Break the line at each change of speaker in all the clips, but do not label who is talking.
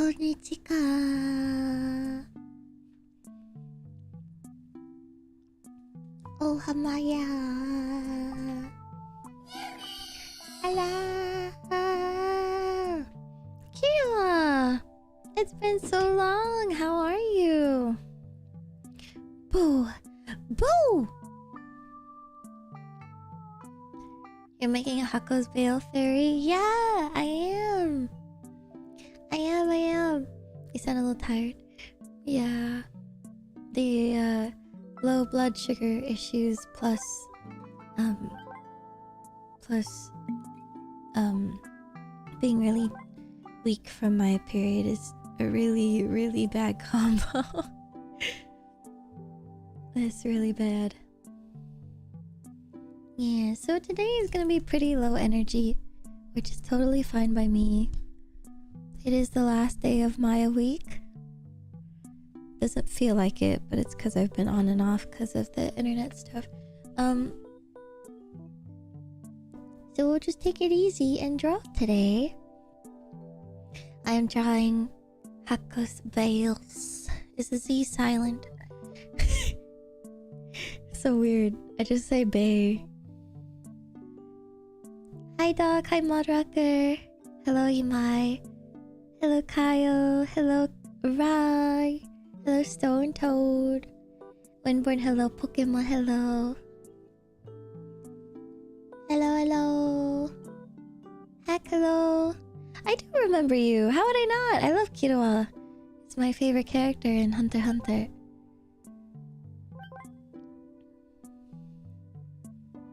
konnichiwa. Oh, Maia. Hello. Kira. It's been so long. How are you? Boo. Boo. You're making a Hakos Baelz theory? Yeah, I am. I am. You sound a little tired. Yeah. The low blood sugar issues plus being really weak from my period is a really, really bad combo. It's really bad. Yeah, so today is gonna be pretty low energy, which is totally fine by me. It is the last day of Maia week. Doesn't feel like it, but it's because I've been on and off because of the internet stuff. So we'll just take it easy and draw today. I am drawing Hakos Baelz. Is the Z silent? So weird. I just say Bay. Hi dog, hi Modrocker. Hello Yimai. Hello Kyle. Hello Rai. Hello Stone Toad. Windborn, hello Pokemon, hello. Hello. Heck, hello. I do remember you. How would I not? I love Kirawa. It's my favorite character in Hunter x Hunter.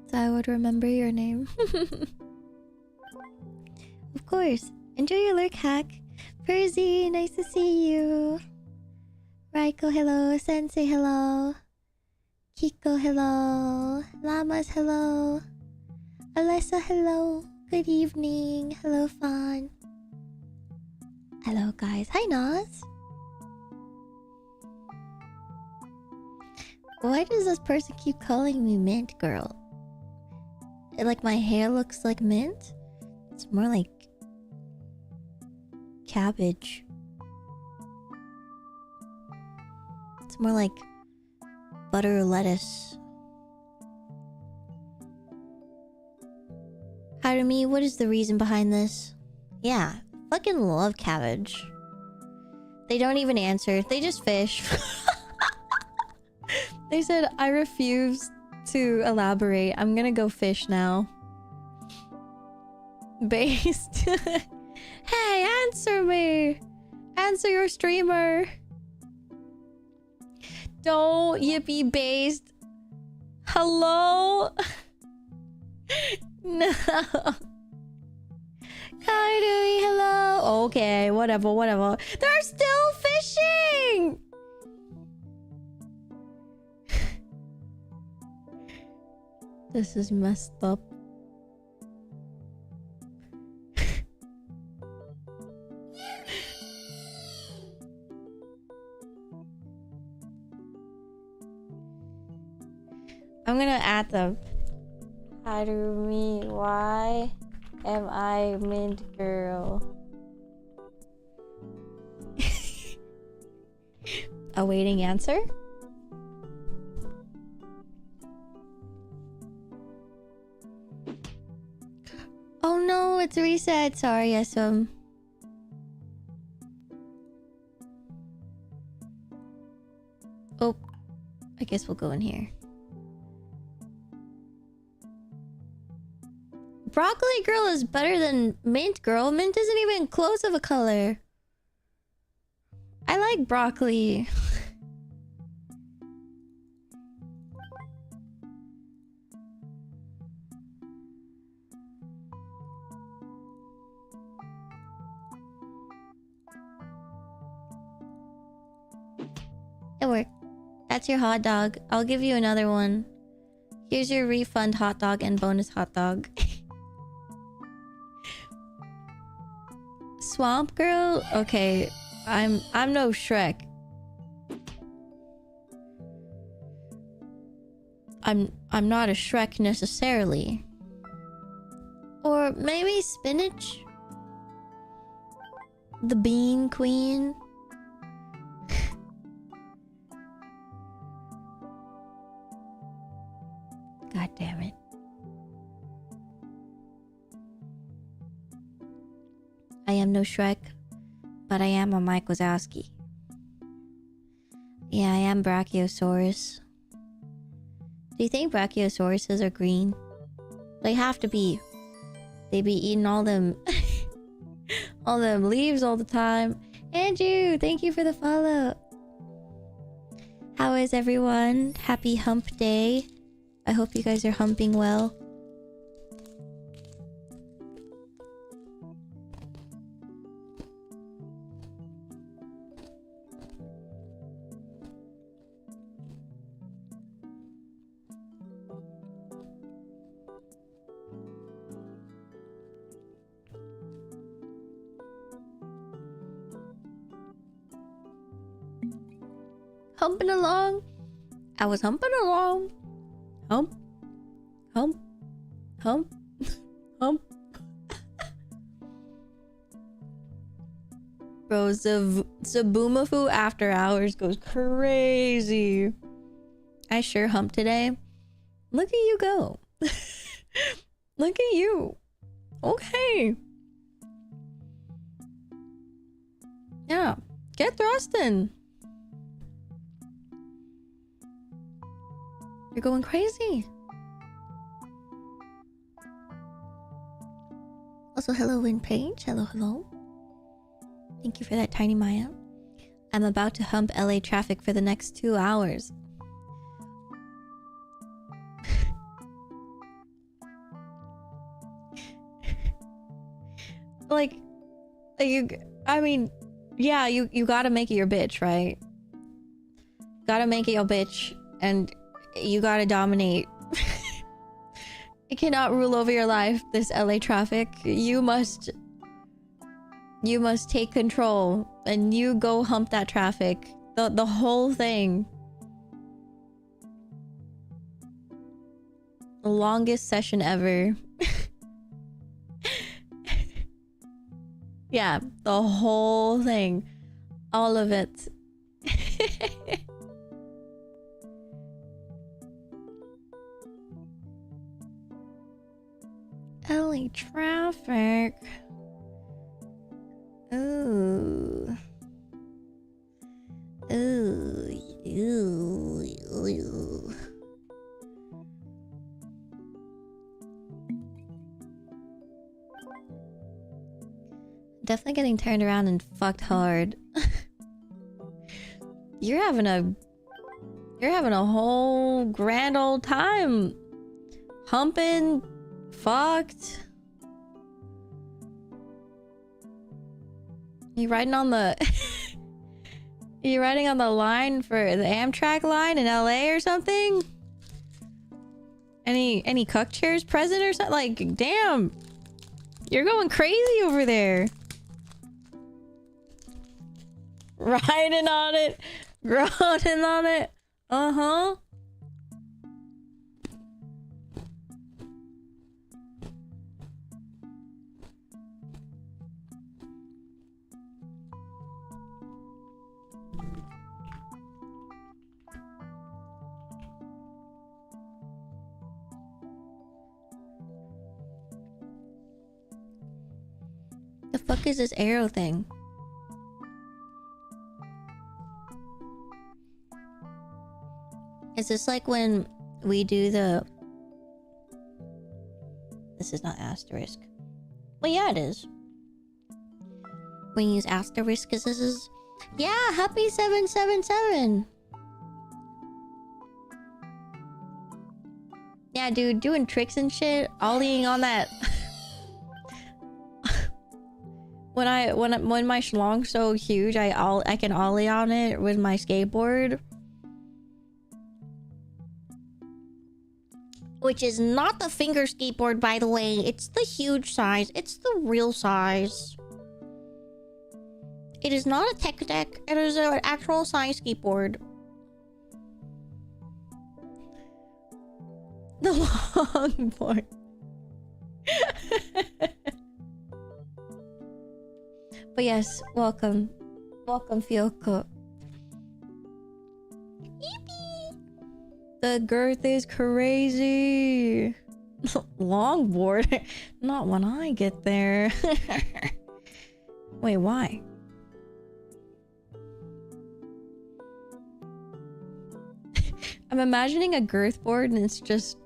So I would remember your name. Of course. Enjoy your lurk, Hack. Percy, nice to see you. Raiko, hello. Sensei, hello. Kiko, hello. Llamas, hello. Alessa, hello. Good evening. Hello, Fawn. Hello, guys. Hi, Nas. Why does this person keep calling me Mint Girl? Like my hair looks like mint? It's more like cabbage. It's more like butter lettuce. Harumi, what is the reason behind this? Yeah, fucking love cabbage. They don't even answer. They just fish. They said, I refuse to elaborate. I'm gonna go fish now. Based. Hey, answer me! Answer your streamer! Don't yippee based. Hello? No. Kaidui, hello. Okay, whatever. They're still fishing! This is messed up. I'm gonna add them. Harumi, why am I Mint Girl? Awaiting answer? Oh no, it's reset. Sorry, SM. Oh, I guess we'll go in here. Broccoli Girl is better than Mint Girl. Mint isn't even close of a color. I like broccoli. It worked. That's your hot dog. I'll give you another one. Here's your refund hot dog and bonus hot dog. Swamp Girl? Okay, I'm no Shrek. I'm not a Shrek necessarily. Or maybe spinach? The bean queen. God damn it. I am no Shrek, but I am a Mike Wazowski. Yeah, I am Brachiosaurus. Do you think Brachiosauruses are green? They have to be. They be eating all them all them leaves all the time. Andrew, thank you for the follow. How is everyone? Happy hump day. I hope you guys are humping well. Humping along. I was humping along. Hump. Hump. Hump. Hump. Bro, Zabumafu after hours goes crazy. I sure humped today. Look at you go. Look at you. Okay. Yeah. Get thrusting. You're going crazy. Also, hello, Winpage. Hello, hello. Thank you for that, Tiny Maya. I'm about to hump LA traffic for the next 2 hours. like you, I mean, yeah, you gotta make it your bitch, right? Gotta make it your bitch, and you gotta dominate. It cannot rule over your life, this LA traffic. You must take control, and you go hump that traffic. The whole thing. The longest session ever. Yeah, the whole thing. All of it. LA traffic. Ooh. Ooh. Ooh. Definitely getting turned around and fucked hard. You're having a whole grand old time. Humping, fucked. You riding on the you riding on the line for the Amtrak line in LA or something? Any cuck chairs present or something? Like, damn. You're going crazy over there. Riding on it. Groaning on it. Uh-huh. The fuck is this arrow thing? Is this like when we do the... This is not asterisk. Well, yeah, it is. When you use asterisk, this is... Yeah, happy 777! Yeah, dude, doing tricks and shit. Ollieing on that... When my schlong's so huge, I can ollie on it with my skateboard. Which is not the finger skateboard, by the way. It's the huge size. It's the real size. It is not a tech deck. It is an actual size skateboard. The longboard. But yes, welcome. Welcome, Fioko. The girth is crazy. Longboard? Not when I get there. Wait, why? I'm imagining a girth board and it's just...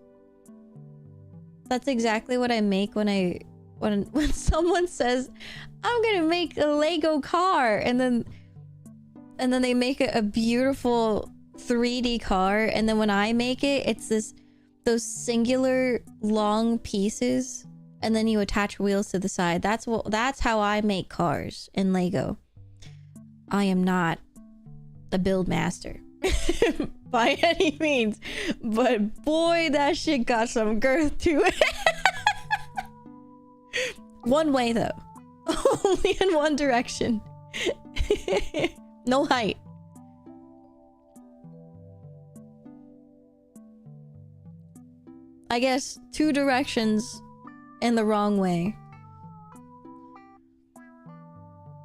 That's exactly what I make when someone says, I'm gonna make a Lego car, and then they make a beautiful 3D car, and then when I make it, it's those singular long pieces, and then you attach wheels to the side. That's how I make cars in Lego. I am not a build master by any means, but boy, that shit got some girth to it. One way though. Only in one direction. No height. I guess 2 directions in the wrong way.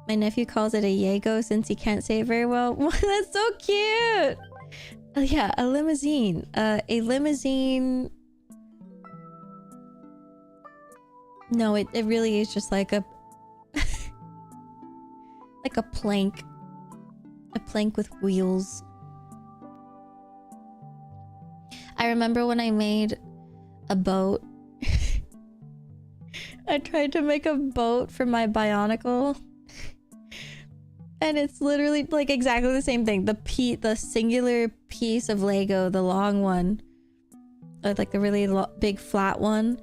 My nephew calls it a Yago since he can't say it very well. That's so cute! Yeah, a limousine. A limousine... No, it really is just like a... like a plank. A plank with wheels. I remember when I made a boat. I tried to make a boat for my Bionicle. And it's literally like exactly the same thing. The singular piece of Lego, the long one. Like the really big flat one.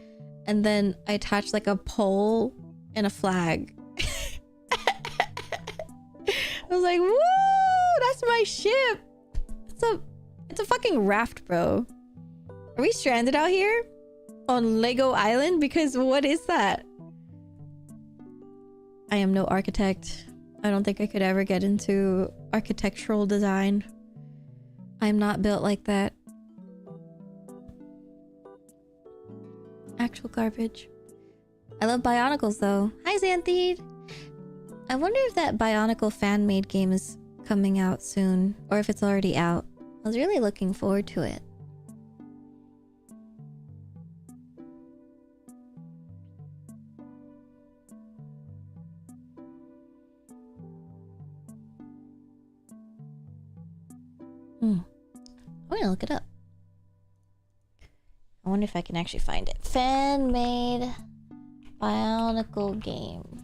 And then I attached like a pole and a flag. I was like, woo! That's my ship! It's a fucking raft, bro. Are we stranded out here? On Lego Island? Because what is that? I am no architect. I don't think I could ever get into architectural design. I'm not built like that. Actual garbage. I love Bionicles though. Hi Xanthede! I wonder if that Bionicle fan-made game is coming out soon, or if it's already out. I was really looking forward to it. I'm gonna look it up. I wonder if I can actually find it. Fan-made Bionicle game.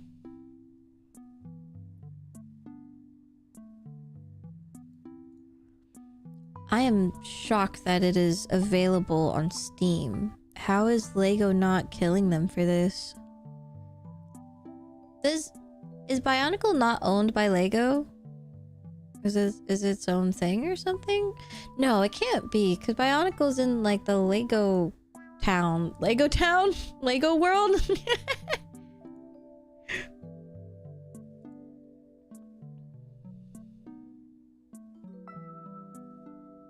I am shocked that it is available on Steam. How is Lego not killing them for this? Is Bionicle not owned by Lego? Is it its own thing or something? No, it can't be, because Bionicle's in like the Lego town. Lego town? Lego world?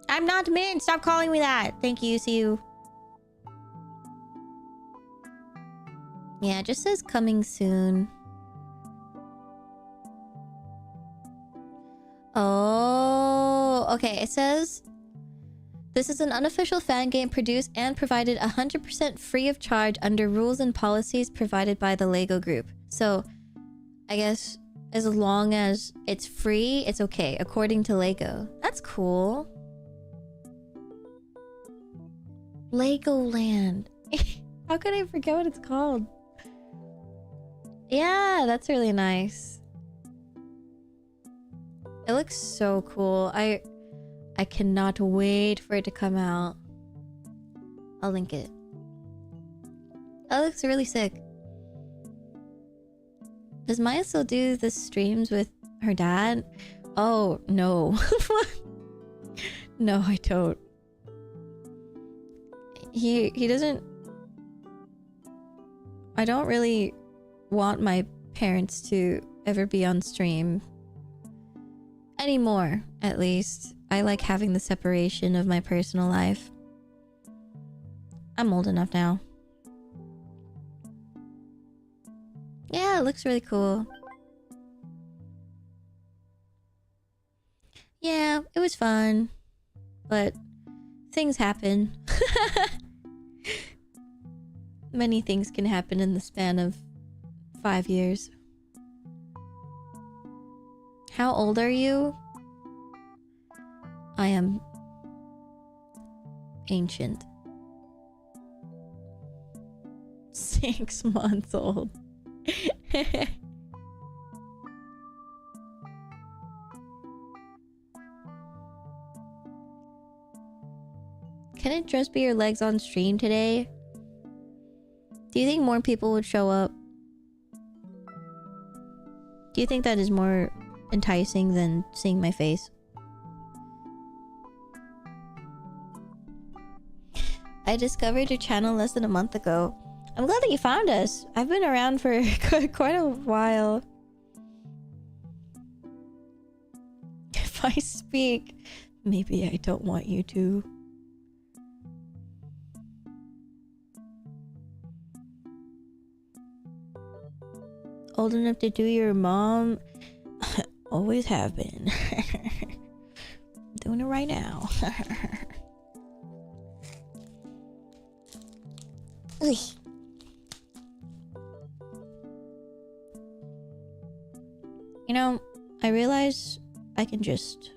I'm not Mint! Stop calling me that! Thank you, see you. Yeah, it just says coming soon. Oh, okay. It says this is an unofficial fan game produced and provided 100% free of charge under rules and policies provided by the Lego Group. So, I guess as long as it's free, it's okay, according to Lego. That's cool. Legoland. How could I forget what it's called? Yeah, that's really nice. It looks so cool. I cannot wait for it to come out. I'll link it. That looks really sick. Does Maya still do the streams with her dad? Oh, no. No, I don't. He doesn't... I don't really want my parents to ever be on stream. Anymore, at least. I like having the separation of my personal life. I'm old enough now. Yeah, it looks really cool. was fun, but things happen. Many things can happen in the span of 5 years. How old are you? I am ancient. 6 months old. Can it just be your legs on stream today? Do you think more people would show up? Do you think that is more enticing than seeing my face? I discovered your channel less than a month ago. I'm glad that you found us. I've been around for quite a while. If I speak, maybe I don't want you to. Old enough to do your mom? Always have been. Doing it right now. You know, I realize I can just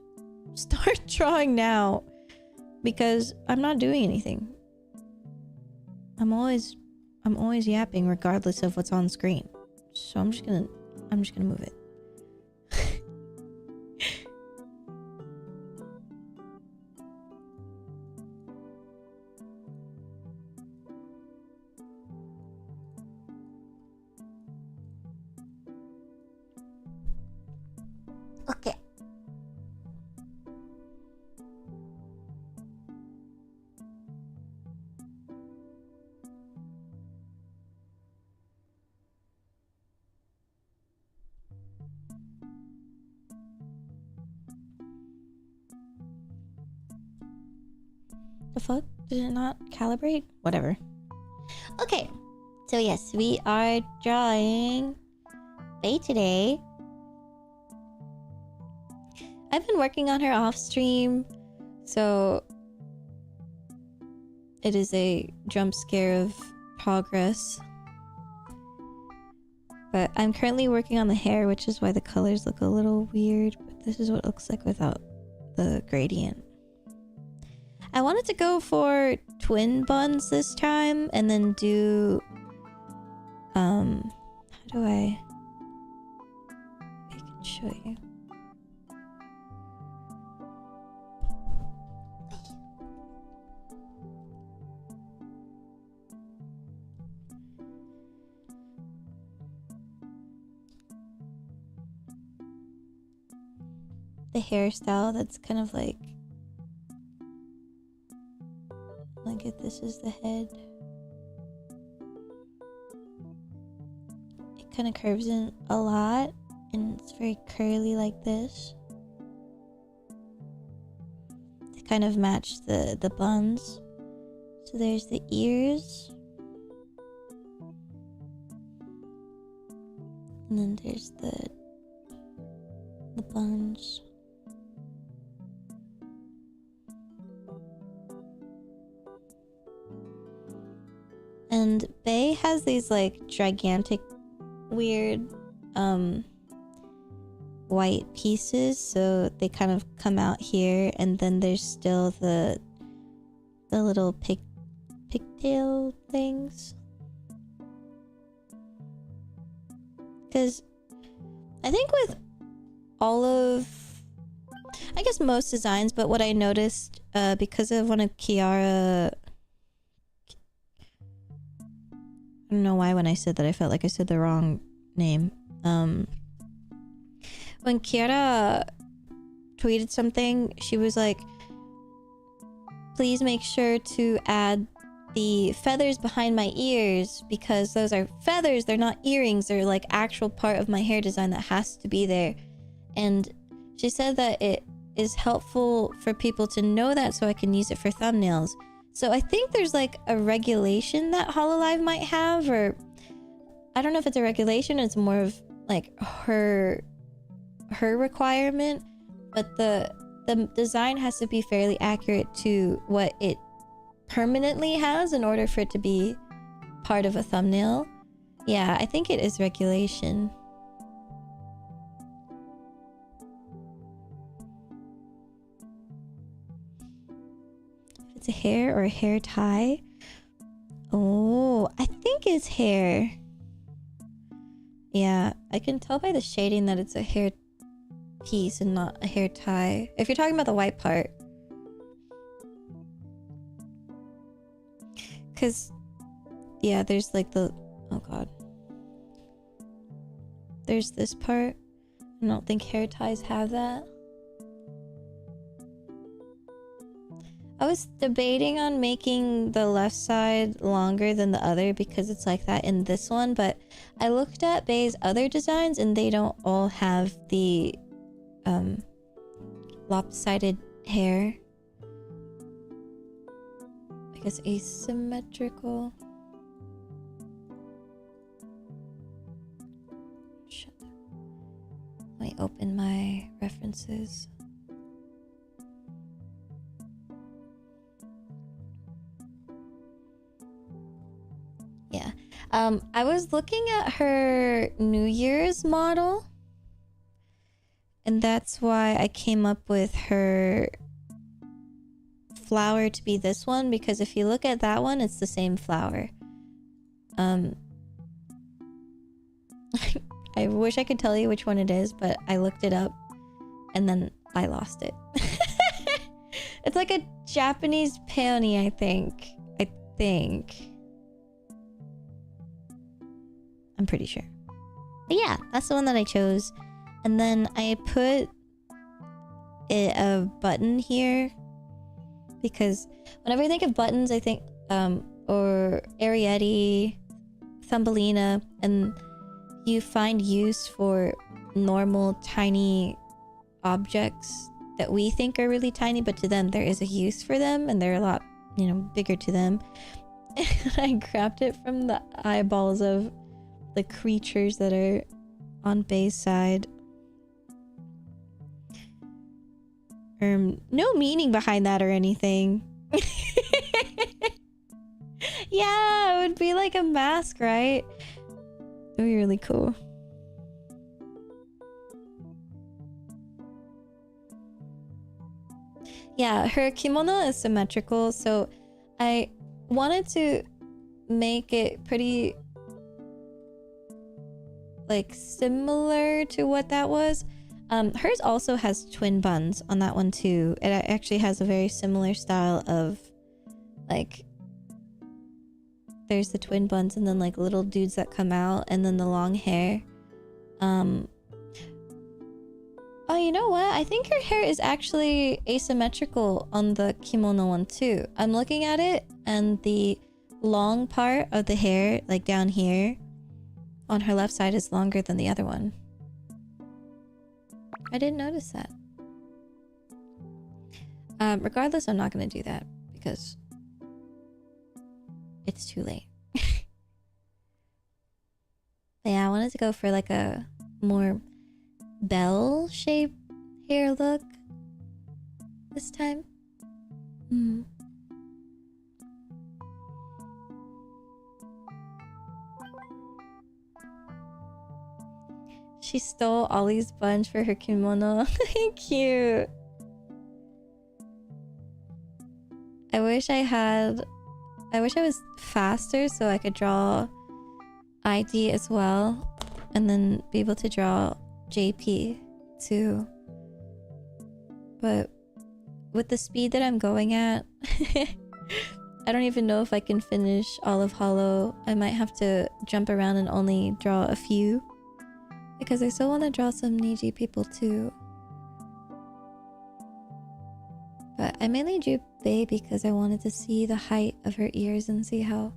start drawing now because I'm not doing anything. I'm always yapping regardless of what's on screen. So I'm just gonna move it. Okay. The fuck? Did it not calibrate? Whatever. Okay. So yes, we are drawing Faye today. I've been working on her off stream, so it is a jump scare of progress. But I'm currently working on the hair, which is why the colors look a little weird, but this is what it looks like without the gradient. I wanted to go for twin buns this time and then do how do I can show you. The hairstyle that's kind of like if this is the head, it kind of curves in a lot and it's very curly like this to kind of match the buns. So there's the ears, and then there's the buns. And Bae has these like gigantic weird white pieces, so they kind of come out here, and then there's still the little pigtail things. Because I think with all of, I guess most designs, but what I noticed because of one of Kiara, I don't know why when I said that I felt like I said the wrong name. When Kiara tweeted something, she was like, please make sure to add the feathers behind my ears, because those are feathers, they're not earrings, they're like actual part of my hair design that has to be there. And she said that it is helpful for people to know that so I can use it for thumbnails. So I think there's like a regulation that Hololive might have, or I don't know if it's a regulation, it's more of like her requirement, but the the design has to be fairly accurate to what it permanently has in order for it to be part of a thumbnail. Yeah, I think it is regulation. If it's a hair or a hair tie. Oh, I think it's hair. Yeah, I can tell by the shading that it's a hair piece and not a hair tie. If you're talking about the white part. Because, yeah, there's like the... Oh god. There's this part. I don't think hair ties have that. I was debating on making the left side longer than the other because it's like that in this one, but I looked at Bae's other designs and they don't all have the lopsided hair. I guess asymmetrical. Shut up. Let me open my references. Yeah. I was looking at her New Year's model. And that's why I came up with her flower to be this one. Because if you look at that one, it's the same flower. I wish I could tell you which one it is, but I looked it up. And then I lost it. It's like a Japanese peony, I think. I'm pretty sure. But yeah, that's the one that I chose. And then I put a button here because whenever I think of buttons, I think or Arietti, Thumbelina, and you find use for normal tiny objects that we think are really tiny, but to them there is a use for them and they're a lot, you know, bigger to them. And I grabbed it from the eyeballs of the creatures that are on Bae's side. No meaning behind that or anything. Yeah, it would be like a mask, right? It would be really cool. Yeah, her kimono is symmetrical, so I wanted to make it pretty like similar to what that was. Hers also has twin buns on that one too. It actually has a very similar style of like there's the twin buns and then like little dudes that come out and then the long hair. Oh, you know what? I think her hair is actually asymmetrical on the kimono one too. I'm looking at it and the long part of the hair, like down here on her left side, is longer than the other one. I didn't notice that. Regardless, I'm not going to do that because it's too late. Yeah, I wanted to go for like a more bell-shaped hair look this time. She stole Ollie's bunch for her kimono. Cute. I wish I was faster so I could draw ID as well. And then be able to draw JP too. But with the speed that I'm going at, I don't even know if I can finish all of Hollow. I might have to jump around and only draw a few. Because I still want to draw some Niji people too. But I mainly drew Bae because I wanted to see the height of her ears and see how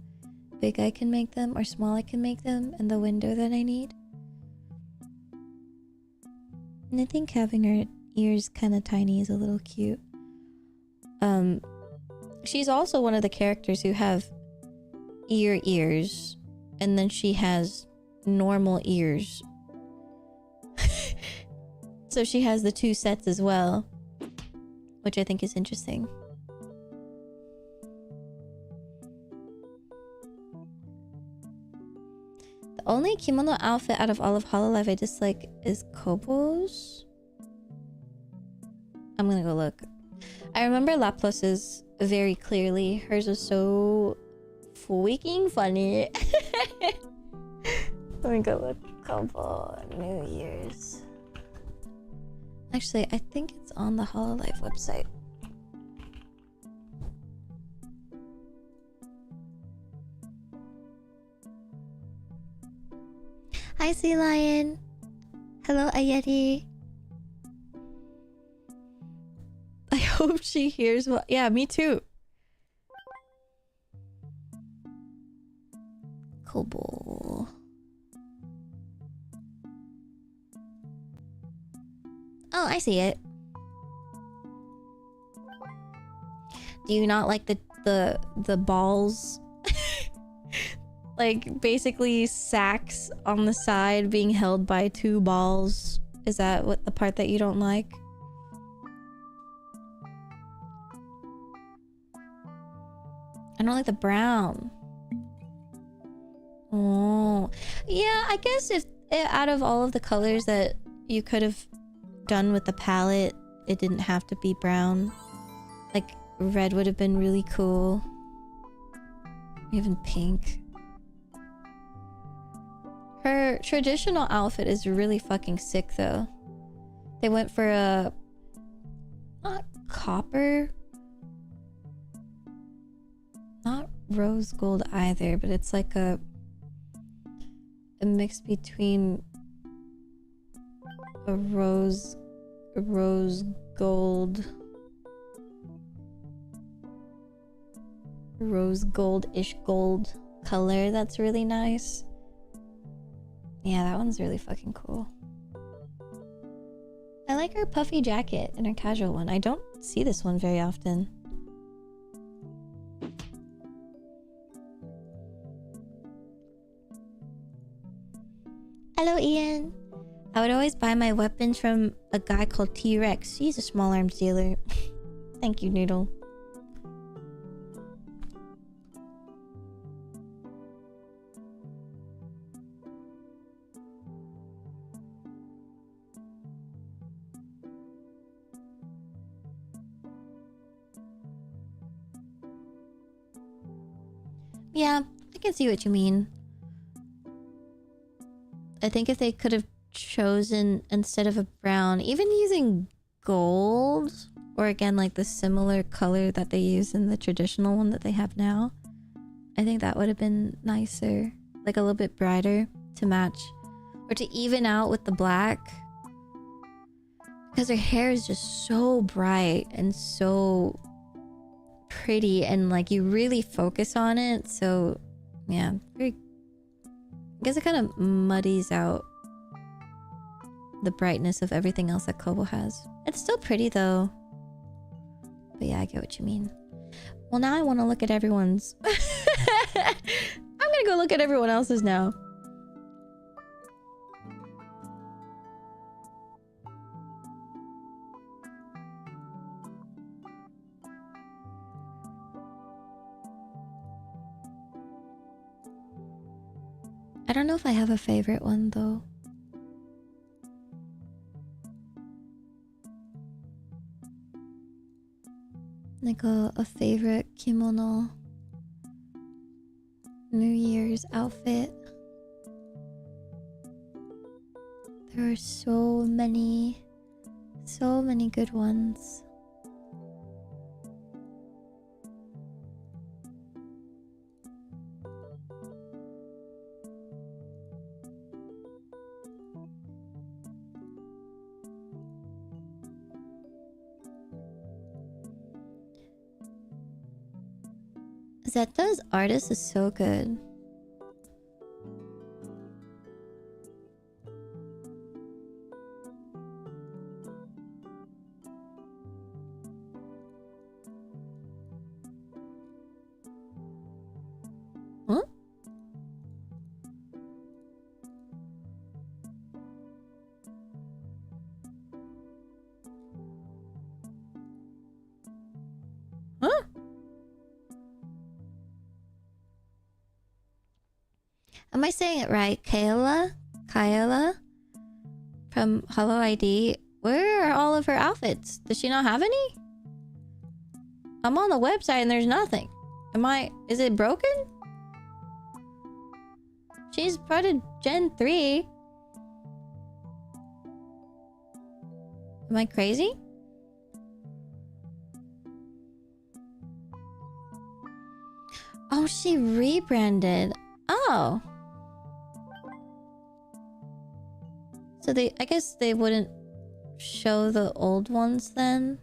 big I can make them or small I can make them in the window that I need. And I think having her ears kind of tiny is a little cute. She's also one of the characters who have ears, and then she has normal ears. So she has the two sets as well. which I think is interesting. The only kimono outfit out of all of Hololive I dislike is Kobo's. I'm gonna go look. I remember Laplus's very clearly. Hers was so freaking funny. Let me go look. Kobo New Year's. Actually, I think it's on the Hololive website. Hi, Sea Lion. Hello, Ayeti. I hope she hears what. Yeah, me too. Kobo. Oh, I see it. Do you not like the balls? Like basically sacks on the side being held by two balls. Is that what the part that you don't like? I don't like the brown. Oh, yeah, I guess if out of all of the colors that you could have done with the palette, it didn't have to be brown. Like red would have been really cool. Even pink. Her traditional outfit is really fucking sick though. They went for a not copper, not rose gold either, but it's like a mix between a rose gold-ish gold color that's really nice. Yeah, that one's really fucking cool. I like her puffy jacket and her casual one. I don't see this one very often. Hello, Ian. I would always buy my weapons from a guy called T-Rex. He's a small arms dealer. Thank you, Noodle. Yeah, I can see what you mean. I think if they could have chosen, instead of a brown, even using gold, or again like the similar color that they use in the traditional one that they have now, I think that would have been nicer. Like a little bit brighter to match, or to even out with the black, because her hair is just so bright and so pretty, and like you really focus on it. So yeah, very, I guess it kind of muddies out the brightness of everything else that Kobo has. It's still pretty though. But yeah, I get what you mean. Well, now I want to look at everyone's. I'm gonna go look at everyone else's now. I don't know if I have a favorite one though. Like a favorite kimono New Year's outfit. There are so many good ones. Zeta's artist is so good. Huh? Am I saying it right? Kayla? From HoloID. Where are all of her outfits? Does she not have any? I'm on the website and there's nothing. Is it broken? She's part of Gen 3. Am I crazy? Oh, she rebranded. Oh. So I guess they wouldn't show the old ones then?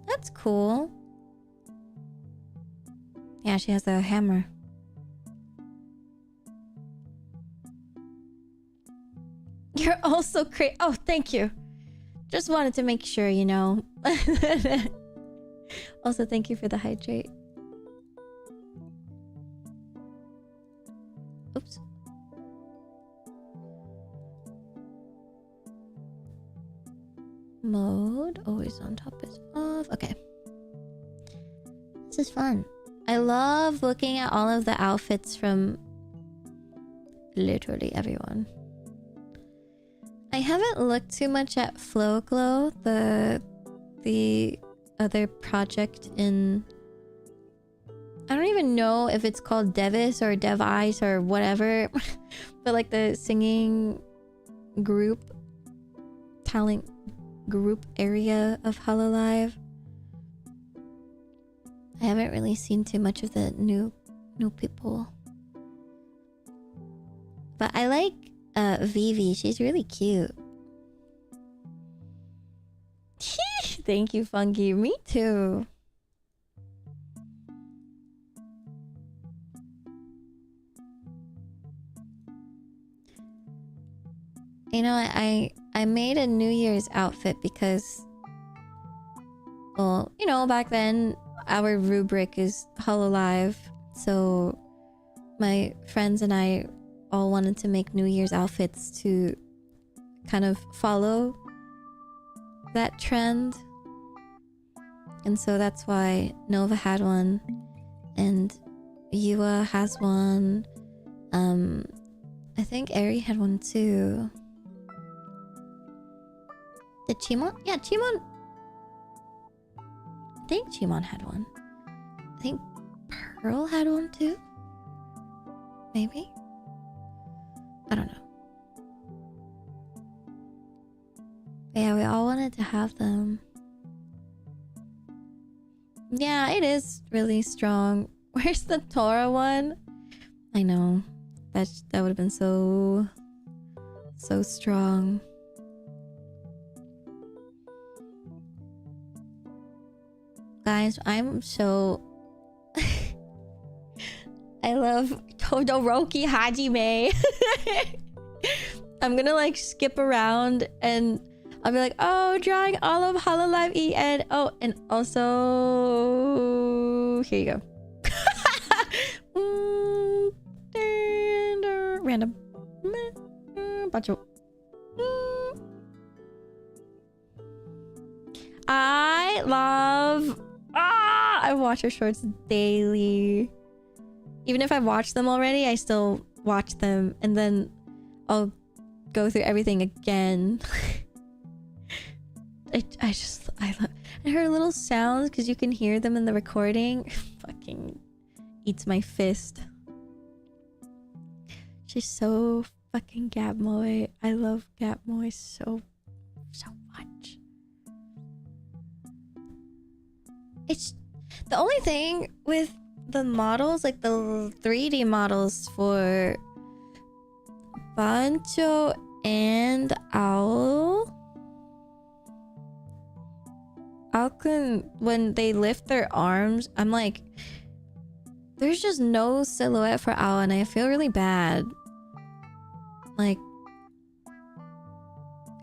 That's cool. Yeah, she has a hammer. You're also crazy. Oh, thank you. Just wanted to make sure, you know. Also, thank you for the hydrate. Oops. Mode, always on top is off. Okay. This is fun. I love looking at all of the outfits from literally everyone. I haven't looked too much at Flow Glow, the other project in... I don't even know if it's called Devis or Device or whatever. But like the singing group, talent group area of Hololive. I haven't really seen too much of the new people. But I like Vivi. She's really cute. Thank you, Funky. Me too. You know, I made a New Year's outfit because, well, you know, back then our rubric is Hololive, so my friends and I all wanted to make New Year's outfits to kind of follow that trend. And so that's why Nova had one and Yua has one. I think Eri had one too. Did Chimon? Yeah, Chimon. I think Chimon had one. I think Pearl had one too. Maybe? I don't know. But yeah, we all wanted to have them. Yeah, it is really strong. Where's the Tora one? I know. That would have been so strong. Guys, I'm so... I love Todoroki Hajime. I'm gonna like skip around and I'll be like, oh, drawing all of Hololive EN. Oh, and also... Here you go. Random. I love... I watch her shorts daily. Even if I've watched them already, I still watch them and then I'll go through everything again. I love... And her little sounds, because you can hear them in the recording, fucking eats my fist. She's so fucking Gapmoy. I love Gapmoy so much. It's the only thing with the models, like the 3D models for Bancho and Owl. Alkun, when they lift their arms, I'm like, there's just no silhouette for Owl and I feel really bad. Like,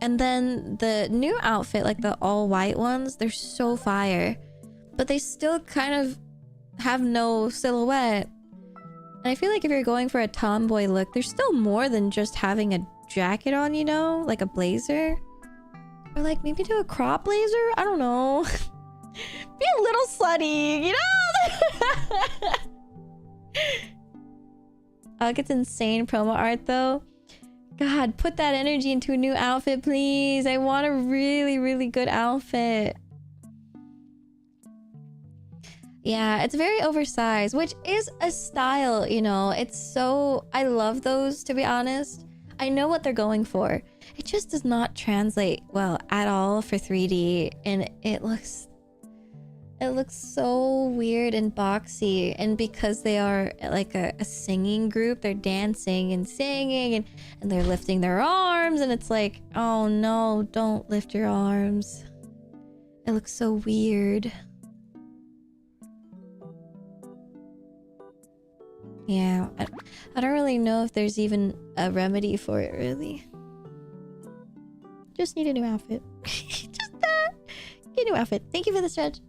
and then the new outfit, like the all white ones, they're so fire. But they still kind of have no silhouette. And I feel like if you're going for a tomboy look, there's still more than just having a jacket on, you know? Like a blazer. Or like maybe do a crop blazer? I don't know. Be a little slutty, you know? Oh, it gets insane promo art though. God, put that energy into a new outfit, please. I want a really, really good outfit. Yeah, it's very oversized, which is a style, you know. It's so... I love those, to be honest. I know what they're going for. It just does not translate well at all for 3D. And it looks so weird and boxy. And because they are like a singing group, they're dancing and singing and they're lifting their arms. And it's like, oh no, don't lift your arms. It looks so weird. Yeah, I don't really know if there's even a remedy for it, really. Just need a new outfit. Just get a new outfit. Thank you for the stretch.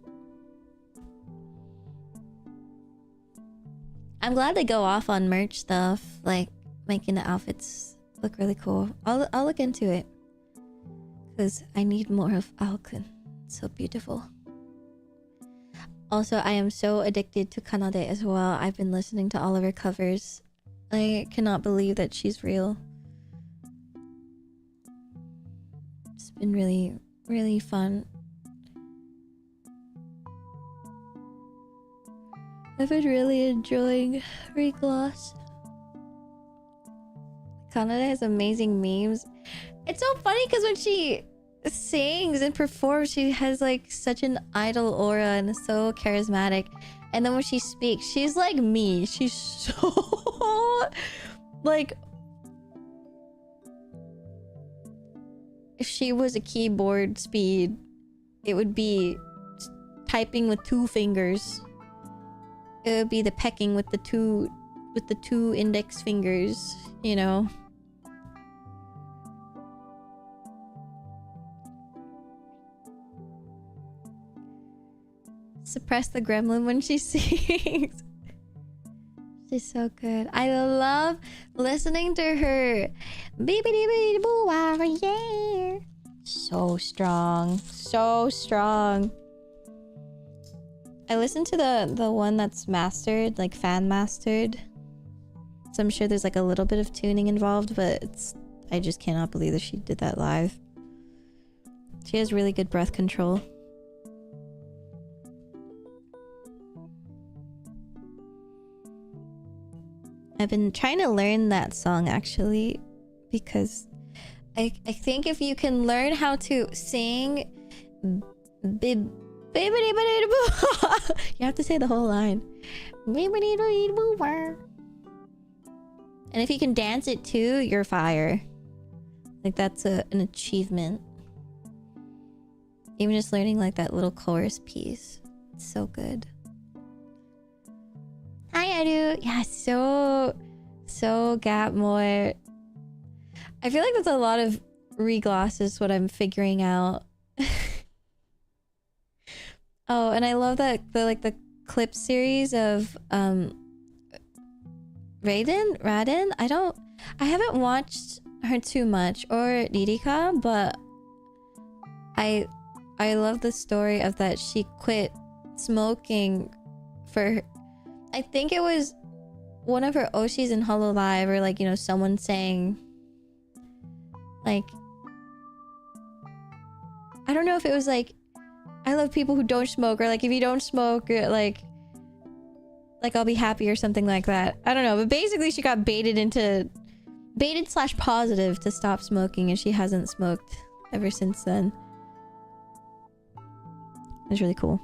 I'm glad they go off on merch stuff, like making the outfits look really cool. I'll look into it. Because I need more of Alkun. It's so beautiful. Also, I am so addicted to Kanade as well. I've been listening to all of her covers. I cannot believe that she's real. It's been really, really fun. I've been really enjoying Regloss. Kanade has amazing memes. It's so funny because when she sings and performs, she has like such an idol aura and is so charismatic. And then when she speaks, she's like me. She's so like, if she was a keyboard speed, it would be typing with 2 fingers. It would be the pecking with the two index fingers, you know. Suppress the gremlin when she sings. She's so good. I love listening to her. Yeah. So strong. So strong. I listened to the one that's mastered, like fan mastered. So I'm sure there's like a little bit of tuning involved, but I just cannot believe that she did that live. She has really good breath control. I've been trying to learn that song actually, because I think if you can learn how to sing you have to say the whole line. And if you can dance it too, you're fire. Like that's an achievement. Even just learning like that little chorus piece. It's so good. Hi, Alloo. Yeah, so gap more. I feel like that's a lot of reglosses, what I'm figuring out. Oh, and I love that the clip series of Raiden. I haven't watched her too much, or Ririka, but I love the story of that she quit smoking for, I think it was one of her Oshis in Hololive, or like, you know, someone saying like, I don't know if it was like, I love people who don't smoke, or like if you don't smoke, like I'll be happy or something like that. I don't know, but basically she got baited / positive to stop smoking, and she hasn't smoked ever since then. It was really cool.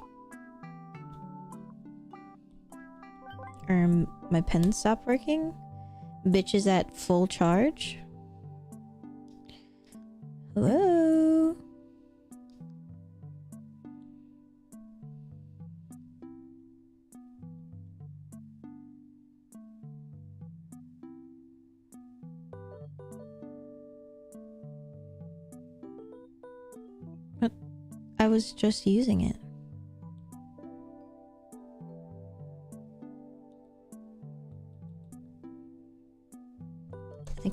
My pen stopped working. Bitch is at full charge. Hello. But I was just using it.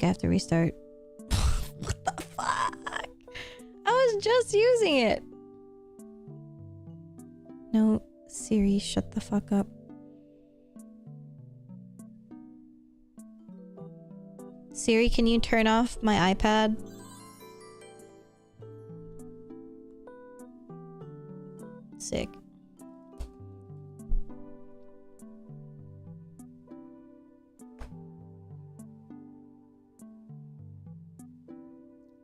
think I have to restart. What the fuck? I was just using it. No, Siri, shut the fuck up. Siri, can you turn off my iPad? Sick.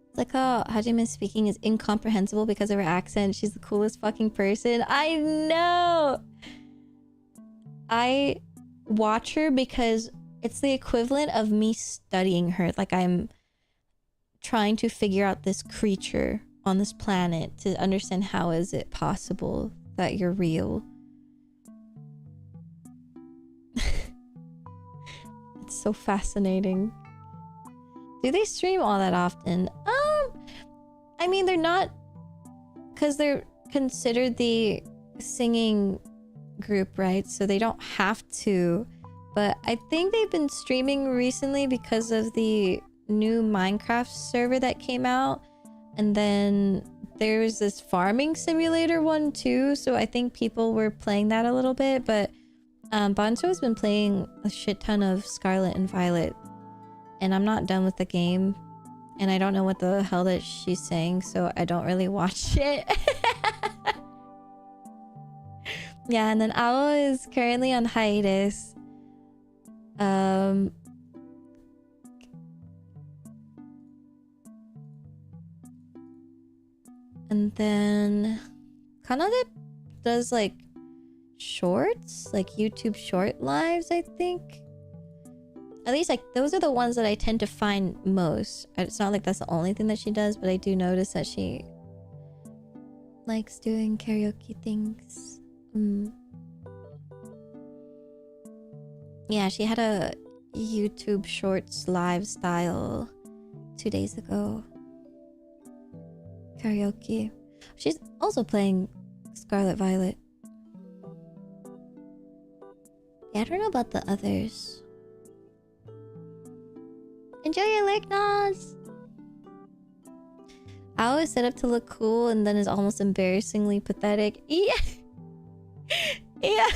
It's like how Hajime's speaking is incomprehensible because of her accent. She's the coolest fucking person. I know! I watch her because it's the equivalent of me studying her. Like I'm trying to figure out this creature on this planet to understand how is it possible that you're real. It's so fascinating. Do they stream all that often? I mean, they're not, because they're considered the singing group, right? So they don't have to, but I think they've been streaming recently because of the new Minecraft server that came out, and then there's this farming simulator one too, so I think people were playing that a little bit. But Bancho has been playing a shit ton of Scarlet and Violet, and I'm not done with the game, and I don't know what the hell that she's saying, so I don't really watch it. Yeah, and then Alloo is currently on hiatus. And then Kanade does like shorts, like YouTube short lives, I think. At least like those are the ones that I tend to find most. It's not like that's the only thing that she does, but I do notice that she likes doing karaoke things. Yeah, she had a YouTube shorts live style 2 days ago. Karaoke. She's also playing Scarlet Violet. Yeah, I don't know about the others. Enjoy your lick, Nas! I always set up to look cool and then is almost embarrassingly pathetic. Yeah! Yeah!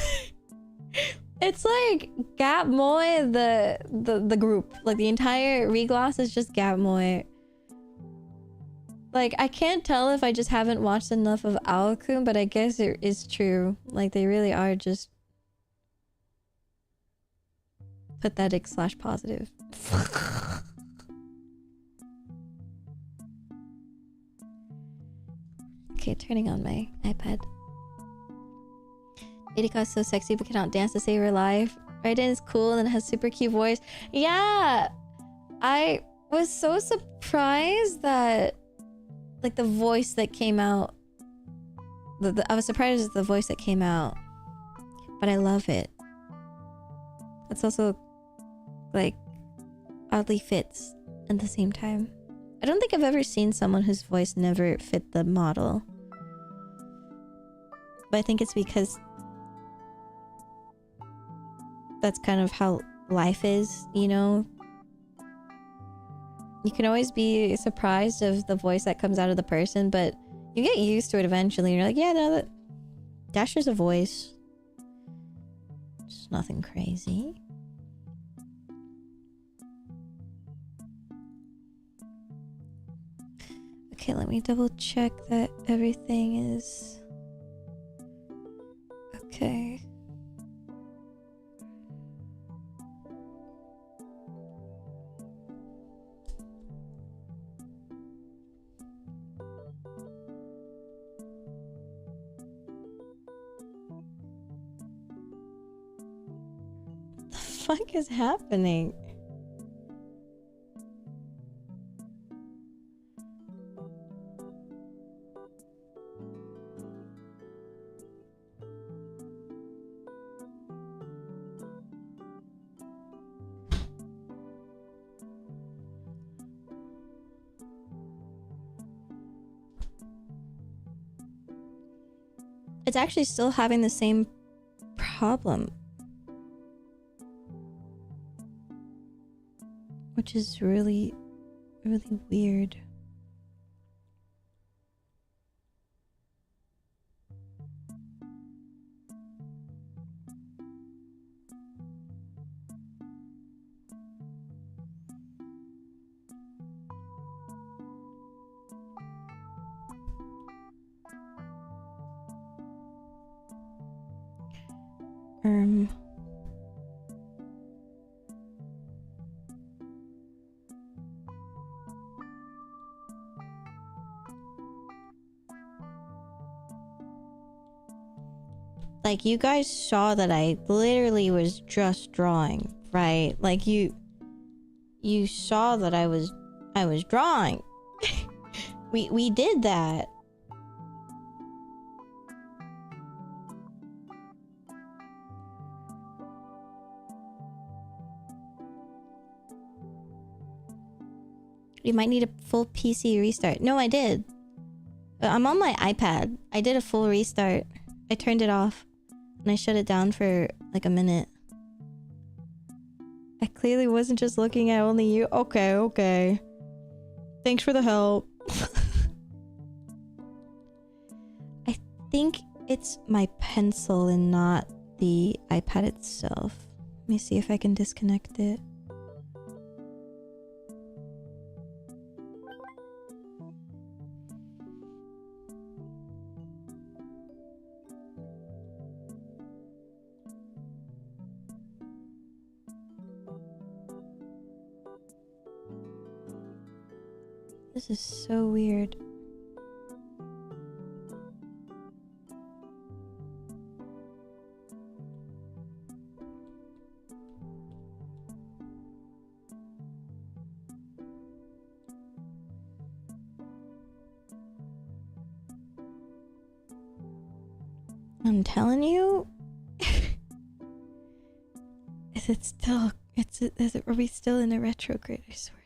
It's like Gap Moy, the group. Like the entire Regloss is just Gap Moy. Like, I can't tell if I just haven't watched enough of Alakun, but I guess it is true. Like, they really are just pathetic / positive. Okay, turning on my iPad. Erika is so sexy but cannot dance to save her life. Raiden is cool and has super cute voice. Yeah! I was so surprised that like the voice that came out. I was surprised at the voice that came out. But I love it. It's also like oddly fits at the same time. I don't think I've ever seen someone whose voice never fit the model. But I think it's because that's kind of how life is, you know? You can always be surprised of the voice that comes out of the person, but you get used to it eventually. You're like, yeah, no, that's just a voice. It's nothing crazy. Okay, let me double check that everything is okay. What the fuck is happening? It's actually still having the same problem. which is really, really weird. Like, you guys saw that I literally was just drawing, right? Like, you saw that I was drawing. we did that. You might need a full PC restart. No, I did. I'm on my iPad. I did a full restart. I turned it off. And I shut it down for like a minute. I clearly wasn't just looking at only you. Okay, okay. Thanks for the help. I think it's my pencil and not the iPad itself. Let me see if I can disconnect it. This is so weird. I'm telling you. Is it still? Are we still in a retrograde? I swear.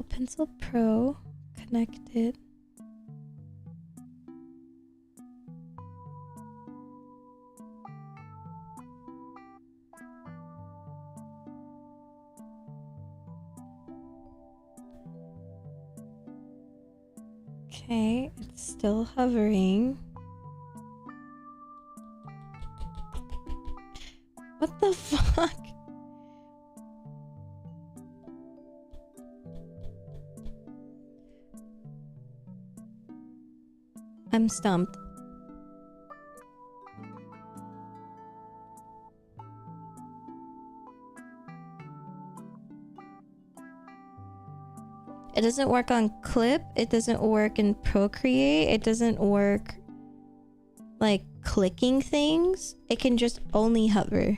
Pencil Pro connected. Okay, it's still hovering. What the fuck? I'm stumped. It doesn't work on Clip. It doesn't work in Procreate. It doesn't work like clicking things. It can just only hover.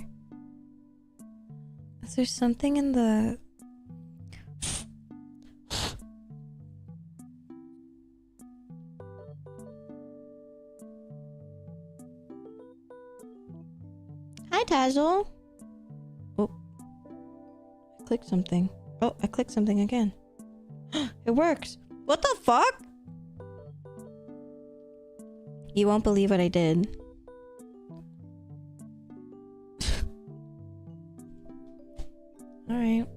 Is there something in the... Hi, Tazzle. Oh. I clicked something. Oh, I clicked something again. It works. What the fuck? You won't believe what I did. Alright.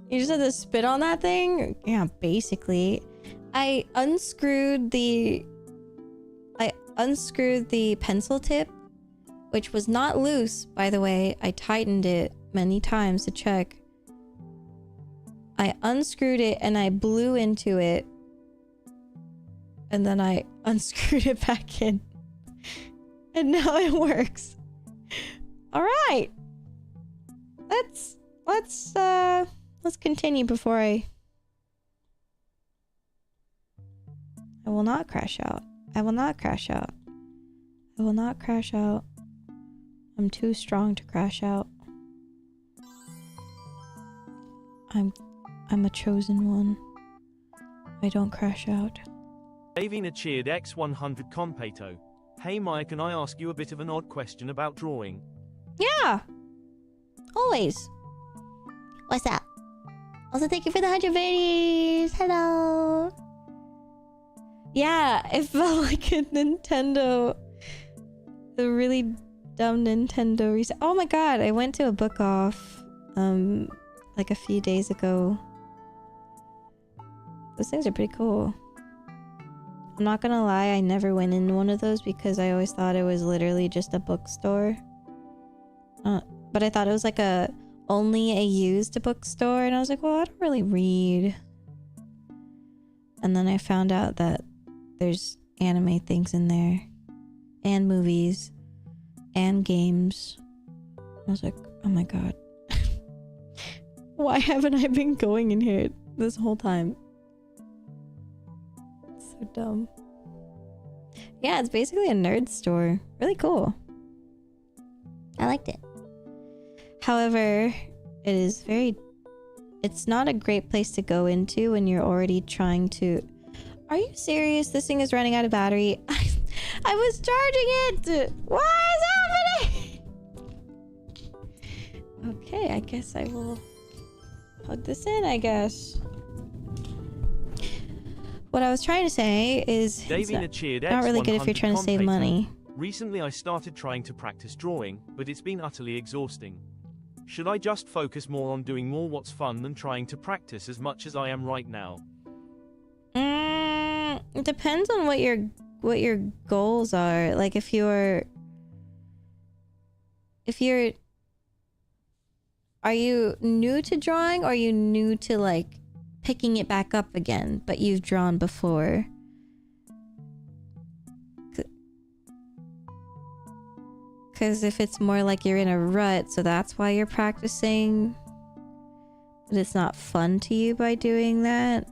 You just had to spit on that thing? Yeah, basically. I unscrewed the pencil tip, which was not loose, by the way. I tightened it many times to check. I unscrewed it and I blew into it. And then I unscrewed it back in. And now it works. Alright. Let's continue before I will not crash out. I will not crash out. I will not crash out. I'm too strong to crash out. I'm a chosen one. I don't crash out.
Avina cheered X100 Competo. Hey Maia, can I ask you a bit of an odd question about drawing?
Yeah! Always. What's up? Also, thank you for the 100 videos. Hello. Yeah, it felt like a Nintendo the really dumb Nintendo reset. Oh my god, I went to a book off like a few days ago. Those things are pretty cool. I'm not gonna lie, I never went in one of those because I always thought it was literally just a bookstore. But I thought it was like only a used bookstore, and I was like, well, I don't really read. And then I found out that there's anime things in there, and movies, and games. I was like, oh my god. Why haven't I been going in here this whole time? It's so dumb. Yeah, it's basically a nerd store. Really cool. I liked it. However, it's not a great place to go into when you're already trying to... Are you serious? This thing is running out of battery. I was charging it! What is happening? Okay, I guess I will plug this in, I guess. What I was trying to say is it's not really good if you're trying to save money.
Recently I started trying to practice drawing, but it's been utterly exhausting. Should I just focus more on doing more what's fun than trying to practice as much as I am right now?
It depends on what your goals are. Like if you're are you new to drawing, or are you new to like picking it back up again, but you've drawn before? Because if it's more like you're in a rut, so that's why you're practicing, but it's not fun to you by doing that.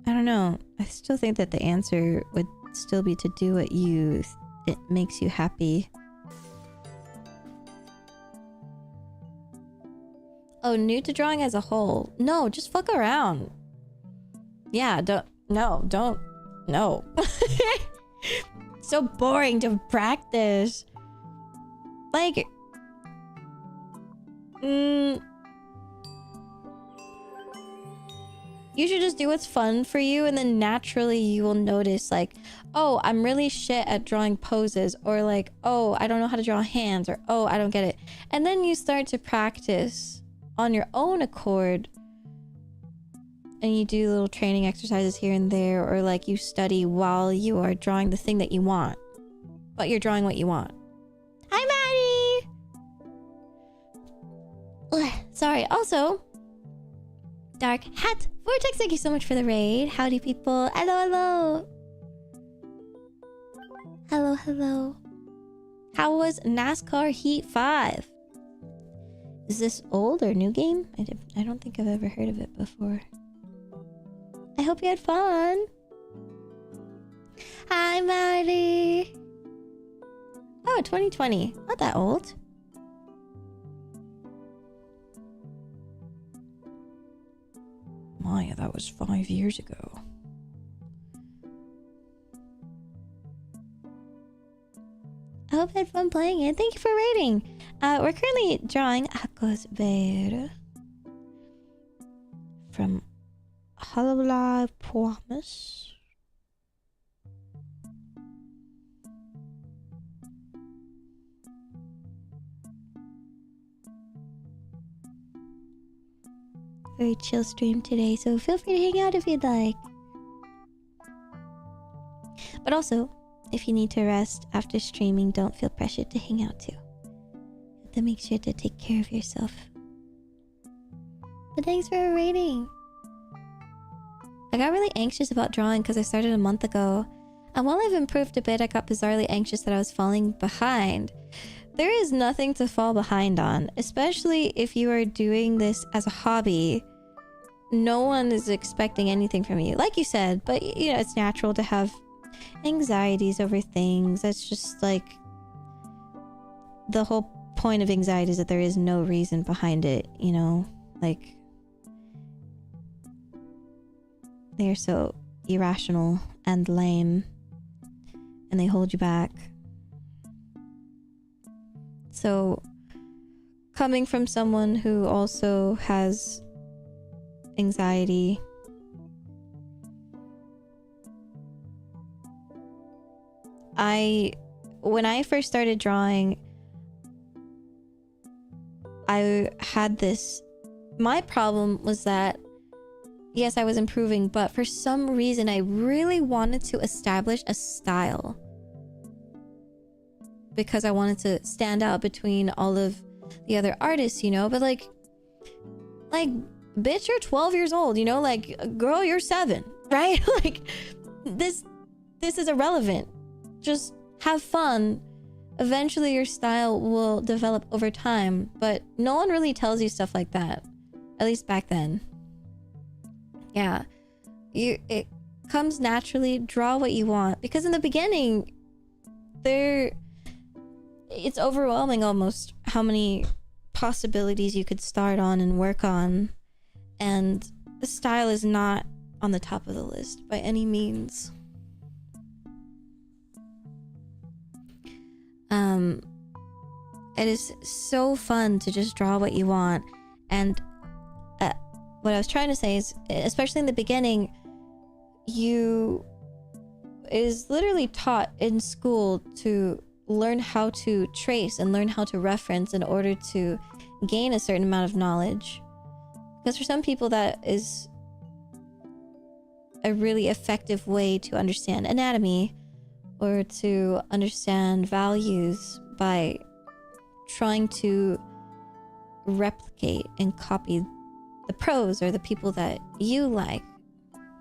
I don't know. I still think that the answer would still be to do what it makes you happy. Oh, new to drawing as a whole. No, just fuck around. Yeah, don't. So boring to practice. Like, you should just do what's fun for you, and then naturally you will notice like, oh, I'm really shit at drawing poses, or like, oh, I don't know how to draw hands, or oh, I don't get it. And then you start to practice on your own accord, and you do little training exercises here and there, or like you study while you are drawing the thing that you want, but you're drawing what you want. Hi, Maddie! Ugh, sorry. Also, Dark Hat Vortex, thank you so much for the raid. Howdy, people. Hello. Hello. How was NASCAR Heat 5? Is this old or new game? I don't think I've ever heard of it before. I hope you had fun. Hi, Maddie. Oh, 2020. Not that old. Maya, that was 5 years ago. I hope you had fun playing it. Thank you for rating. We're currently drawing Hakos Baelz from Hololive Promise. Very chill stream today, so feel free to hang out if you'd like. But also, if you need to rest after streaming, don't feel pressured to hang out too. You have to make sure to take care of yourself. But thanks for rating. I got really anxious about drawing because I started a month ago. And while I've improved a bit, I got bizarrely anxious that I was falling behind. There is nothing to fall behind on, especially if you are doing this as a hobby. No one is expecting anything from you, like you said, but you know, it's natural to have anxieties over things. That's just like the whole point of anxiety, is that there is no reason behind it, you know, like they're so irrational and lame and they hold you back. So coming from someone who also has anxiety, when I first started drawing, I had this... My problem was that, yes, I was improving, but for some reason, I really wanted to establish a style. Because I wanted to stand out between all of the other artists, you know? But like, bitch, you're 12 years old, you know? Like, girl, you're 7, right? Like, this is irrelevant. Just have fun. Eventually your style will develop over time, but no one really tells you stuff like that. At least back then. Yeah. It comes naturally. Draw what you want. Because in the beginning, it's overwhelming almost how many possibilities you could start on and work on. And the style is not on the top of the list by any means. It is so fun to just draw what you want. And what I was trying to say is, especially in the beginning, it is literally taught in school to learn how to trace and learn how to reference in order to gain a certain amount of knowledge. Because for some people that is a really effective way to understand anatomy or to understand values, by trying to replicate and copy the pros or the people that you like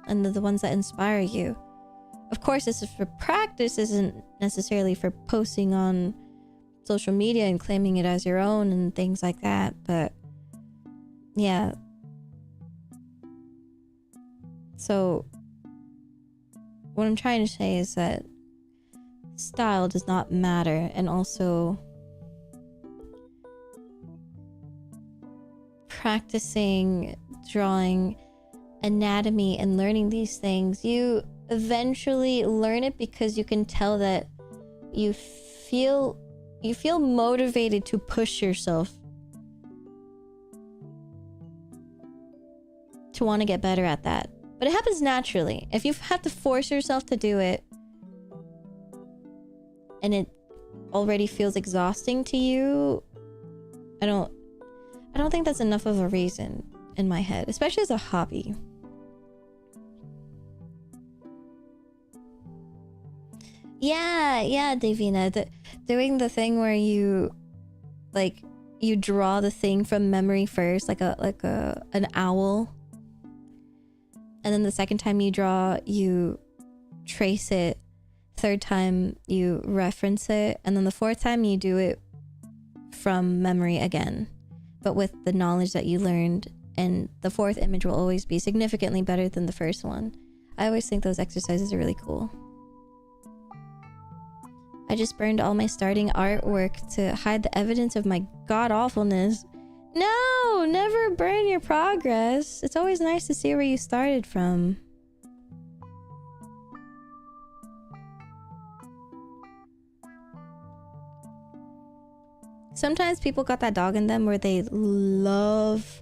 and the ones that inspire you. Of course, this is for practice, isn't necessarily for posting on social media and claiming it as your own and things like that, but yeah. So what I'm trying to say is that style does not matter, and also practicing drawing anatomy and learning these things, you eventually learn it because you can tell that you feel motivated to push yourself to want to get better at that. But it happens naturally. If you have to force yourself to do it and it already feels exhausting to you, I don't think that's enough of a reason in my head, especially as a hobby. Yeah, Davina, doing the thing where you draw the thing from memory first, like an owl, and then the second time you draw, you trace it. Third time you reference it, and then the fourth time you do it from memory again, but with the knowledge that you learned, and the fourth image will always be significantly better than the first one. I always think those exercises are really cool. I just burned all my starting artwork to hide the evidence of my god-awfulness. No, never burn your progress. It's always nice to see where you started from. Sometimes people got that dog in them where they love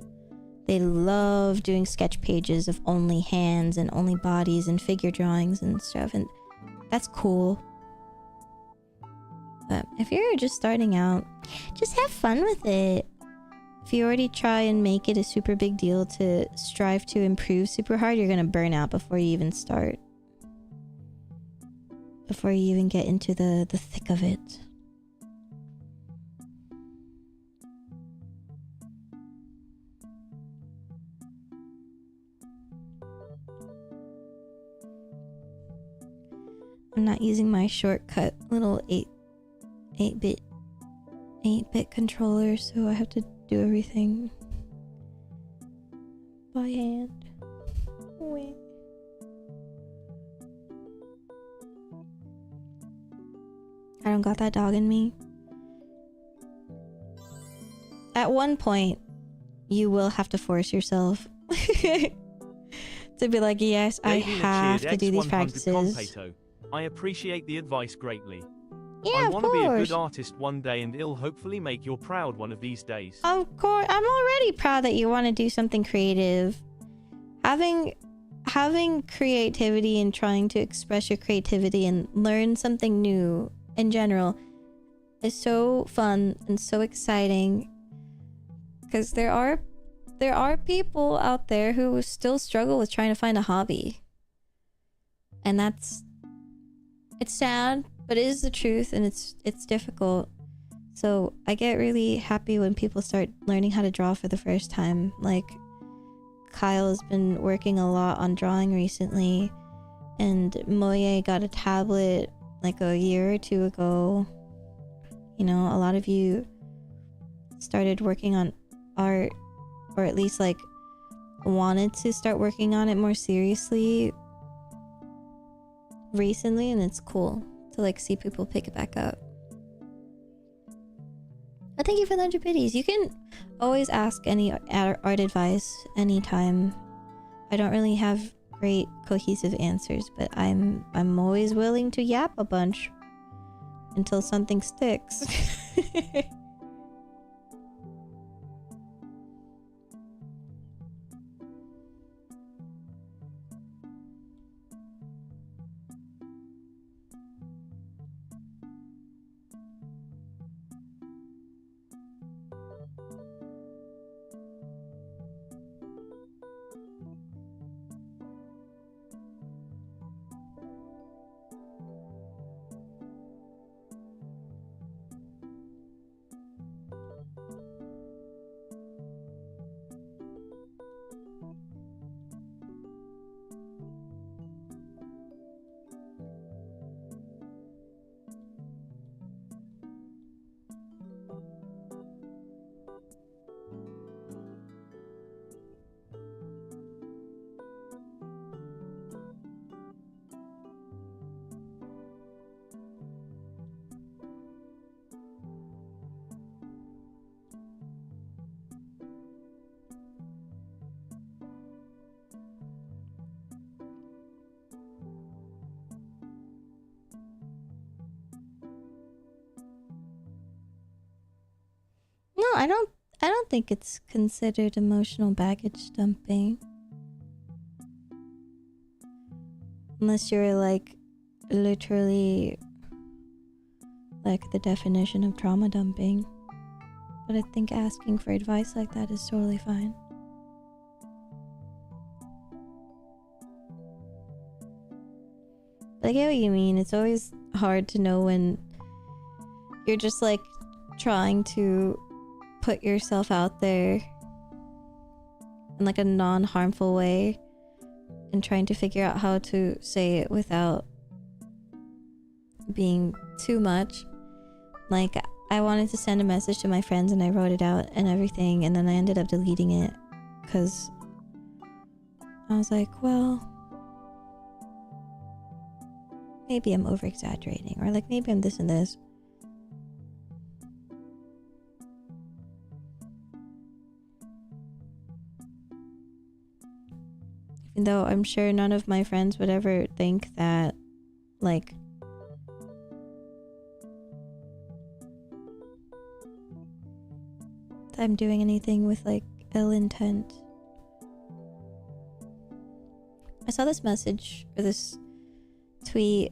doing sketch pages of only hands and only bodies and figure drawings and stuff, and that's cool. But if you're just starting out, just have fun with it. If you already try and make it a super big deal to strive to improve super hard, you're gonna burn out before you even start. Before you even get into the thick of it. I'm not using my shortcut little 8-bit controller, so I have to do everything by hand. Wait. I don't got that dog in me. At one point, you will have to force yourself to be like, yes, I have to do these practices.
I appreciate the advice greatly.
Yeah,
I want to be a good artist one day, and it'll hopefully make you proud one of these days.
Of course. I'm already proud that you want to do something creative. Having having creativity and trying to express your creativity and learn something new in general is so fun and so exciting, because there are people out there who still struggle with trying to find a hobby, and it's sad, but it is the truth, and it's difficult. So I get really happy when people start learning how to draw for the first time. Like, Kyle has been working a lot on drawing recently, and Moya got a tablet like a year or two ago. You know, a lot of you started working on art, or at least like wanted to start working on it more seriously recently, and it's cool to like see people pick it back up. But thank you for the 100 biddies. You can always ask any art advice anytime. I don't really have great cohesive answers, but I'm always willing to yap a bunch until something sticks. No, I don't think it's considered emotional baggage dumping. Unless you're like literally like the definition of trauma dumping. But I think asking for advice like that is totally fine. But I get what you mean. It's always hard to know when you're just like trying to put yourself out there in like a non-harmful way and trying to figure out how to say it without being too much. Like, I wanted to send a message to my friends and I wrote it out and everything, and then I ended up deleting it because I was like, well, maybe I'm over exaggerating, or like maybe I'm this and this. Even though I'm sure none of my friends would ever think that, like, that I'm doing anything with, like, ill intent. I saw this message, or this tweet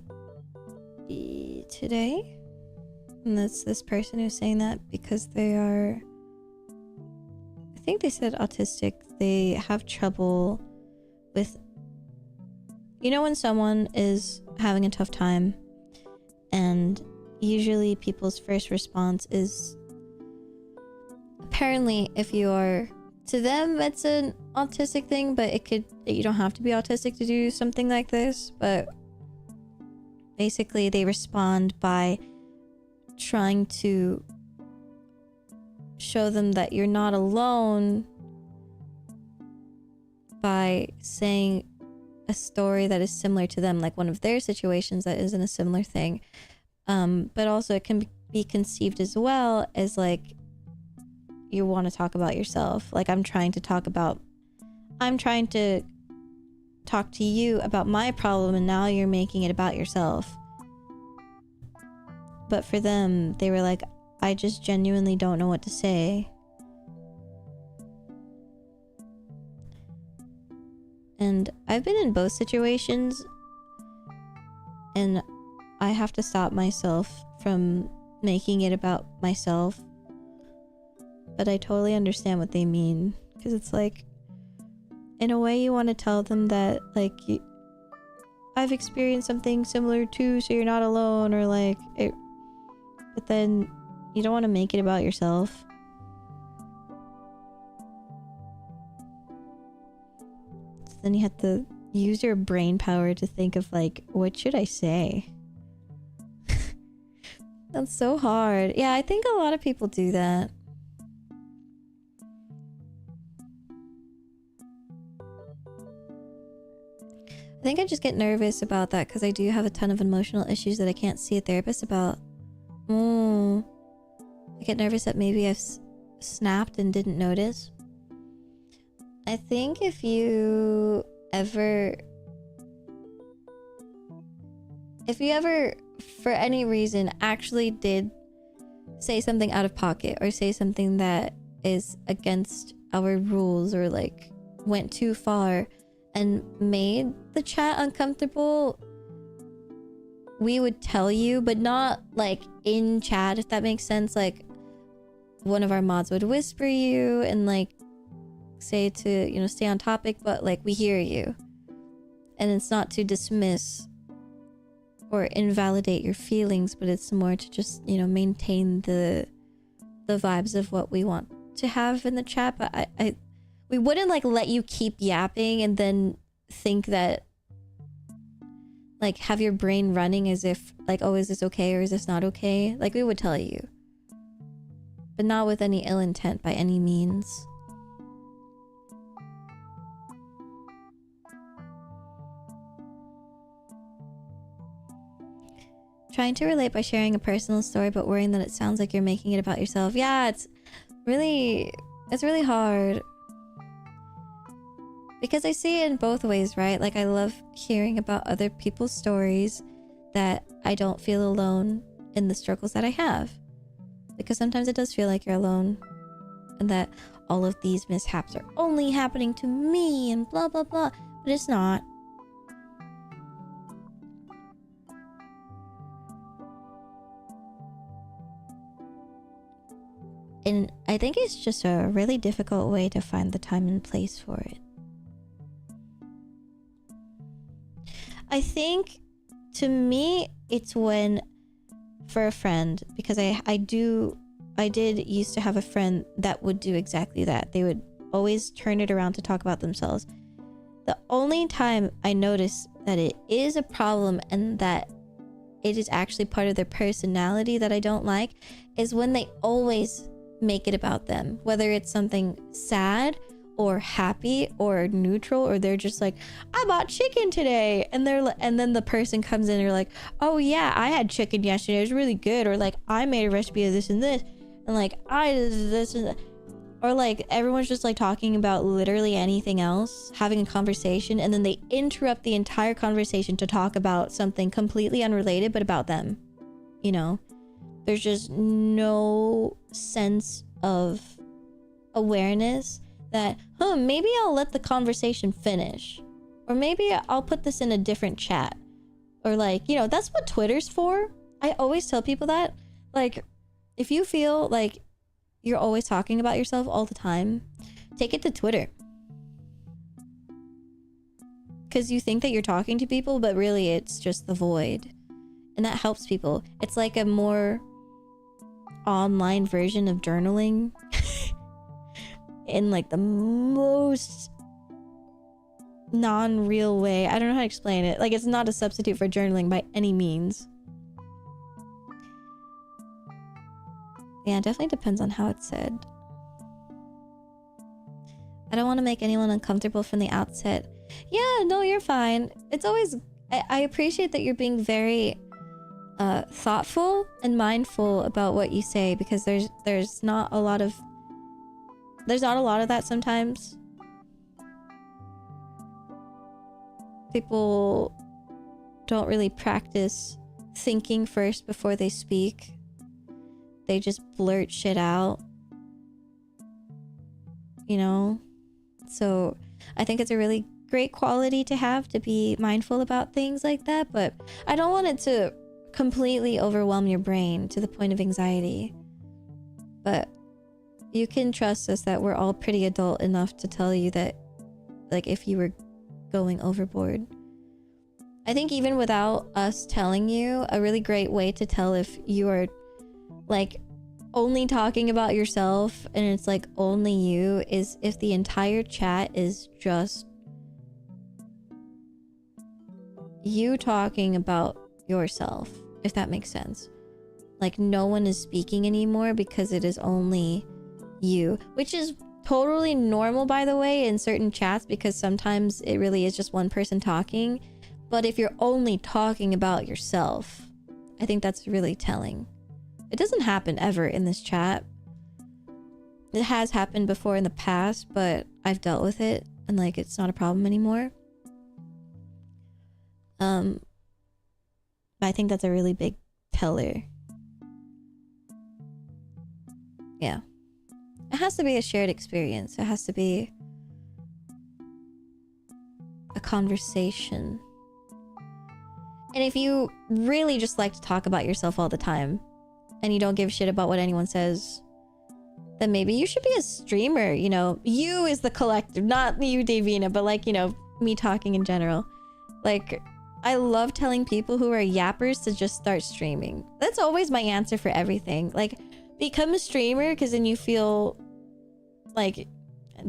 today, and that's this person who's saying that because they are, I think they said autistic. They have trouble with, you know, when someone is having a tough time and usually people's first response is, apparently if you are, to them it's an autistic thing, but you don't have to be autistic to do something like this, but basically they respond by trying to show them that you're not alone by saying a story that is similar to them, like one of their situations that isn't a similar thing. But also it can be conceived as well as like you want to talk about yourself. Like I'm trying to talk to you about my problem, and now you're making it about yourself. But for them, they were like, I just genuinely don't know what to say. And I've been in both situations, and I have to stop myself from making it about myself. But I totally understand what they mean, because it's like, in a way you want to tell them that, like, I've experienced something similar too, so you're not alone, or like it, but then you don't want to make it about yourself. So then you have to use your brain power to think of like, what should I say? That's so hard. Yeah, I think a lot of people do that. I think I just get nervous about that because I do have a ton of emotional issues that I can't see a therapist about. I get nervous that maybe I've snapped and didn't notice. I think if you ever for any reason actually did say something out of pocket or say something that is against our rules or like went too far and made the chat uncomfortable, we would tell you, but not like in chat, if that makes sense. Like one of our mods would whisper you and like say to, you know, stay on topic, but like we hear you, and it's not to dismiss or invalidate your feelings, but it's more to just, you know, maintain the vibes of what we want to have in the chat. But we wouldn't like let you keep yapping and then think that, like, have your brain running as if like, oh, is this okay or is this not okay? Like, we would tell you, but not with any ill intent by any means. Trying to relate by sharing a personal story, but worrying that it sounds like you're making it about yourself. Yeah, it's really hard. Because I see it in both ways, right? Like, I love hearing about other people's stories, that I don't feel alone in the struggles that I have. Because sometimes it does feel like you're alone, and that all of these mishaps are only happening to me and blah, blah, blah. But it's not. And I think it's just a really difficult way to find the time and place for it. I think, to me, it's when, for a friend, because I did used to have a friend that would do exactly that. They would always turn it around to talk about themselves. The only time I notice that it is a problem and that it is actually part of their personality that I don't like is when they always make it about them, whether it's something sad or happy or neutral, or they're just like, I bought chicken today, and then the person comes in and they're like, oh yeah, I had chicken yesterday, it was really good, or like, I made a recipe of this and this, and like, I did this and that. Or like, everyone's just like talking about literally anything else, having a conversation, and then they interrupt the entire conversation to talk about something completely unrelated but about them. You know, there's just no sense of awareness that, maybe I'll let the conversation finish, or maybe I'll put this in a different chat, or like, you know, that's what Twitter's for. I always tell people that, like, if you feel like you're always talking about yourself all the time, take it to Twitter, because you think that you're talking to people, but really it's just the void, and that helps people. It's like a more online version of journaling in like the most non-real way. I don't know how to explain it. Like, it's not a substitute for journaling by any means. Yeah, it definitely depends on how it's said. I don't want to make anyone uncomfortable from the outset. Yeah, no, you're fine. It's always, I appreciate that you're being very thoughtful and mindful about what you say, because there's not a lot of that sometimes. People don't really practice thinking first before they speak. They just blurt shit out, you know? So I think it's a really great quality to have, to be mindful about things like that, but I don't want it to completely overwhelm your brain to the point of anxiety. But you can trust us that we're all pretty adult enough to tell you that, like, if you were going overboard. I think even without us telling you, a really great way to tell if you are, like, only talking about yourself and it's like only you is if the entire chat is just you talking about yourself, if that makes sense. Like no one is speaking anymore because it is only you, which is totally normal, by the way, in certain chats, because sometimes it really is just one person talking. But if you're only talking about yourself, I think that's really telling. It doesn't happen ever in this chat. It has happened before in the past, but I've dealt with it and like it's not a problem anymore. I think that's a really big teller. Yeah. It has to be a shared experience. It has to be a conversation. And if you really just like to talk about yourself all the time and you don't give a shit about what anyone says, then maybe you should be a streamer, you know. You is the collective, not you, Davina, but like, you know, me talking in general. Like, I love telling people who are yappers to just start streaming. That's always my answer for everything. Like, become a streamer because then you feel like,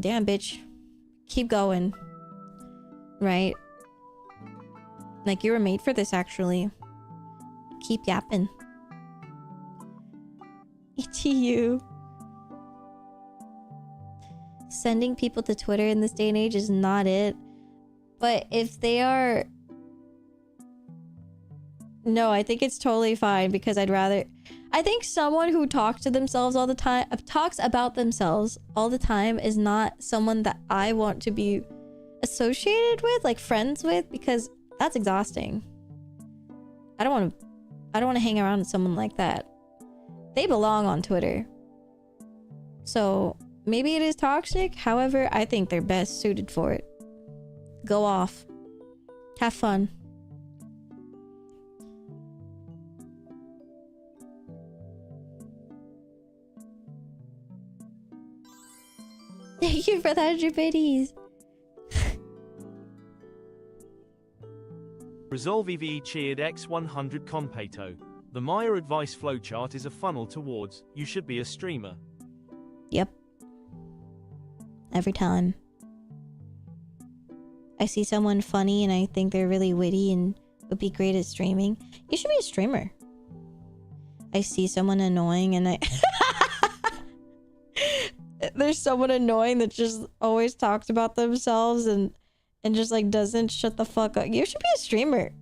damn, bitch, keep going. Right? Like, you were made for this, actually. Keep yapping. ETU. Sending people to Twitter in this day and age is not it. But if they are... No, I think it's totally fine because I'd rather... I think someone who talks to themselves all the time... talks about themselves all the time is not someone that I want to be associated with, like friends with, because that's exhausting. I don't want to hang around with someone like that. They belong on Twitter. So maybe it is toxic. However, I think they're best suited for it. Go off. Have fun. Thank you for the 100 biddies.
Resolve EVE cheered X100 Conpato. The Maia advice flowchart is a funnel towards you should be a streamer.
Yep. Every time. I see someone funny and I think they're really witty and would be great at streaming. You should be a streamer. I see someone annoying and I... There's someone annoying that just always talks about themselves and just like doesn't shut the fuck up. You should be a streamer.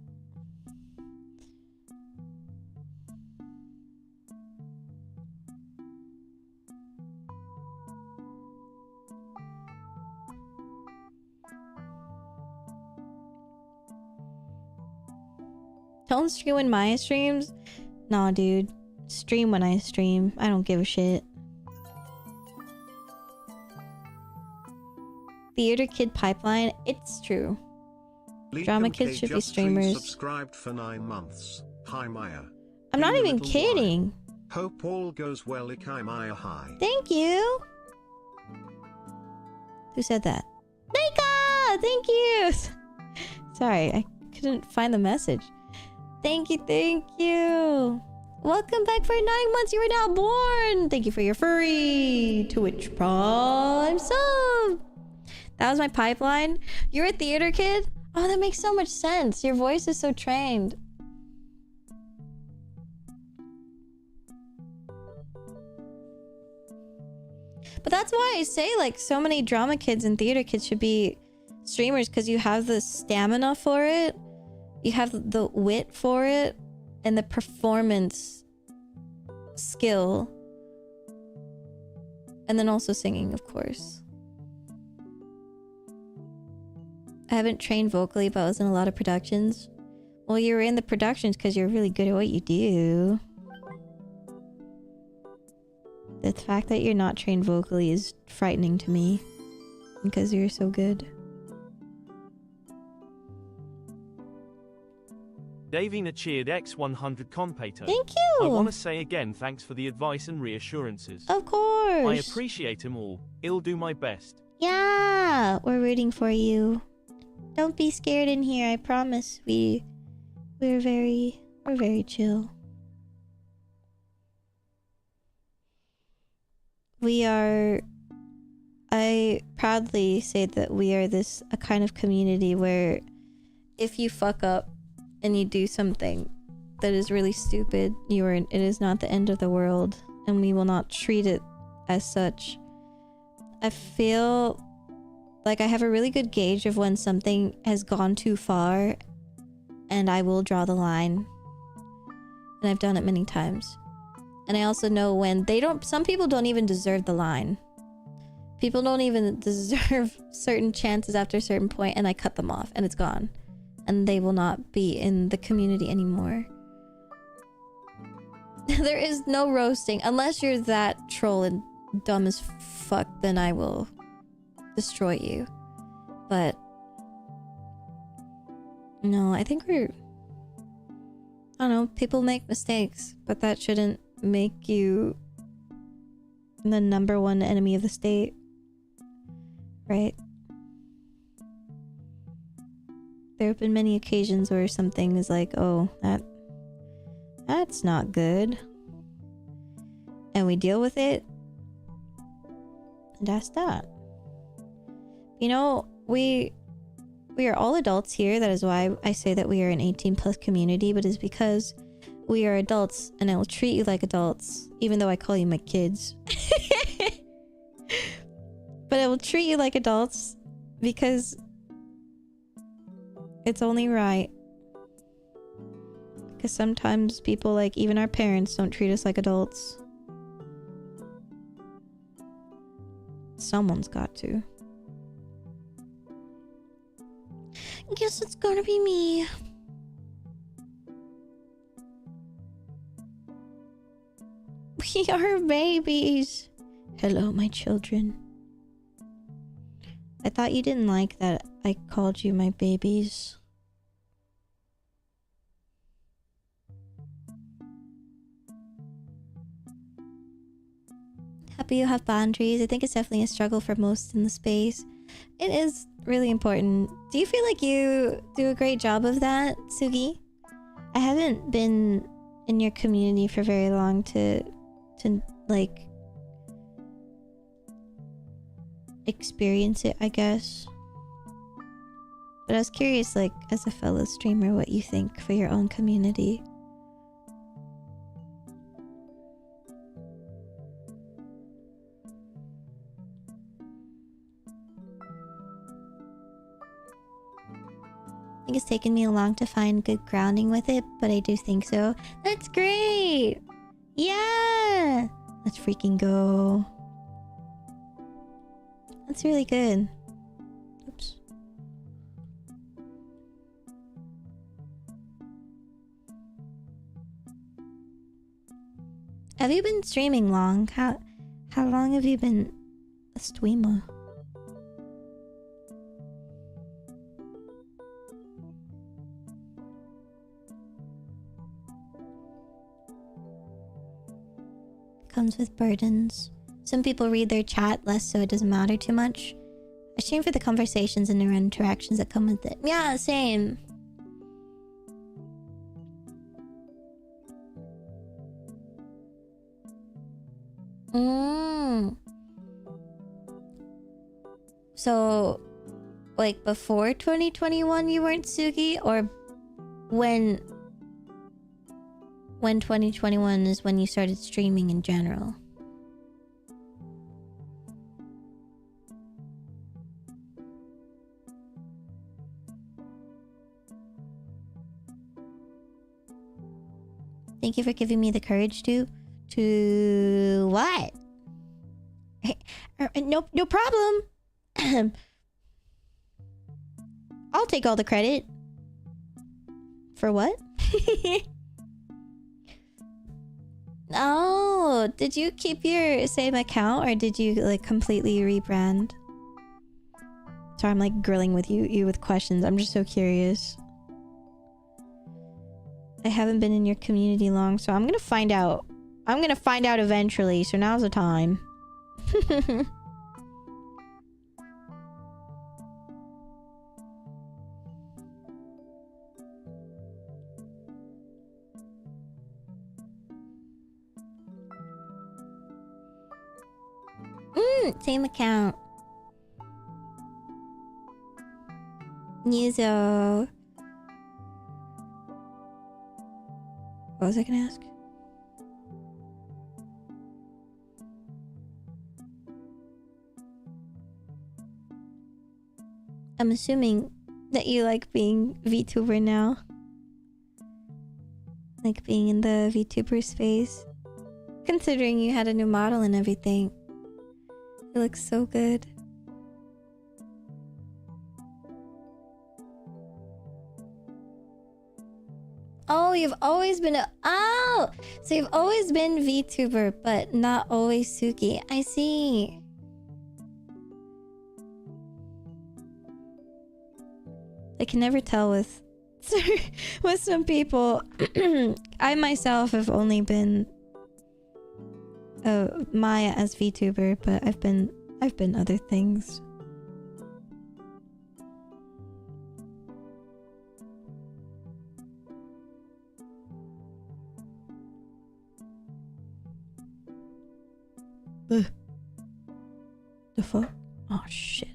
Don't stream when Maia streams? Nah, dude. Stream when I stream. I don't give a shit. Theater kid pipeline. It's true. Drama kids should be streamers.
Subscribed for 9 months. Hi Maia.
I'm not even kidding.
Hope all goes well. Ikai Maia hi.
Thank you. Who said that? Nika! Thank you. Sorry, I couldn't find the message. Thank you, thank you. Welcome back for 9 months. You are now born. Thank you for your free Twitch Prime sub. That was my pipeline. You're a theater kid? Oh, that makes so much sense. Your voice is so trained. But that's why I say, like, so many drama kids and theater kids should be streamers, because you have the stamina for it, you have the wit for it, and the performance skill. And then also singing, of course. I haven't trained vocally, but I was in a lot of productions. Well, you were in the productions because you're really good at what you do. The fact that you're not trained vocally is frightening to me. Because you're so good.
Davina cheered X100 Conpato.
Thank
I
you.
want to say again thanks for the advice and reassurances.
Of course.
I appreciate them all. I'll do my best.
Yeah, we're rooting for you. Don't be scared in here. I promise. We're very chill. I proudly say that we are a kind of community where if you fuck up and you do something that is really stupid, it is not the end of the world, and we will not treat it as such. I feel like I have a really good gauge of when something has gone too far, and I will draw the line. And I've done it many times. And I also know when some people don't even deserve the line. People don't even deserve certain chances after a certain point, and I cut them off, and it's gone. And they will not be in the community anymore. There is no roasting. Unless you're that troll and dumb as fuck, then I will destroy you. But no, I think I don't know, people make mistakes, but that shouldn't make you the #1 enemy of the state. Right? There have been many occasions where something is like, oh, that's not good. And we deal with it. And that's that. You know, we are all adults here. That is why I say that we are an 18+ community, but it's because we are adults and I will treat you like adults, even though I call you my kids. But I will treat you like adults because it's only right. Because sometimes people, like even our parents, don't treat us like adults. Someone's got to. I guess it's gonna be me. We are babies. Hello, my children. I thought you didn't like that I called you my babies. Happy you have boundaries. I think it's definitely a struggle for most in the space. It is really important. Do you feel like you do a great job of that, Sugi? I haven't been in your community for very long to like experience it, I guess. But I was curious, like, as a fellow streamer, what you think for your own community. I think it's taken me a long to find good grounding with it, but I do think so. That's great! Yeah! Let's freaking go. That's really good. Oops. Have you been streaming long? How long have you been a streamer? Comes with burdens. Some people read their chat less so it doesn't matter too much. I stream for the conversations and the interactions that come with it. Yeah, same. So, like before 2021 you weren't Sugi, or when 2021 is when you started streaming in general? Thank you for giving me the courage to what? No problem. I'll take all the credit. For what? Oh, did you keep your same account or did you like completely rebrand? Sorry, I'm like grilling with you with questions. I'm just so curious. I haven't been in your community long, so I'm gonna find out. I'm gonna find out eventually, so now's the time. Same account. Newzo. What was I gonna ask? I'm assuming that you like being VTuber now. Like being in the VTuber space. Considering you had a new model and everything. It looks so good. Oh, you've always been a... Oh! So you've always been VTuber, but not always Suki. I see. I can never tell with... with some people. I myself have only been... Maia as VTuber, but I've been other things. The fuck? Oh shit.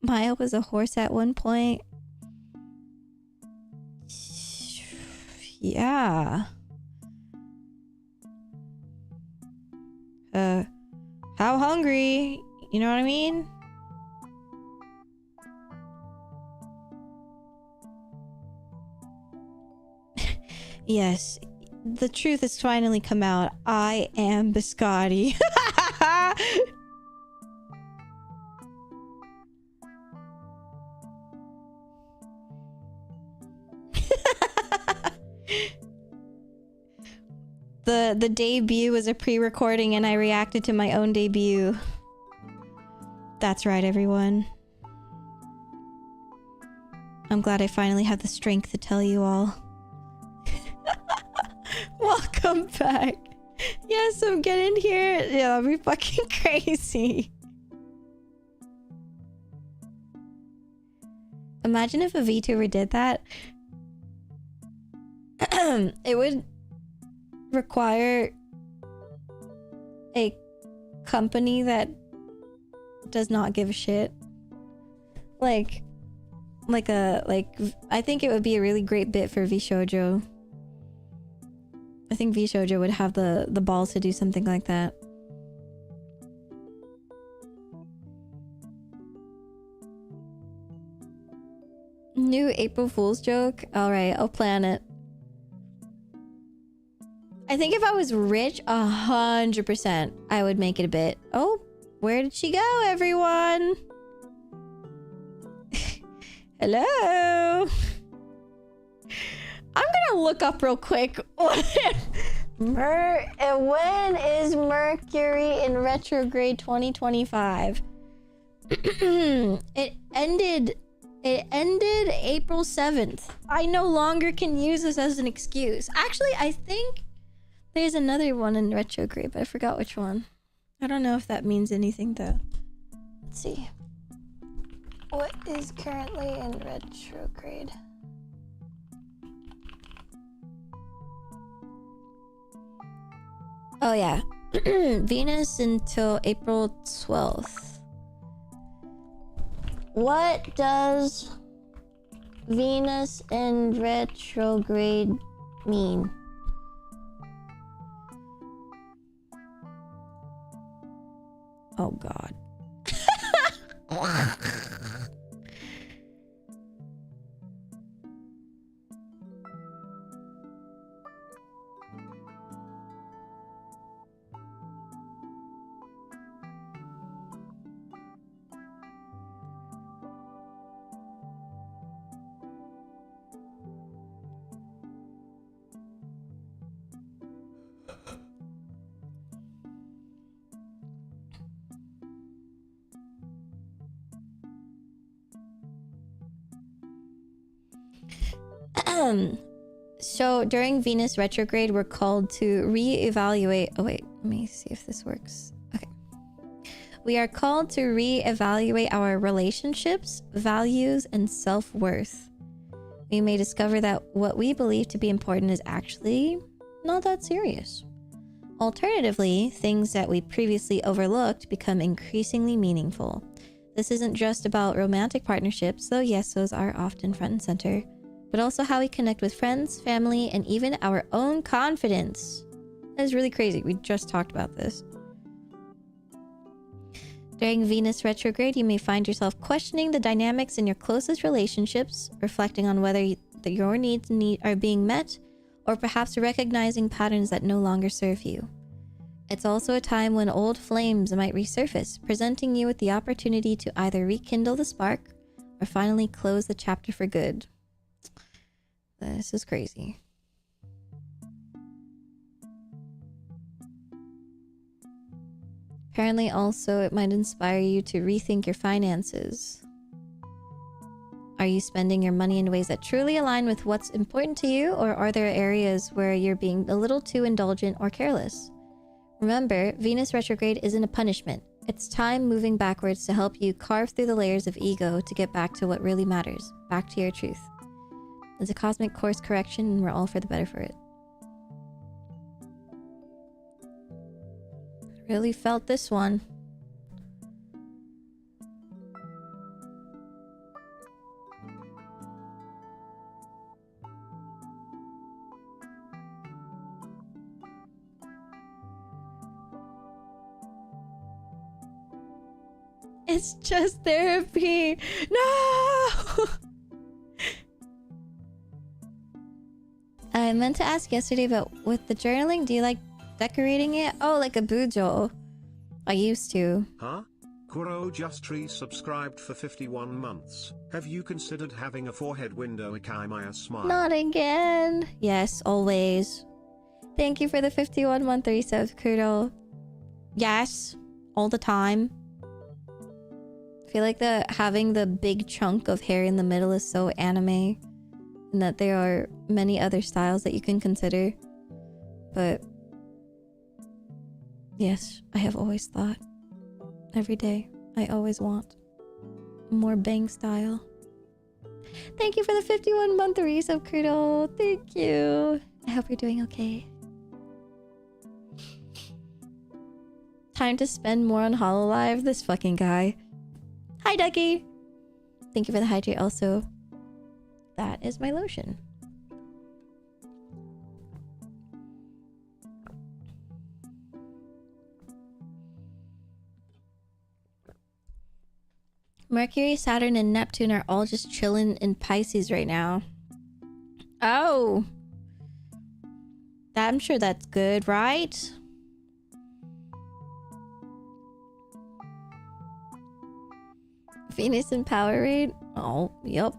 Maia was a horse at one point. Yeah. How hungry? You know what I mean? Yes. The truth has finally come out. I am biscotti. The debut was a pre-recording and I reacted to my own debut. That's right, everyone. I'm glad I finally have the strength to tell you all. Welcome back. Yes, I'm getting here. Yeah, that'll be fucking crazy. Imagine if a VTuber did that. It would require a company that does not give a shit. I think it would be a really great bit for VShoujo. I think VShoujo would have the balls to do something like that. New April Fool's joke? Alright, I'll plan it. I think if I was rich, 100%, I would make it a bit. Oh, where did she go, everyone? Hello? I'm gonna look up real quick. When is Mercury in retrograde 2025? It ended April 7th. I no longer can use this as an excuse. Actually, I think there's another one in retrograde, but I forgot which one. I don't know if that means anything though. Let's see. What is currently in retrograde? Oh yeah. Venus until April 12th. What does Venus in retrograde mean? Oh god. So during Venus retrograde, we're called to reevaluate. Oh wait, let me see if this works. Okay. We are called to reevaluate our relationships, values, and self-worth. We may discover that what we believe to be important is actually not that serious. Alternatively, things that we previously overlooked become increasingly meaningful. This isn't just about romantic partnerships, though yes, those are often front and center, but also how we connect with friends, family, and even our own confidence. That is really crazy. We just talked about this. During Venus retrograde, you may find yourself questioning the dynamics in your closest relationships, reflecting on whether your needs are being met, or perhaps recognizing patterns that no longer serve you. It's also a time when old flames might resurface, presenting you with the opportunity to either rekindle the spark or finally close the chapter for good. This is crazy. Apparently also it might inspire you to rethink your finances. Are you spending your money in ways that truly align with what's important to you, or are there areas where you're being a little too indulgent or careless? Remember, Venus retrograde isn't a punishment. It's time moving backwards to help you carve through the layers of ego to get back to what really matters, back to your truth. It's a cosmic course correction, and we're all for the better for it. Really felt this one. It's just therapy. No! I meant to ask yesterday, but with the journaling, do you like decorating it? Oh, like a bujo. I used to.
Huh? Kuro just resubscribed for 51 months. Have you considered having a forehead window Maia smile?
Not again. Yes, always. Thank you for the 51-month resubs, Kuro. Yes, all the time. I feel like having the big chunk of hair in the middle is so anime, and that there are many other styles that you can consider. But yes, I have always thought, every day, I always want more bang style. Thank you for the 51-month resub, Kuro. Thank you. I hope you're doing okay. Time to spend more on Hololive. This fucking guy. Hi, Ducky. Thank you for the hydrate also. That is my lotion. Mercury, Saturn, and Neptune are all just chilling in Pisces right now. Oh. I'm sure that's good, right? Venus in Powerade? Oh, yep.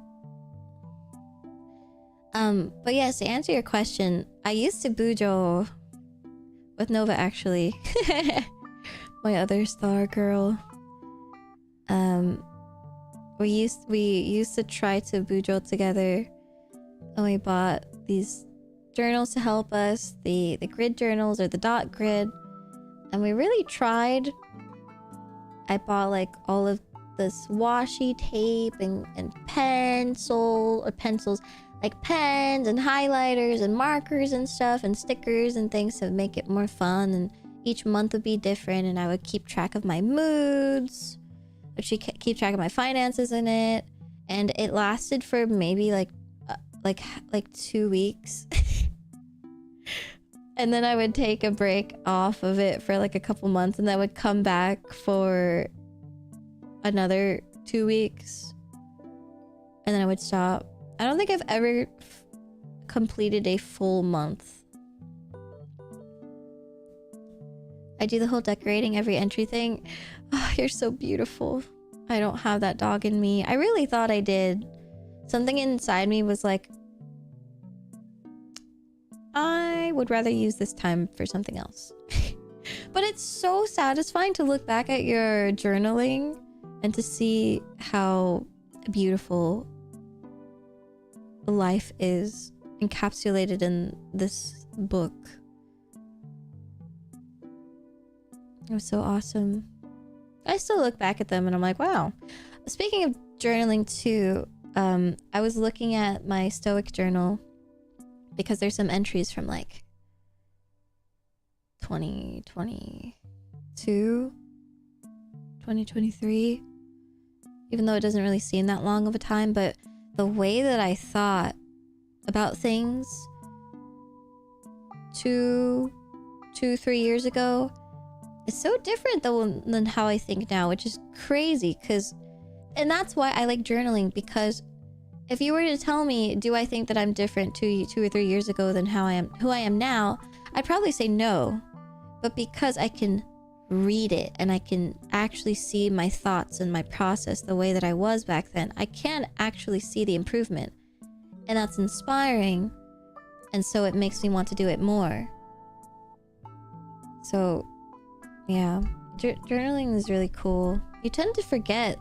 But yes, to answer your question, I used to bujo with Nova, actually. My other star girl. We used to try to bujo together, and we bought these journals to help us, the grid journals or the dot grid, and we really tried. I bought like all of this washi tape and pencils, like pens and highlighters and markers and stuff and stickers and things to make it more fun, and each month would be different, and I would keep track of my moods, but she keep track of my finances in it, and it lasted for maybe like 2 weeks. And then I would take a break off of it for like a couple months, and then I would come back for another 2 weeks, and then I would stop. I don't think I've ever completed a full month. I do the whole decorating every entry thing. Oh, you're so beautiful. I don't have that dog in me. I really thought I did. Something inside me was like, I would rather use this time for something else. But it's so satisfying to look back at your journaling and to see how beautiful life is encapsulated in this book. It was so awesome. I still look back at them and I'm like, wow. Speaking of journaling too, I was looking at my Stoic journal because there's some entries from like 2022, 2023, even though it doesn't really seem that long of a time, but the way that I thought about things 3 years ago is so different than how I think now, which is crazy. And that's why I like journaling, because if you were to tell me, do I think that I'm different 2 or 3 years ago than who I am now, I'd probably say no. But because I can read it and I can actually see my thoughts and my process the way that I was back then, I can actually see the improvement. And that's inspiring. And so it makes me want to do it more. So, yeah. Journaling is really cool. You tend to forget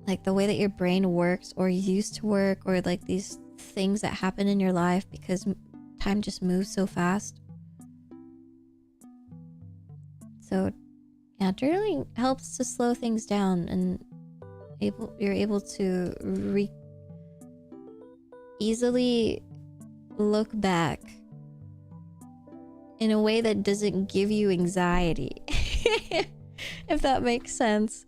like the way that your brain works or used to work, or like these things that happen in your life, because time just moves so fast. So yeah, journaling helps to slow things down, and you're able to easily look back in a way that doesn't give you anxiety. If that makes sense.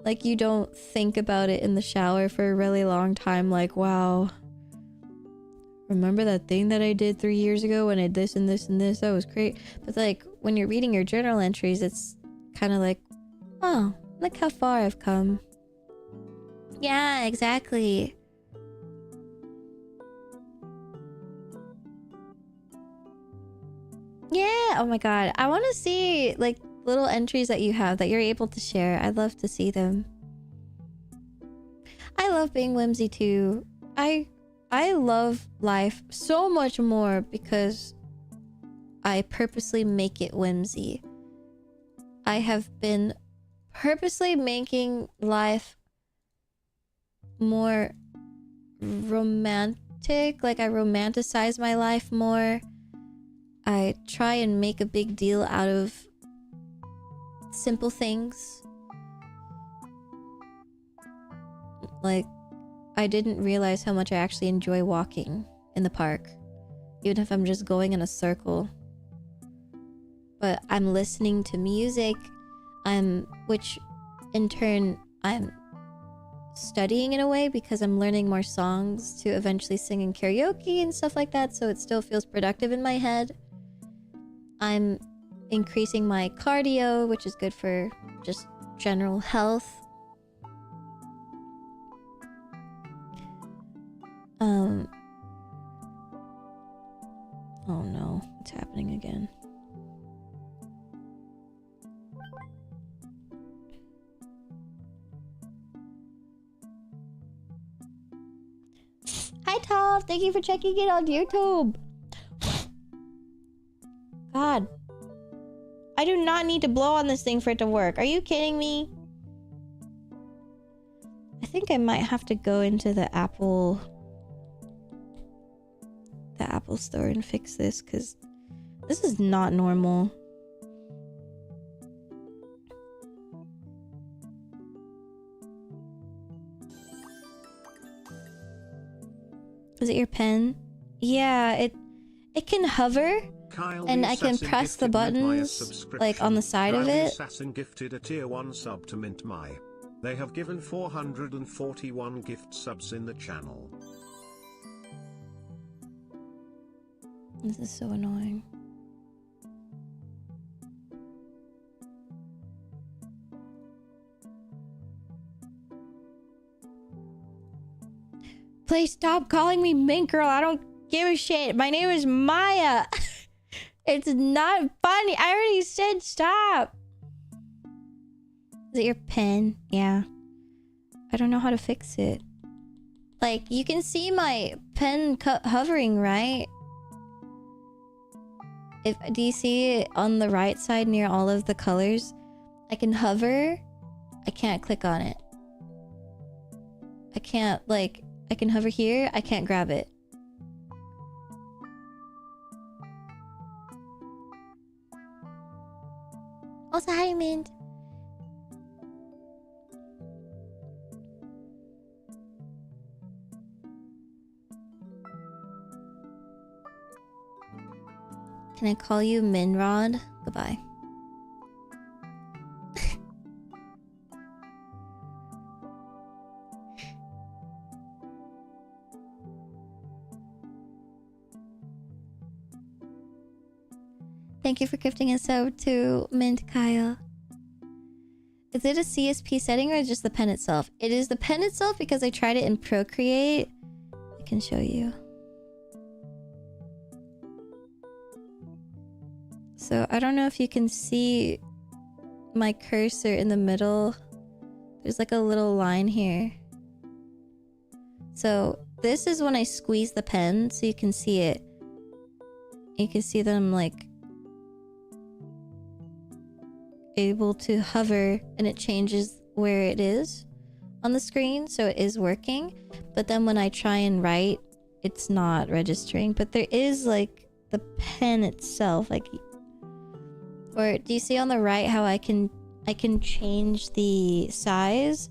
Like, you don't think about it in the shower for a really long time, like, wow, remember that thing that I did 3 years ago when I did this and this and this? That was great. But like, when you're reading your journal entries, it's kind of like, oh, look how far I've come. Yeah, exactly. Yeah, oh my god. I want to see like little entries that you have that you're able to share. I'd love to see them. I love being whimsy too. I love life so much more because I purposely make it whimsy. I have been purposely making life more romantic. Like, I romanticize my life more. I try and make a big deal out of simple things. Like, I didn't realize how much I actually enjoy walking in the park, even if I'm just going in a circle. But I'm listening to music, which in turn I'm studying in a way, because I'm learning more songs to eventually sing in karaoke and stuff like that, so it still feels productive in my head. I'm increasing my cardio, which is good for just general health. Oh no, what's happening again? Hi Tom, thank you for checking in on YouTube. God, I do not need to blow on this thing for it to work. Are you kidding me? I think I might have to go into the Apple store and fix this, because this is not normal. Is it your pen? Yeah, it can hover. And I can press the buttons like on the side of it.
Assassin gifted a tier 1 sub to Mint Mai. They have given 441 gift subs in the channel.
This is so annoying. Please stop calling me Mint Girl. I don't give a shit. My name is Maia. It's not funny. I already said stop. Is it your pen? Yeah. I don't know how to fix it. Like, you can see my pen hovering, right? Do you see it on the right side near all of the colors? I can hover. I can't click on it. I can't, like, I can hover here, I can't grab it. Also, hi, Mint. Can I call you Minrod? Goodbye. Thank you for gifting a sub to Mint Kyle. Is it a CSP setting or just the pen itself? It is the pen itself because I tried it in Procreate. I can show you. So I don't know if you can see my cursor in the middle. There's like a little line here. So this is when I squeeze the pen so you can see it. You can see that I'm like able to hover and it changes where it is on the screen, so it is working. But then when I try and write, it's not registering. But there is like the pen itself, like, or do you see on the right how I can change the size?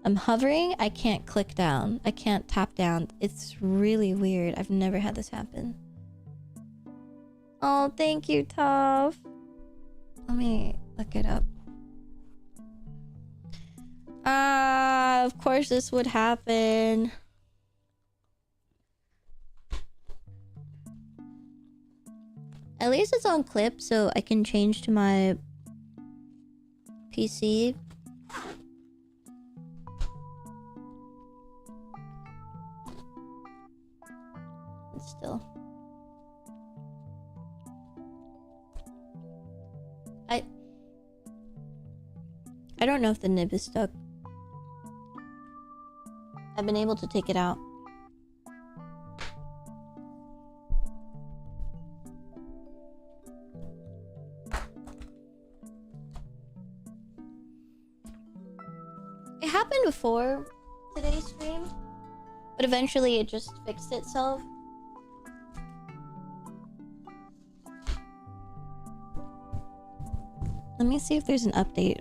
I'm hovering, I can't click down, I can't tap down. It's really weird. I've never had this happen. Oh, thank you, Toph. Let me look it up. Of course this would happen. At least it's on clip, so I can change to my PC. But still. I don't know if the nib is stuck. I've been able to take it out. It happened before today's stream, but eventually it just fixed itself. Let me see if there's an update.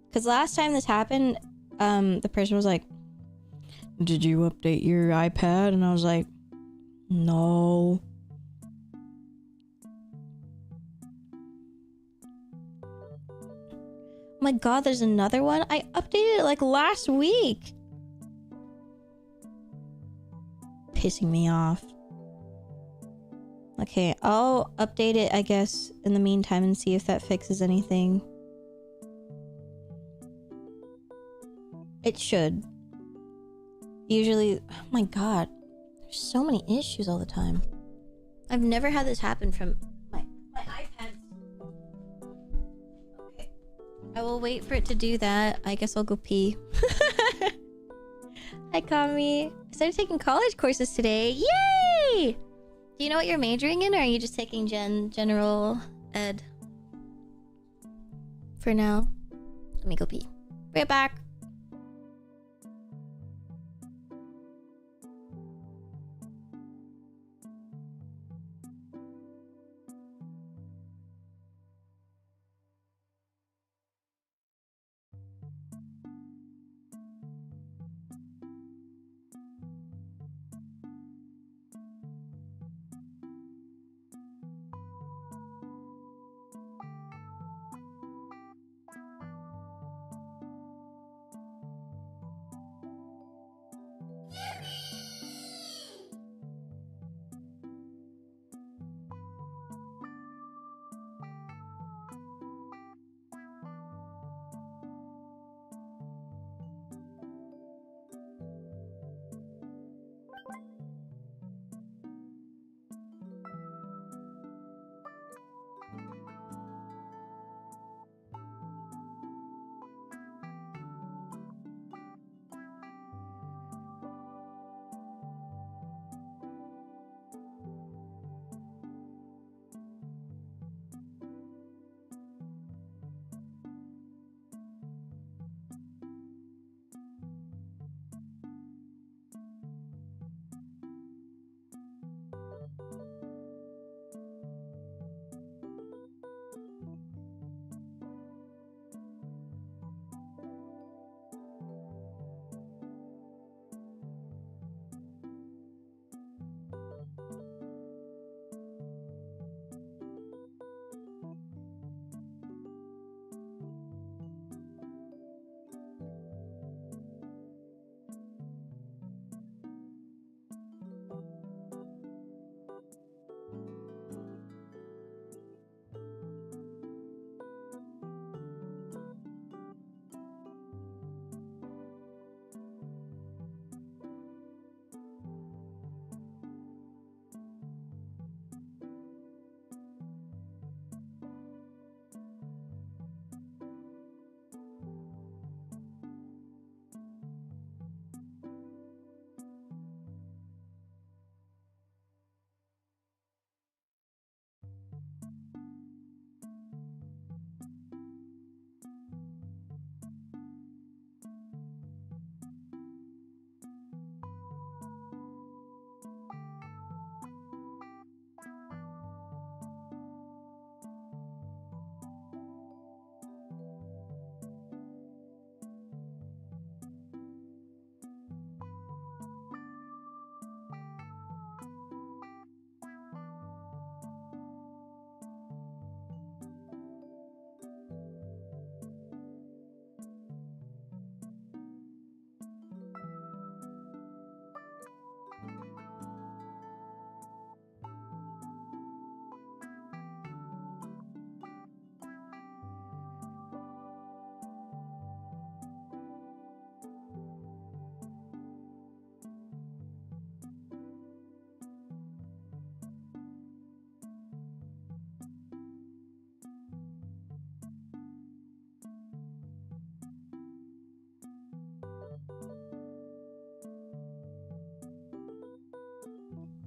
Because last time this happened, the person was like, "Did you update your iPad?" And I was like, "No." Oh my god, there's another one? I updated it like last week. Pissing me off. Okay, I'll update it, I guess, in the meantime and see if that fixes anything. It should. Usually, oh my god, there's so many issues all the time. I've never had this happen from my iPad. Okay, I will wait for it to do that. I guess I'll go pee. Hi, Kami. I started taking college courses today. Yay! Do you know what you're majoring in, or are you just taking general ed? For now. Let me go pee. Right back.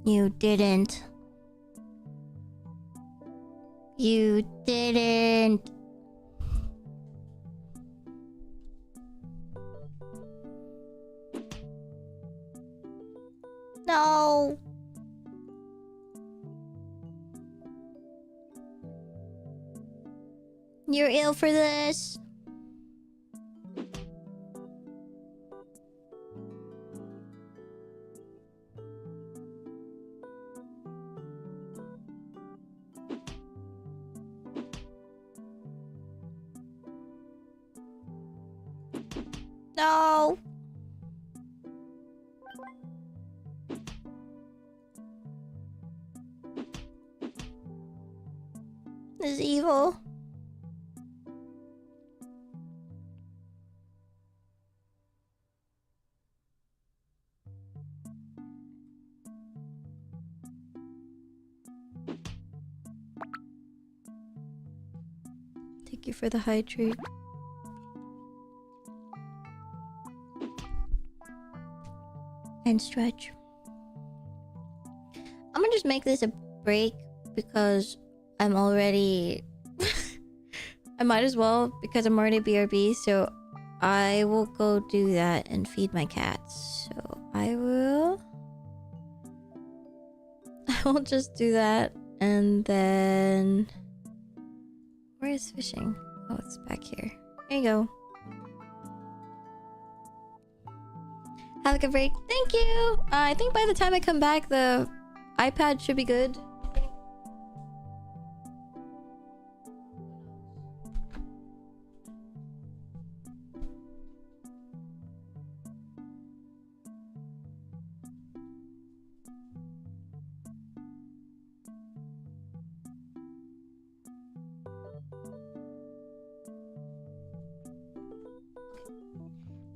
You didn't. You didn't. No. You're ill for this. No. This is evil. Thank you for the hydrate. And stretch. I'm gonna just make this a break because I'm already... I might as well because I'm already BRB, so I will go do that and feed my cats. So I will just do that and then... Where is fishing? Oh, it's back here. There you go. Have a good break. Thank you! I think by the time I come back, the iPad should be good.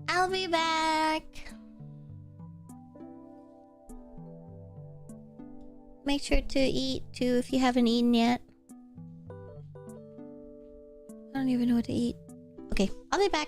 I'll be back. Make sure to eat too if you haven't eaten yet. I don't even know what to eat. Okay, I'll be back.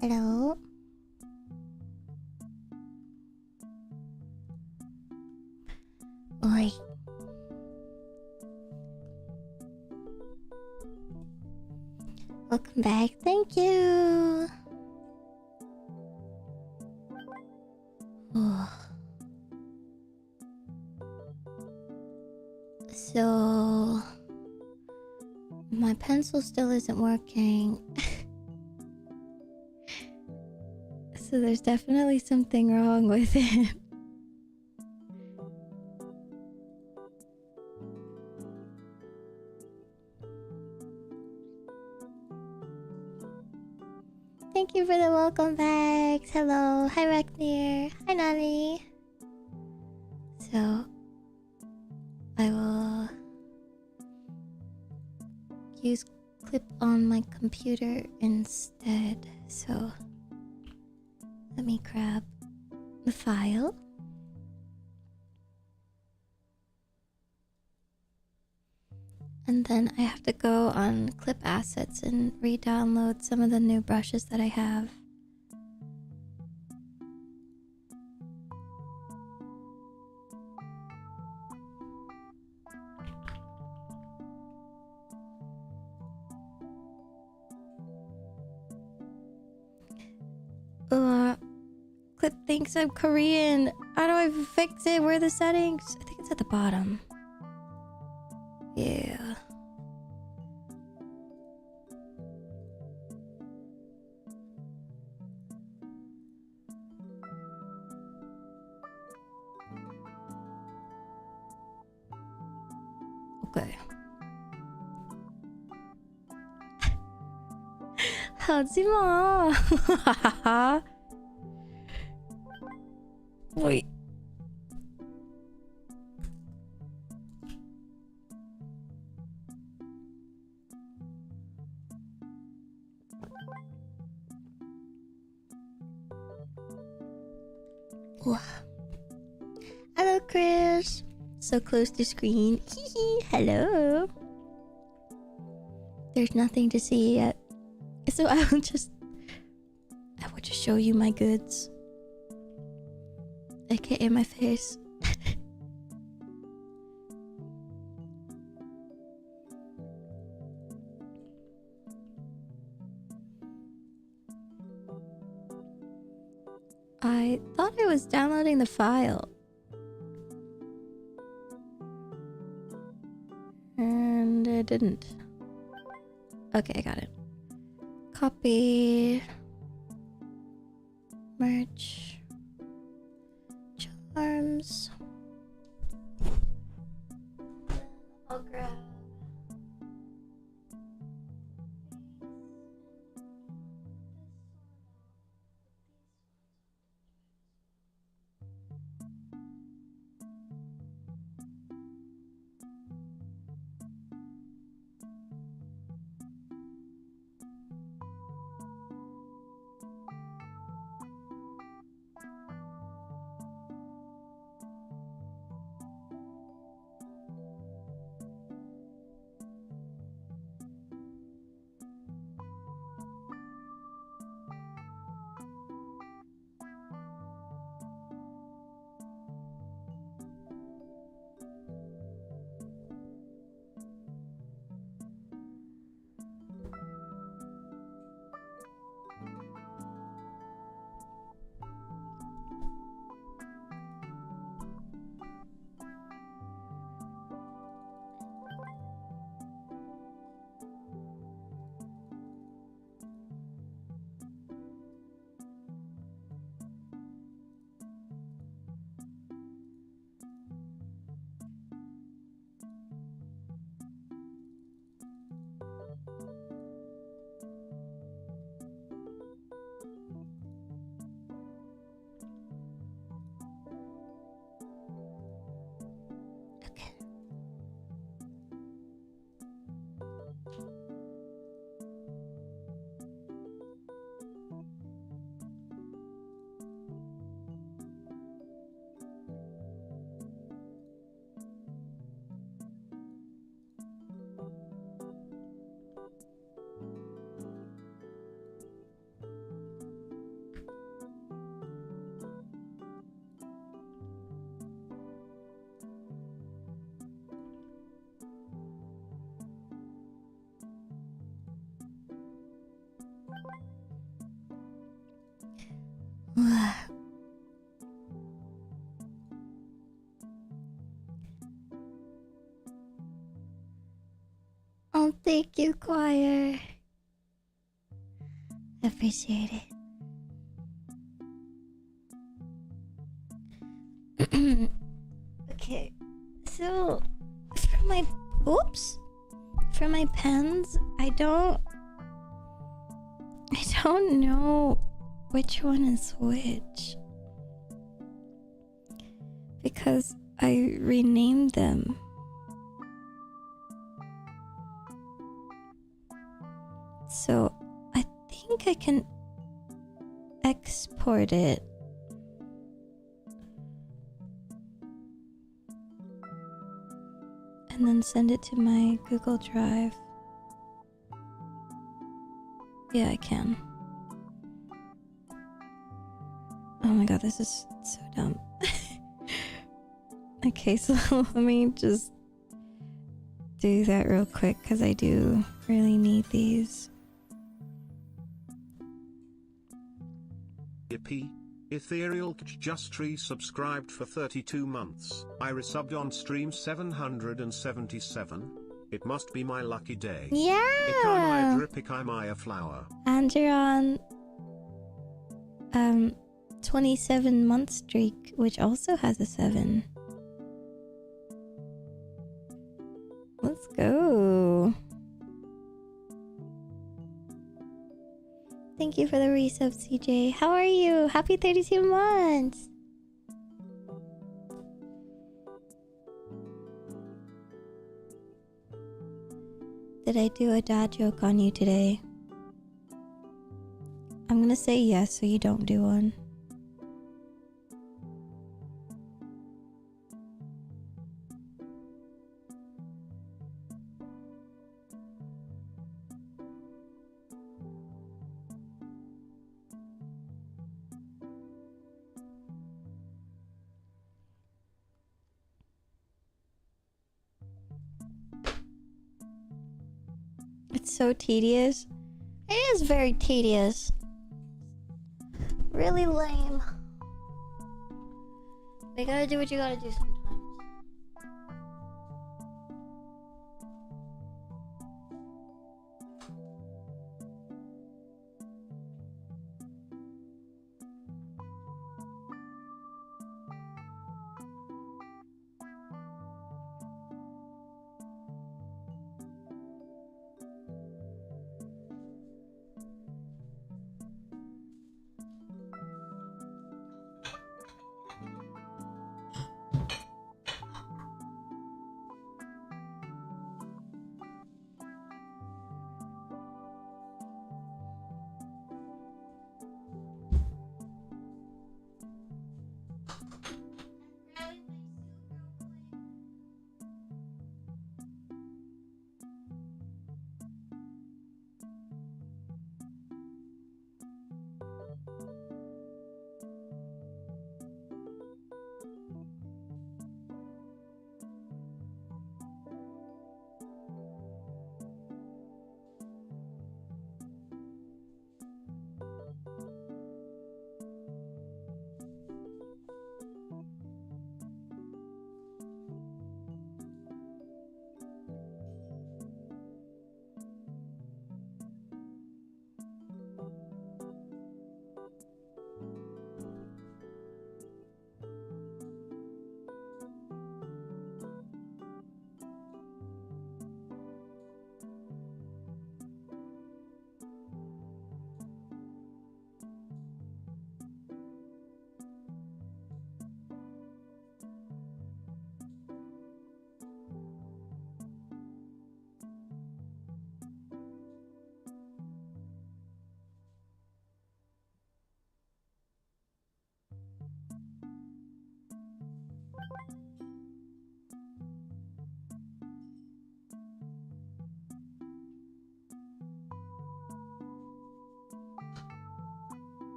Hello. Oi. Welcome back. Thank you. Oh. So my pencil still isn't working. So there's definitely something wrong with it. Thank you for the welcome back. Hello. Hi, Reknir. Hi, Nani. So, I will use clip on my computer instead. So, let me grab the file. And then I have to go on Clip Assets and re-download some of the new brushes that I have. Clip thinks I'm Korean. How do I fix it? Where are the settings? I think it's at the bottom. Yeah. Okay. 하지마. Wait. Hello, Chris. So close to screen. Hello. There's nothing to see yet, so I will just show you my goods, aka my face. I thought I was downloading the file. And it didn't. Okay, I got it. Copy. Merch. Charms. I'll grab. Oh, thank you, choir. Appreciate it. Okay, so for my pens, I don't know which one is which because I renamed them. So I think I can export it. And then send it to my Google Drive. Yeah, I can. Oh my god, this is so dumb. Okay, so let me just do that real quick because I do really need these.
Yippee. Ethereal just resubscribed for 32 months. I resubbed on stream 777. It must be my lucky day.
Yeah!
Ikai drip, Ikai Maia flower.
And you're on 27-month streak, which also has a 7. Let's go. Thank you for the resub, CJ. How are you? Happy 32 months! Did I do a dad joke on you today? I'm gonna say yes so you don't do one. It's so tedious. It is very tedious. Really lame. But you gotta do what you gotta do sometimes.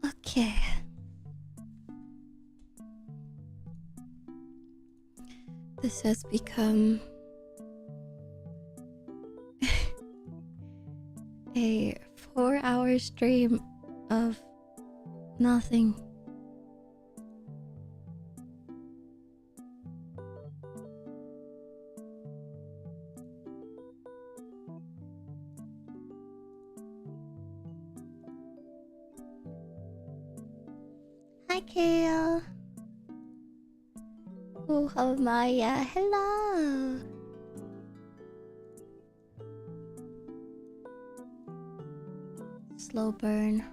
Okay. This has become a 4-hour stream of nothing. Hi, Kale. Oh, hello, Maia. Hello. Slow burn.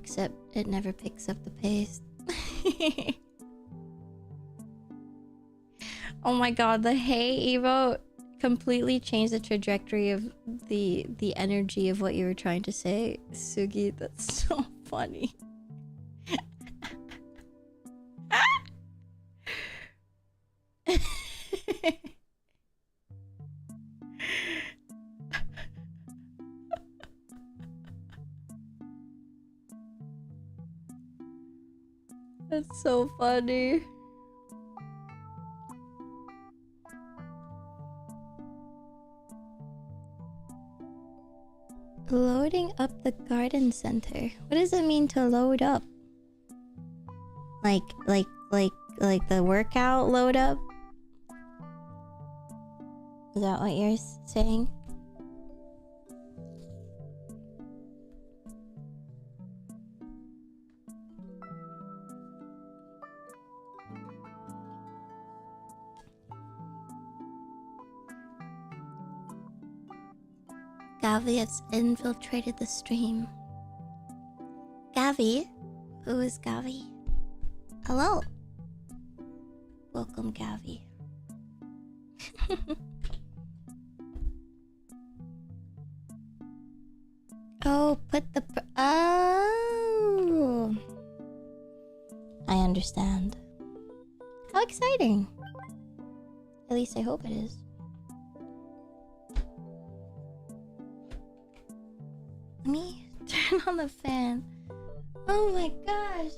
Except it never picks up the pace. Oh my god, the hey emote completely changed the trajectory of the energy of what you were trying to say, Sugi. That's so funny. That's so funny. Loading up the garden center. What does it mean to load up? Like the workout load up? Is that what you're saying? Gavi has infiltrated the stream. Gavi? Who is Gavi? Hello. Welcome, Gavi. Oh, put the... Oh. I understand. How exciting. At least I hope it is. Let me turn on the fan. Oh my gosh.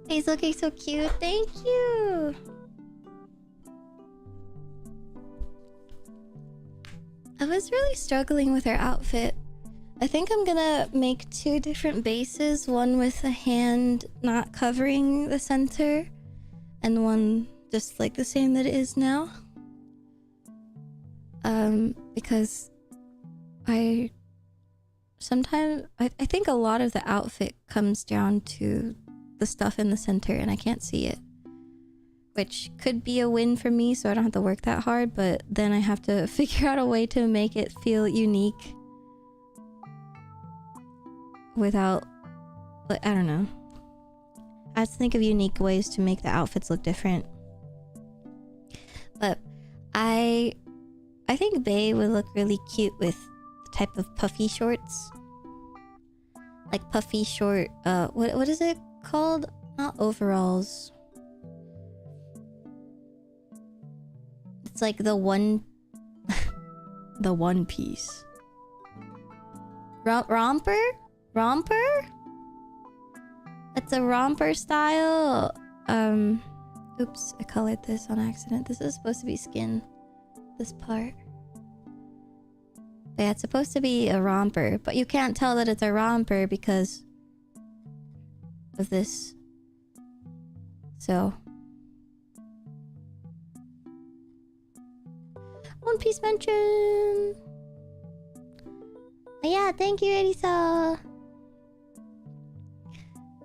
He's looking so cute. Thank you. I was really struggling with her outfit. I think I'm gonna make 2 different bases, one with a hand not covering the center and one just like the same that it is now. Because I think a lot of the outfit comes down to the stuff in the center and I can't see it, which could be a win for me so I don't have to work that hard, but then I have to figure out a way to make it feel unique without, I don't know. I have to think of unique ways to make the outfits look different. But I think Bae would look really cute with the type of puffy shorts. Like puffy short, what is it called? Not overalls. It's like the one piece. Romper? It's a romper style. Oops, I colored this on accident. This is supposed to be skin. This part. Yeah, it's supposed to be a romper, but you can't tell that it's a romper because of this. So One Piece mention. Yeah, thank you, Erisa.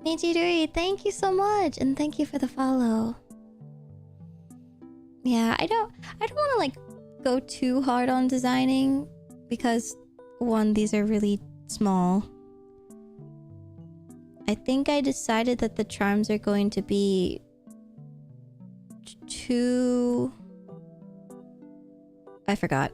Nijirui, thank you so much, and thank you for the follow. Yeah, I don't want to like go too hard on designing because one, these are really small. I think I decided that the charms are going to be 2... I forgot.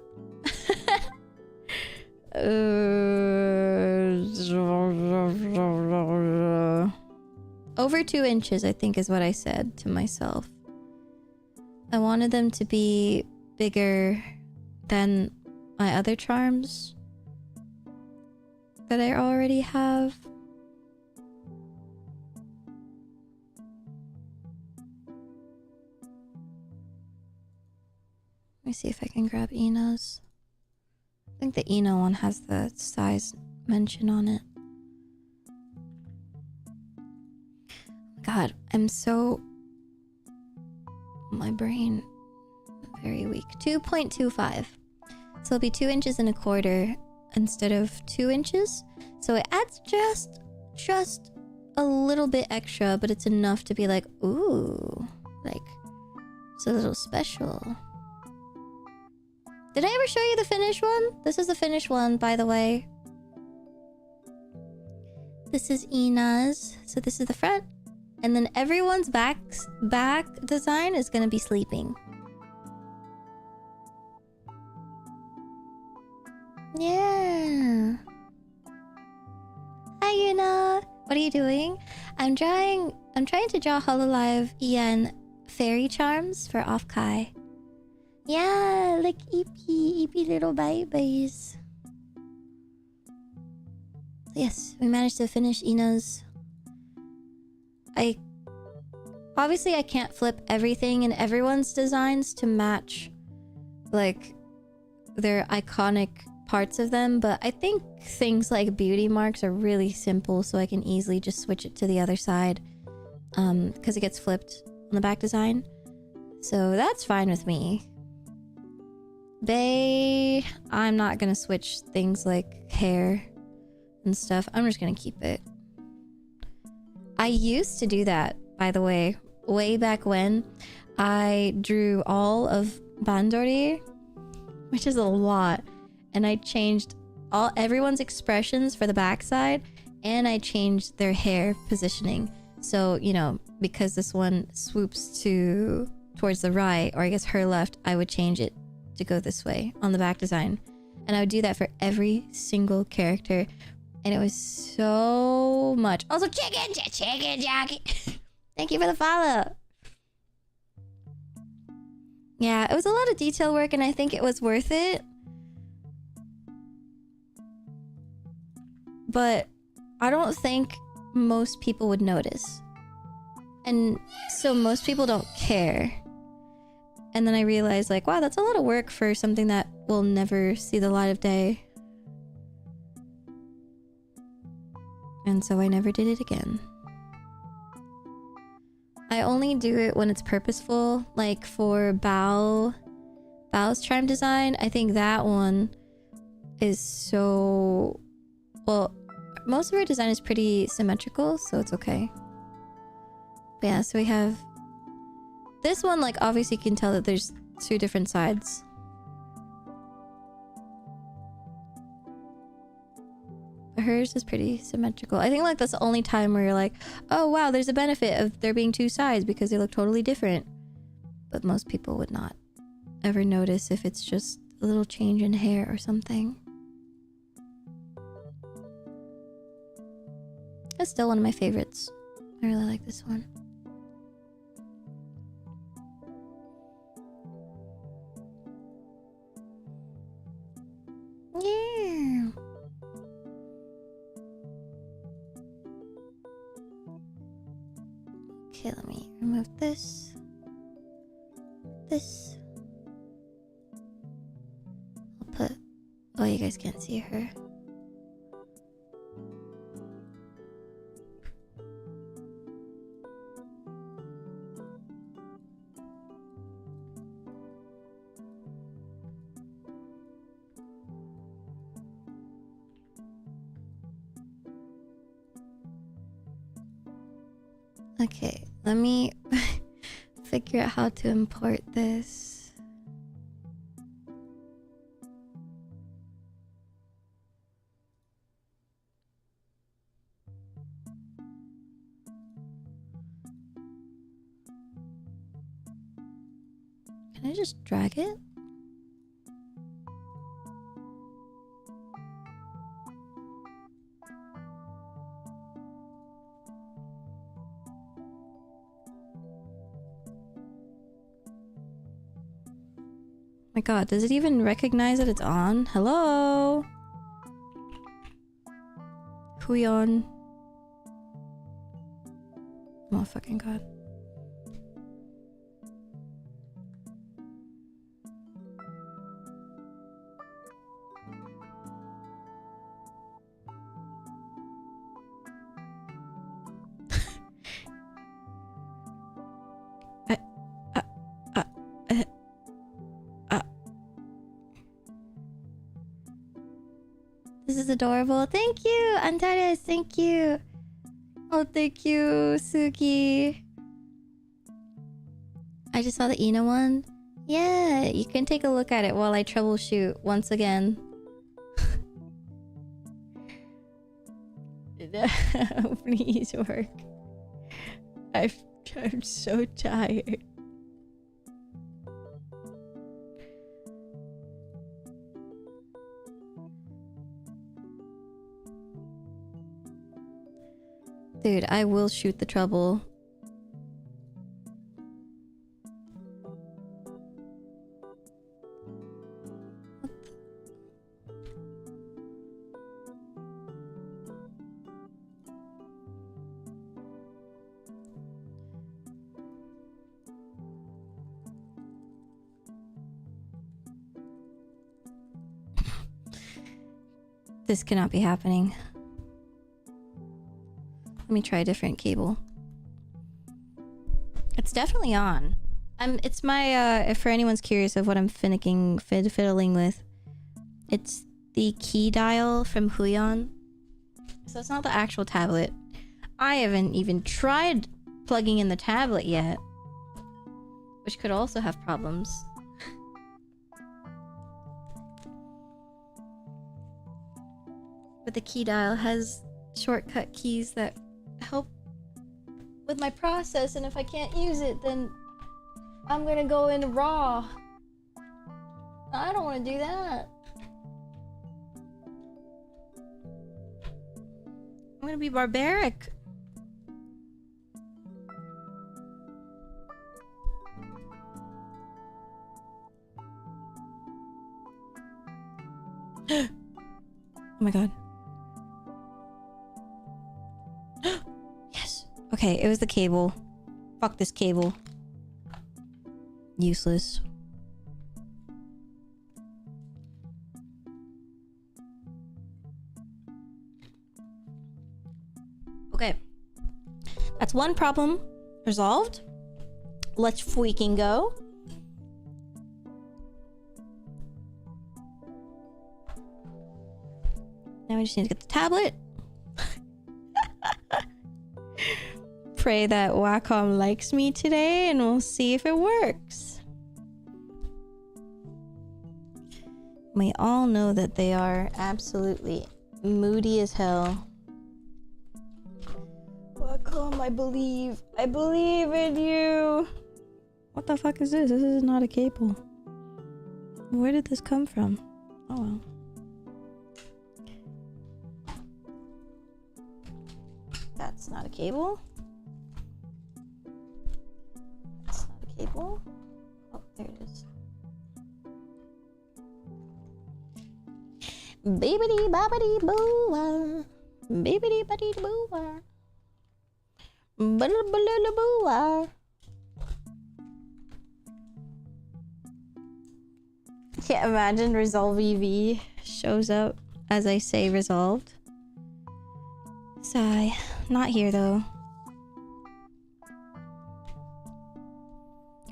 Over 2 inches, I think is what I said to myself. I wanted them to be bigger than my other charms that I already have. Let me see if I can grab Ina's. I think the Ina one has the size mention on it. God, I'm so... my brain... very weak. 2.25. So it'll be 2 inches and a quarter instead of 2 inches. So it adds just a little bit extra, but it's enough to be like, ooh, like, it's a little special. Did I ever show you the finished one? This is the finished one, by the way. This is Ina's. So this is the front. And then everyone's back design is gonna be sleeping. Yeah. Hi, Yuna. What are you doing? I'm trying to draw Hololive EN fairy charms for Offkai. Yeah, like eepy little babies. Yes, we managed to finish Ina's. Obviously I can't flip everything in everyone's designs to match like their iconic parts of them, but I think things like beauty marks are really simple, so I can easily just switch it to the other side because it gets flipped on the back design. So that's fine with me. I'm not gonna switch things like hair and stuff. I'm just gonna keep it. I used to do that, by the way, way back when. I drew all of Bandori, which is a lot, and I changed everyone's expressions for the backside, and I changed their hair positioning. So, you know, because this one swoops towards the right, or I guess her left, I would change it to go this way on the back design. And I would do that for every single character. And it was so much. Also, chicken jockey. Thank you for the follow. Yeah, it was a lot of detail work, and I think it was worth it. But I don't think most people would notice. And so most people don't care. And then I realized, like, wow, that's a lot of work for something that will never see the light of day. And so I never did it again. I only do it when it's purposeful, like for Bao's charm design. I think that one is so... well, most of her design is pretty symmetrical, so it's okay. But yeah, so we have... this one, like, obviously you can tell that there's 2 different sides. Hers is pretty symmetrical. I think like that's the only time where you're like, oh wow, there's a benefit of there being 2 sides because they look totally different. But most people would not ever notice if it's just a little change in hair or something. That's still one of my favorites. I really like this one. Yeah. Okay, let me remove this. This. I'll put... oh, you guys can't see her. Okay, let me figure out how to import this. Can I just drag it? My god, does it even recognize that it's on? Hello? Huion. Oh fucking god. This is adorable. Thank you, Antares. Thank you. Oh, thank you, Suki. I just saw the Ina one. Yeah, you can take a look at it while I troubleshoot once again. Please work. I'm so tired. Dude, I will shoot the trouble. This cannot be happening. Let me try a different cable. It's definitely on. It's my for anyone's curious of what I'm fiddling with. It's the key dial from Huion. So it's not the actual tablet. I haven't even tried plugging in the tablet yet, which could also have problems. But the key dial has shortcut keys that help with my process, and if I can't use it, then I'm gonna go in raw. I don't want to do that. I'm gonna be barbaric. Oh my god. Yes. Okay, it was the cable. Fuck this cable. Useless. Okay. That's one problem resolved. Let's freaking go. Now we just need to get the tablet. Pray that Wacom likes me today, and we'll see if it works. We all know that they are absolutely moody as hell. Wacom, I believe in you. What the fuck is this? This is not a cable. Where did this come from? Oh well. That's not a cable. That's not a cable. Oh, there it is. Bibbidi bobbidi boo. Bibbidi bobbidi boo. Boo. Can't imagine Resolve EV shows up as I say resolved. Sigh. Not here though.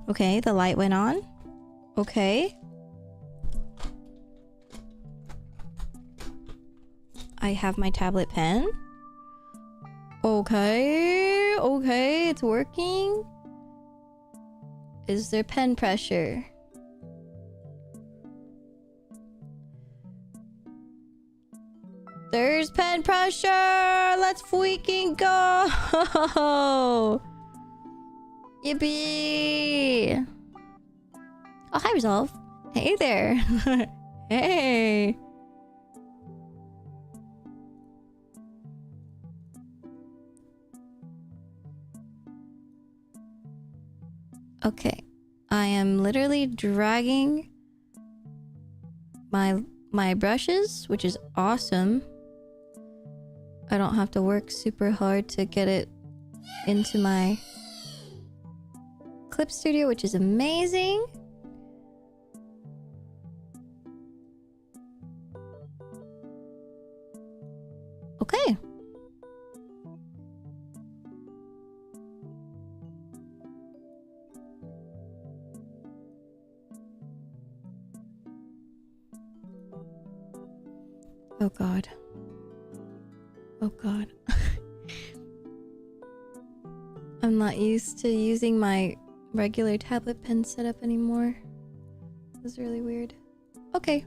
Okay, the light went on. Okay. I have my tablet pen. Okay. Okay, it's working. Is there pen pressure? There's pen pressure! Let's freaking go! Yippee! Oh, hi, Resolve. Hey there. Hey. Okay. I am literally dragging my brushes, which is awesome. I don't have to work super hard to get it into my clip studio, which is amazing. Okay. Oh god. Oh god. I'm not used to using my regular tablet pen setup anymore. This is really weird. Okay.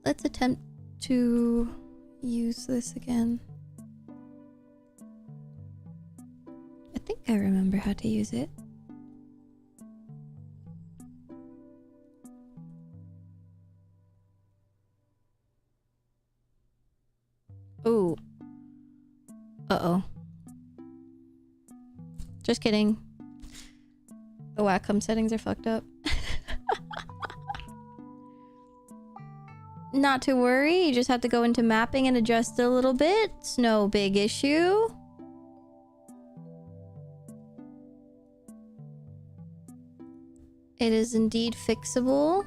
Let's attempt to use this again. I think I remember how to use it. Ooh. Uh-oh. Just kidding. The Wacom settings are fucked up. Not to worry, you just have to go into mapping and adjust it a little bit. It's no big issue. It is indeed fixable.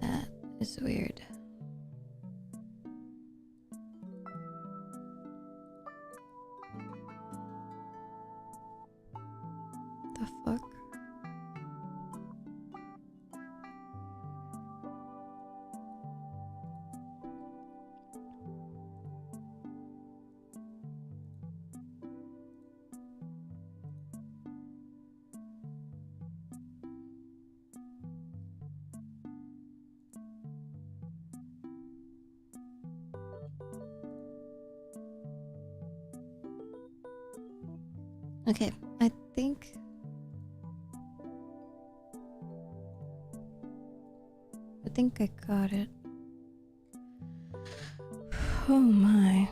That is weird. The fuck? Okay, I think I got it. Oh my.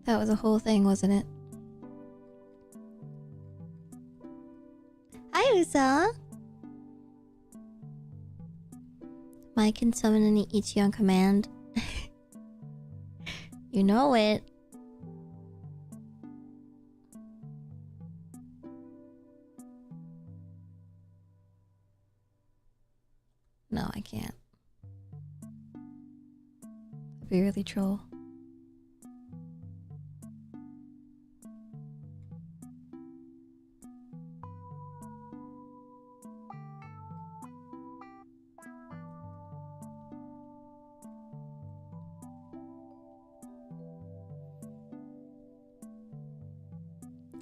That was a whole thing, wasn't it? Hi, Usa! Mike can summon any Ichi on command. You know it. No, I can't. That'd be really troll.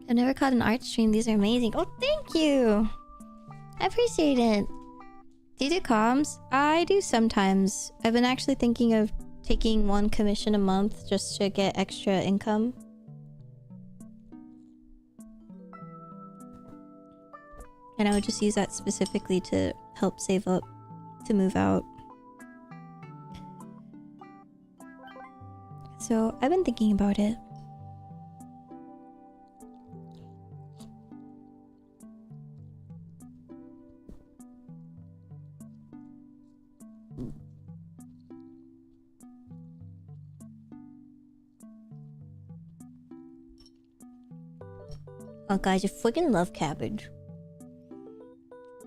I've never caught an art stream. These are amazing. Oh, thank you. I appreciate it. Do you do comms? I do sometimes. I've been actually thinking of taking one commission a month just to get extra income. And I would just use that specifically to help save up to move out. So I've been thinking about it. Oh, guys, I freaking love cabbage.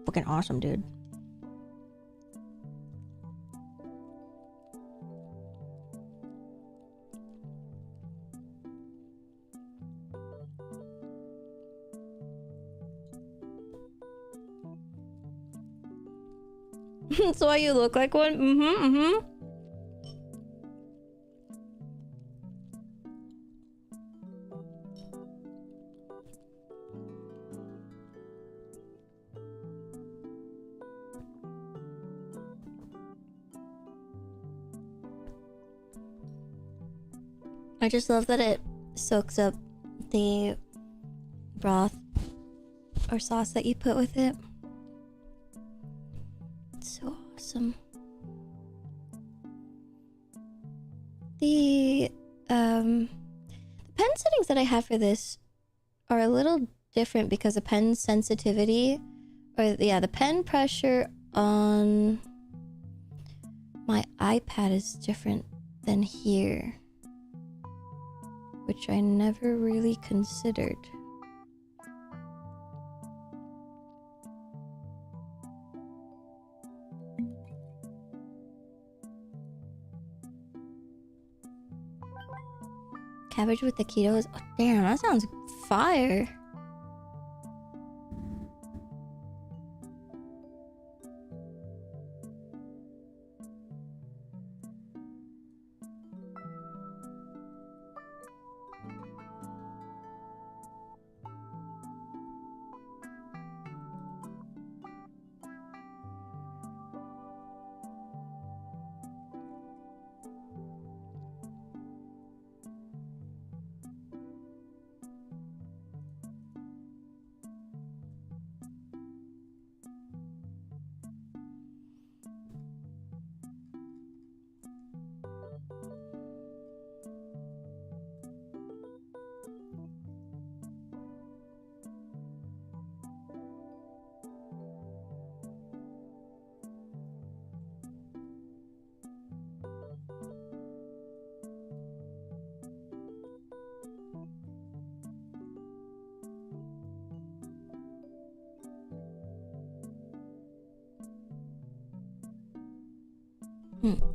Fucking awesome, dude. That's why you look like one. Mm-hmm. I just love that it soaks up the broth or sauce that you put with it. It's so awesome. The pen settings that I have for this are a little different because the pen sensitivity, or yeah, the pen pressure on my iPad is different than here, which I never really considered. Cabbage with taquitos. Oh, damn, that sounds fire.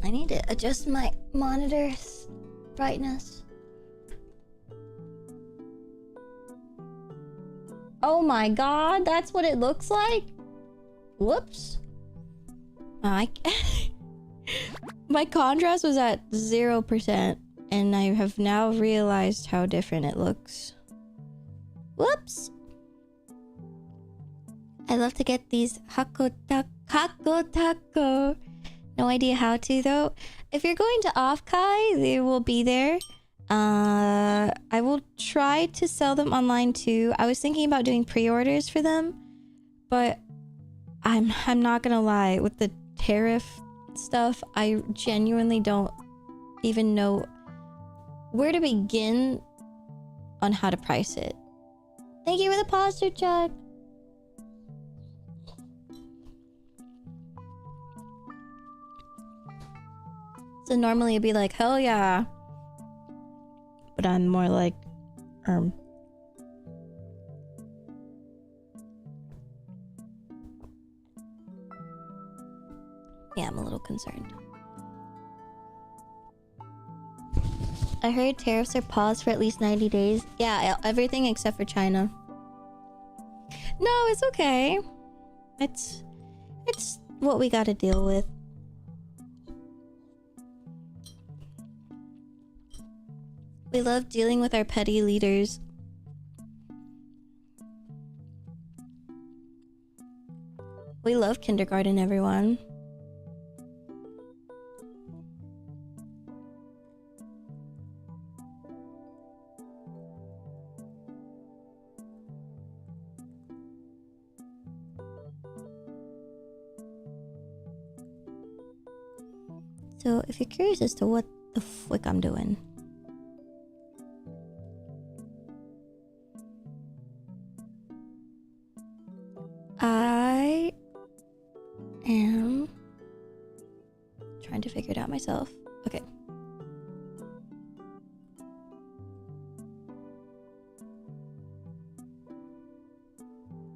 I need to adjust my monitor's brightness. Oh my god, that's what it looks like? Whoops. My contrast was at 0%, and I have now realized how different it looks. Whoops. I love to get these Hakko Taco. No idea how to though. If you're going to Offkai, they will be there. I will try to sell them online too. I was thinking about doing pre-orders for them, but I'm not gonna lie, with the tariff stuff, I genuinely don't even know where to begin on how to price it. Thank you for the posture, Chuck. So normally it'd be like, hell yeah. But I'm more like, yeah, I'm a little concerned. I heard tariffs are paused for at least 90 days. Yeah, everything except for China. No, it's okay. It's what we gotta deal with. We love dealing with our petty leaders. We love kindergarten, everyone. So, if you're curious as to what the frick I'm doing, I am trying to figure it out myself. Okay.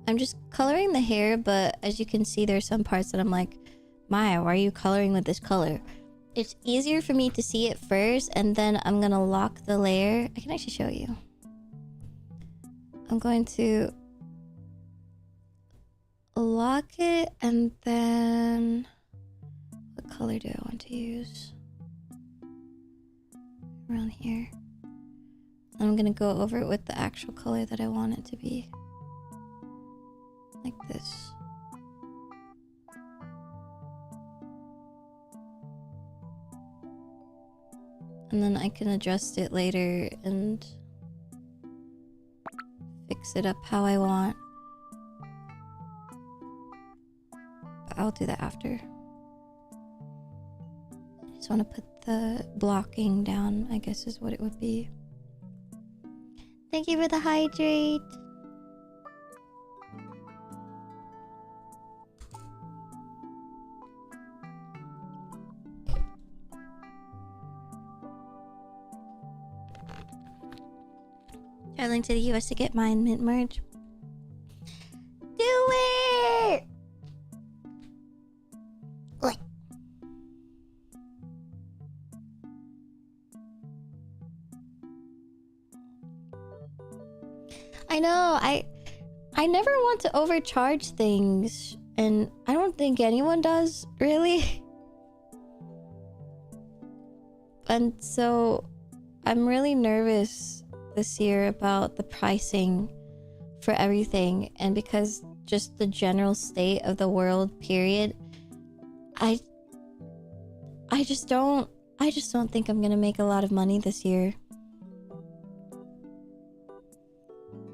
I'm just coloring the hair, but as you can see, there's some parts that I'm like, Maya, why are you coloring with this color? It's easier for me to see it first, and then I'm gonna lock the layer. I can actually show you. I'm going to lock it, and then color do I want to use? Around here. I'm gonna go over it with the actual color that I want it to be. Like this. And then I can adjust it later and fix it up how I want. But I'll do that after. I just want to put the blocking down, I guess is what it would be. Thank you for the hydrate. Traveling to the US to get mine mint merge. Do it! Like. I know, I never want to overcharge things, and I don't think anyone does, really. And so I'm really nervous this year about the pricing for everything, and because just the general state of the world, period, I just don't think I'm gonna make a lot of money this year.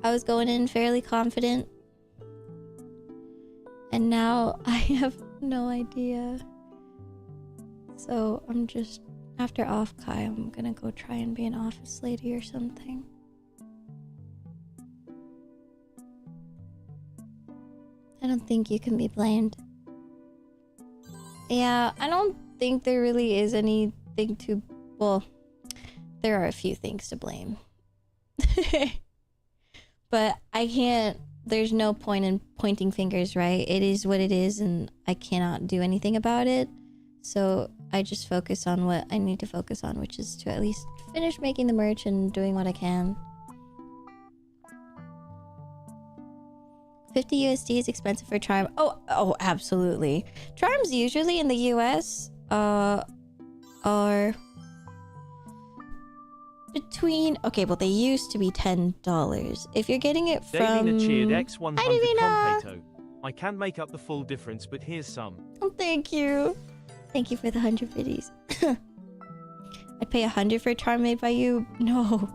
I was going in fairly confident, and now I have no idea. So I'm just, after Offkai, I'm gonna go try and be an office lady or something. I don't think you can be blamed. Yeah, I don't think there really is anything to... Well, there are a few things to blame. But I can't... There's no point in pointing fingers, right? It is what it is, and I cannot do anything about it. So I just focus on what I need to focus on, which is to at least finish making the merch and doing what I can. 50 USD is expensive for charm. Oh, absolutely. Charms usually in the US are between... Okay, well, they used to be $10. If you're getting it from...
Davina cheered X100
Hi, Davina!
Competo. I can make up the full difference, but here's some.
Oh, thank you. Thank you for the 100 biddies. I'd pay 100 for a charm made by you? No.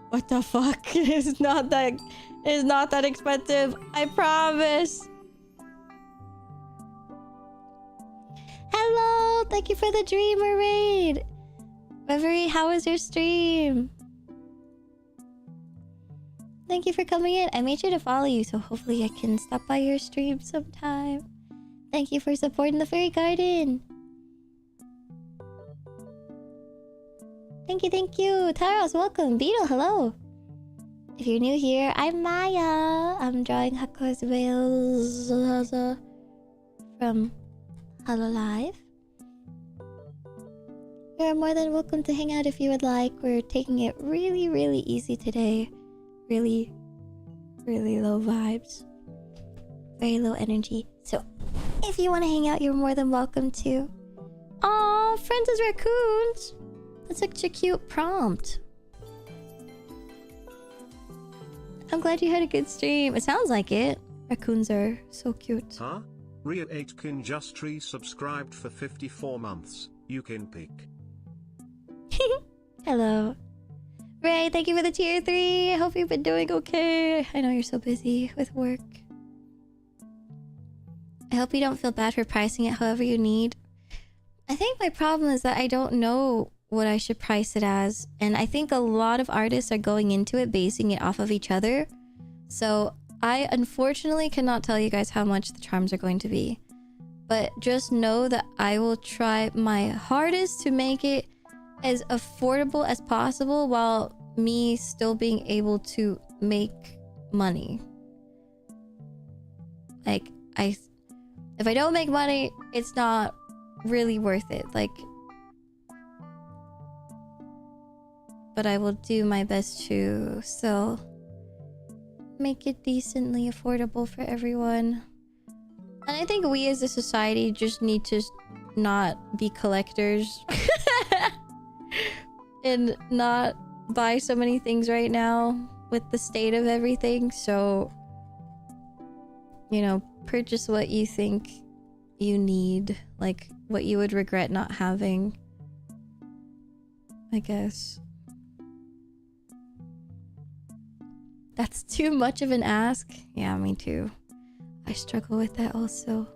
What the fuck? It's not that expensive. I promise. Hello. Thank you for the Dreamer raid. Reverie, how was your stream? Thank you for coming in. I made sure to follow you, so hopefully I can stop by your stream sometime. Thank you for supporting the fairy garden. Thank you. Taros, welcome. Beetle, hello. If you're new here, I'm Maia. I'm drawing Hakos Baelz from Hololive. You're more than welcome to hang out if you would like. We're taking it really, really easy today. Really, really low vibes. Very low energy. So, if you want to hang out, you're more than welcome to. Aw, friends as raccoons. That's such a cute prompt. I'm glad you had a good stream. It sounds like it. Raccoons are so cute.
Huh? Ria 8kin just subscribed for 54 months. You can pick.
Hello. Ray, thank you for the tier 3. I hope you've been doing okay. I know you're so busy with work. I hope you don't feel bad for pricing it however you need. I think my problem is that I don't know what I should price it as, and I think a lot of artists are going into it basing it off of each other. So I unfortunately cannot tell you guys how much the charms are going to be, but just know that I will try my hardest to make it as affordable as possible while me still being able to make money. Like, if I don't make money, it's not really worth it. Like, but I will do my best to still make it decently affordable for everyone. And I think we as a society just need to not be collectors and not buy so many things right now with the state of everything. So, you know, purchase what you think you need, like what you would regret not having, I guess. That's too much of an ask. Yeah, me too. I struggle with that also.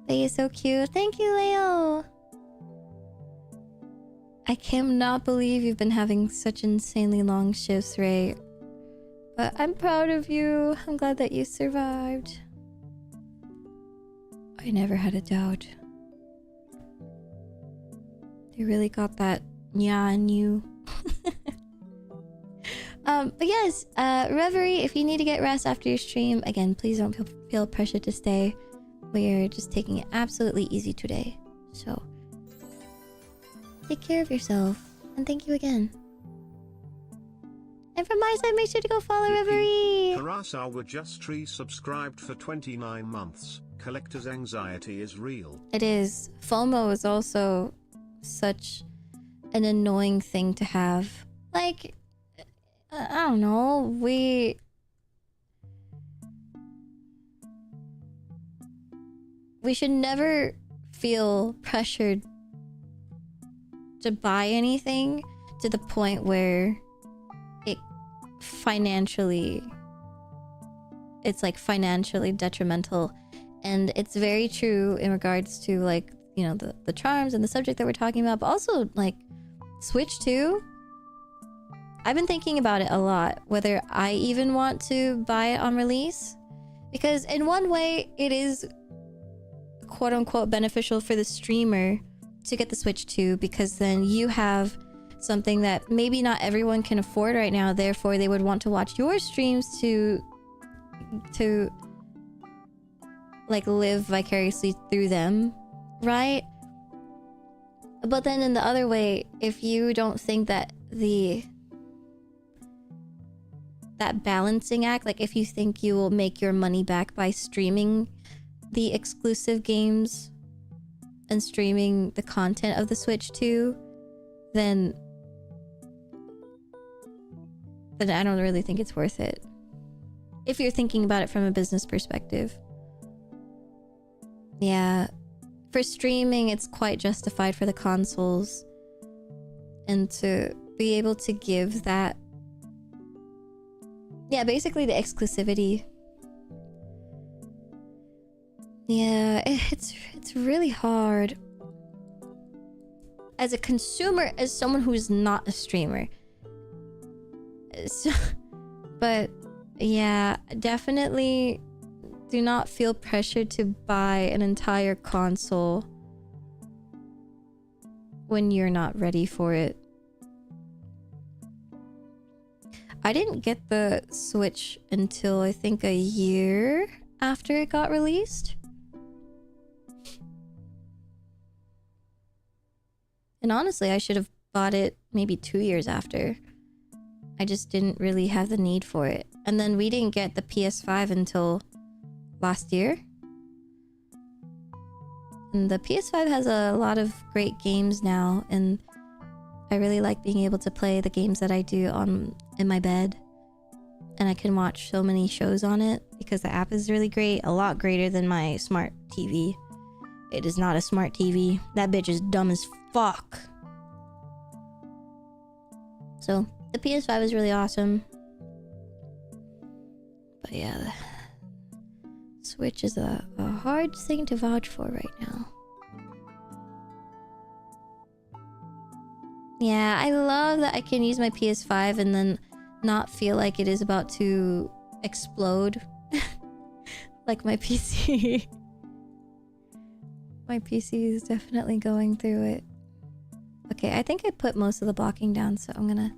They are so cute. Thank you, Leo. I cannot believe you've been having such insanely long shifts, Ray. But I'm proud of you. I'm glad that you survived. I never had a doubt. They really got that yeah in you. But yes, Reverie, if you need to get rest after your stream, again, please don't feel pressure to stay. We're just taking it absolutely easy today. So, take care of yourself. And thank you again. And from my side, make sure to go follow Reverie.
Karasawa Just Tree subscribed for 29 months. Collector's anxiety is real.
It is. FOMO is also such an annoying thing to have. Like, I don't know, we should never feel pressured to buy anything to the point where it's like financially detrimental. And it's very true in regards to, like, you know, the charms and the subject that we're talking about, but also like Switch 2. I've been thinking about it a lot, whether I even want to buy it on release, because in one way it is quote unquote beneficial for the streamer to get the Switch 2, because then you have something that maybe not everyone can afford right now, therefore they would want to watch your streams to like live vicariously through them, right? But then in the other way, if you don't think that that balancing act, like if you think you will make your money back by streaming the exclusive games and streaming the content of the Switch 2, then I don't really think it's worth it. If you're thinking about it from a business perspective. Yeah, for streaming, it's quite justified for the consoles. And to be able to give that, yeah, basically the exclusivity. Yeah, it's really hard. As a consumer, as someone who's not a streamer. So, but yeah, definitely do not feel pressured to buy an entire console when you're not ready for it. I didn't get the Switch until I think a year after it got released. And honestly, I should have bought it maybe 2 years after. I just didn't really have the need for it. And then we didn't get the PS5 until last year. And the PS5 has a lot of great games now, and I really like being able to play the games that I do in my bed. And I can watch so many shows on it because the app is really great, a lot greater than my smart TV. It is not a smart TV. That bitch is dumb as fuck. So the PS5 is really awesome. But yeah, the Switch is a hard thing to vouch for right now. Yeah, I love that I can use my PS5 and then not feel like it is about to explode. Like my PC. My PC is definitely going through it. Okay, I think I put most of the blocking down, so I'm gonna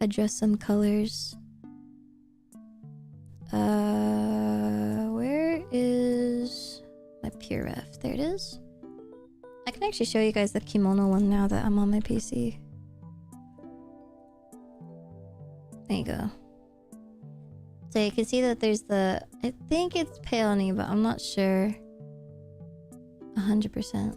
adjust some colors. Where is my PureRef? There it is. I can actually show you guys the kimono one now that I'm on my PC. There you go. So you can see that there's the... I think it's peony, but I'm not sure. 100%.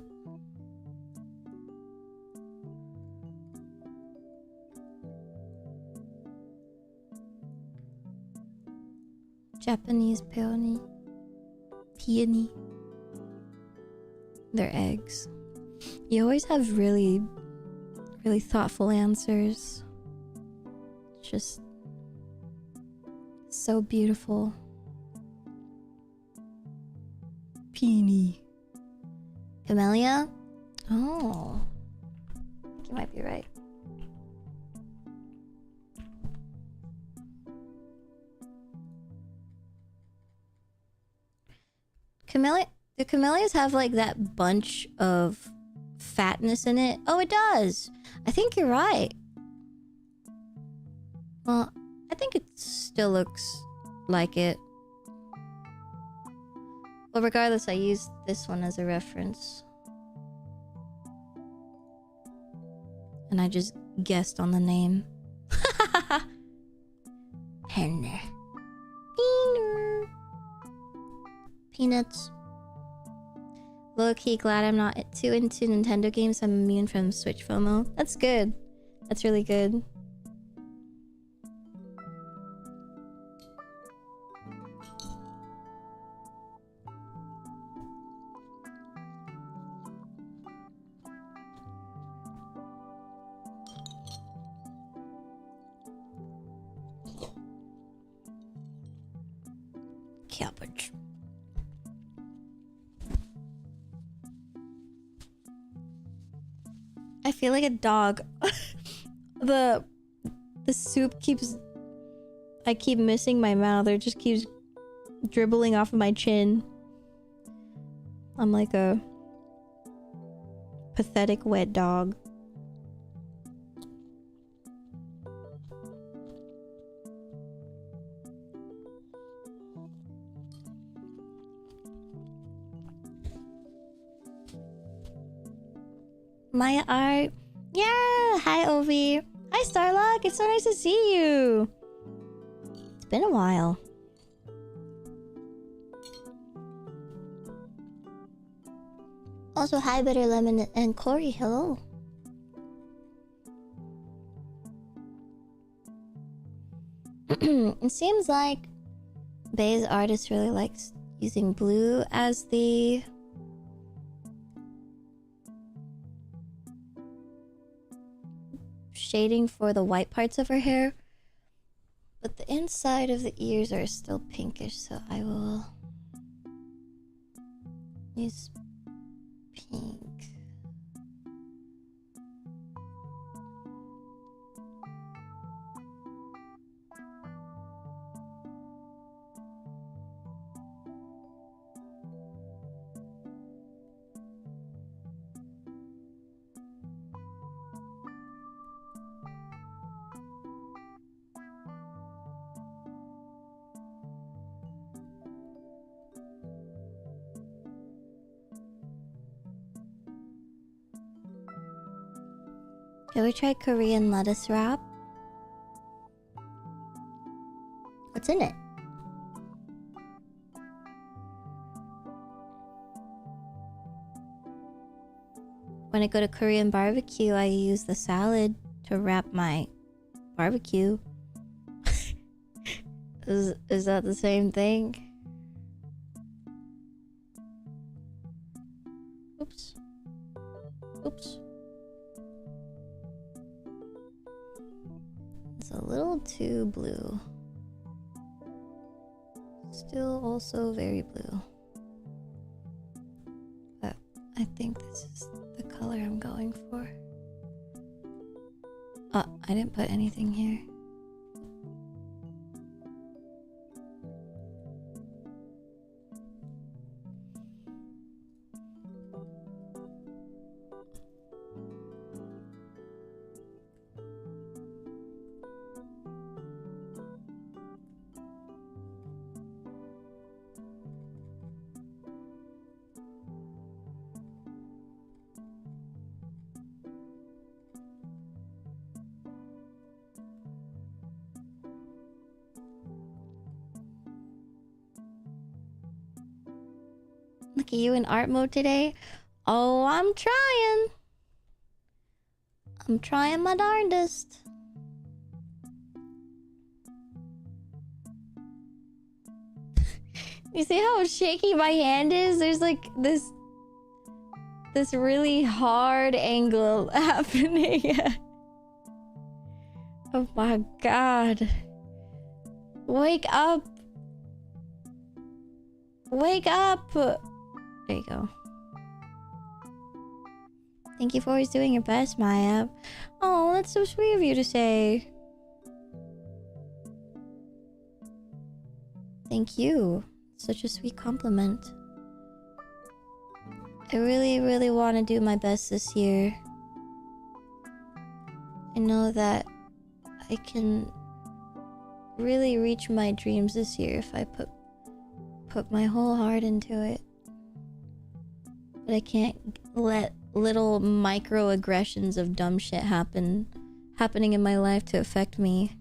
Japanese peony. Peony. They're eggs. You always have really, really thoughtful answers. Just so beautiful. Peony. Camellia? Oh. I think you might be right. Camellia... Do camellias have like that bunch of fatness in it? Oh, it does! I think you're right. Well, I think it still looks like it. Well, regardless, I used this one as a reference. And I just guessed on the name. Penner. Peanuts. Low-key glad I'm not too into Nintendo games. I'm immune from Switch FOMO. That's good. That's really good. Cabbage. I feel like a dog. the soup keeps... I keep missing my mouth. It just keeps dribbling off of my chin. I'm like a pathetic wet dog. Maya art. Yeah! Hi, Ovi. Hi, Starlock. It's so nice to see you. It's been a while. Also, hi, Bitter Lemon and Corey. Hello. It seems like Bay's artist really likes using blue as the... shading for the white parts of her hair, but the inside of the ears are still pinkish, so I will use pink. Can we try Korean lettuce wrap? What's in it? When I go to Korean barbecue, I use the salad to wrap my barbecue. Is that the same thing? Oops. Oops. It's a little too blue. Still also very blue. But I think this is the color I'm going for. Oh, I didn't put anything here. Look at you in art mode today. Oh, I'm trying. I'm trying my darndest. You see how shaky my hand is? There's like this really hard angle happening. Oh my god. Wake up. Wake up. There you go. Thank you for always doing your best, Maya. Oh, that's so sweet of you to say. Thank you. Such a sweet compliment. I really, really want to do my best this year. I know that I can really reach my dreams this year if I put my whole heart into it. But I can't let little microaggressions of dumb shit happening in my life to affect me.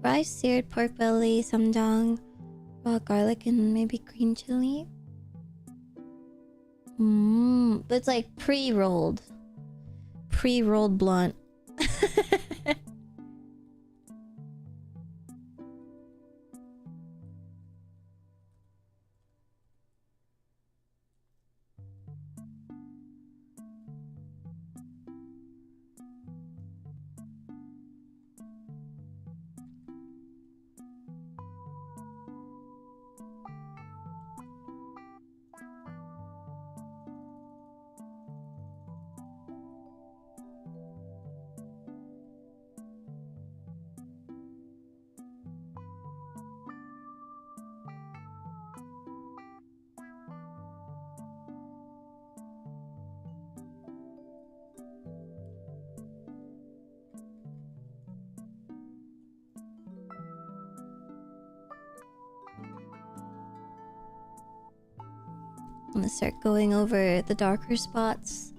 Rice, seared pork belly, samjang, raw garlic, and maybe green chili. But it's like pre-rolled. Pre-rolled blunt. I'm gonna start going over the darker spots,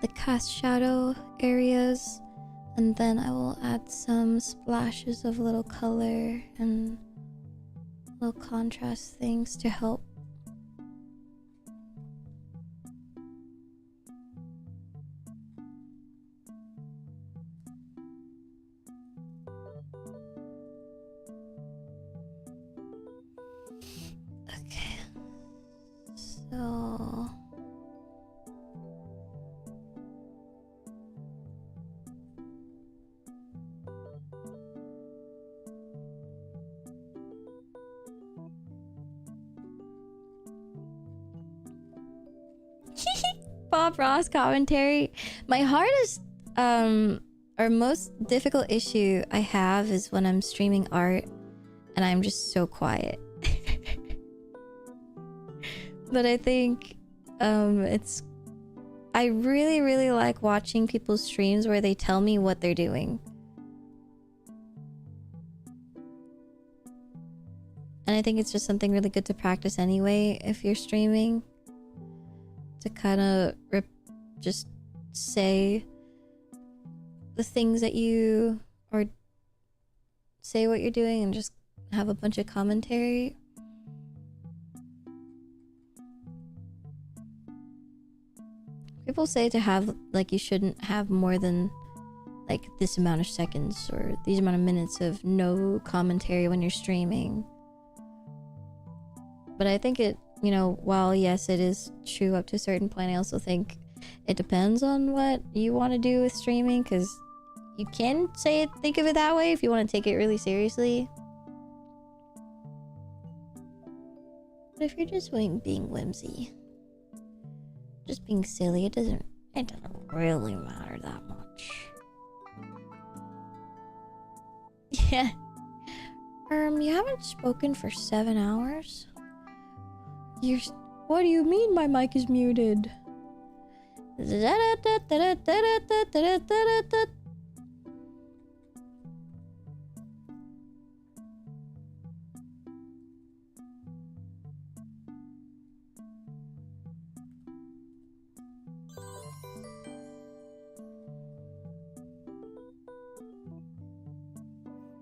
the cast shadow areas, and then I will add some splashes of little color and little contrast things to help. Bob Ross commentary. My hardest or most difficult issue I have is when I'm streaming art and I'm just so quiet. But I think I really like watching people's streams where they tell me what they're doing. And I think it's just something really good to practice anyway if you're streaming. To kind of just say the things that you, or say what you're doing and just have a bunch of commentary. People say to have, like, you shouldn't have more than like this amount of seconds or these amount of minutes of no commentary when you're streaming. But I think it, you know, while yes, it is true up to a certain point, I also think it depends on what you want to do with streaming, because you can think of it that way if you want to take it really seriously. But if you're just being whimsy, Just being silly. It doesn't really matter that much. Yeah. You haven't spoken for 7 hours? What do you mean my mic is muted?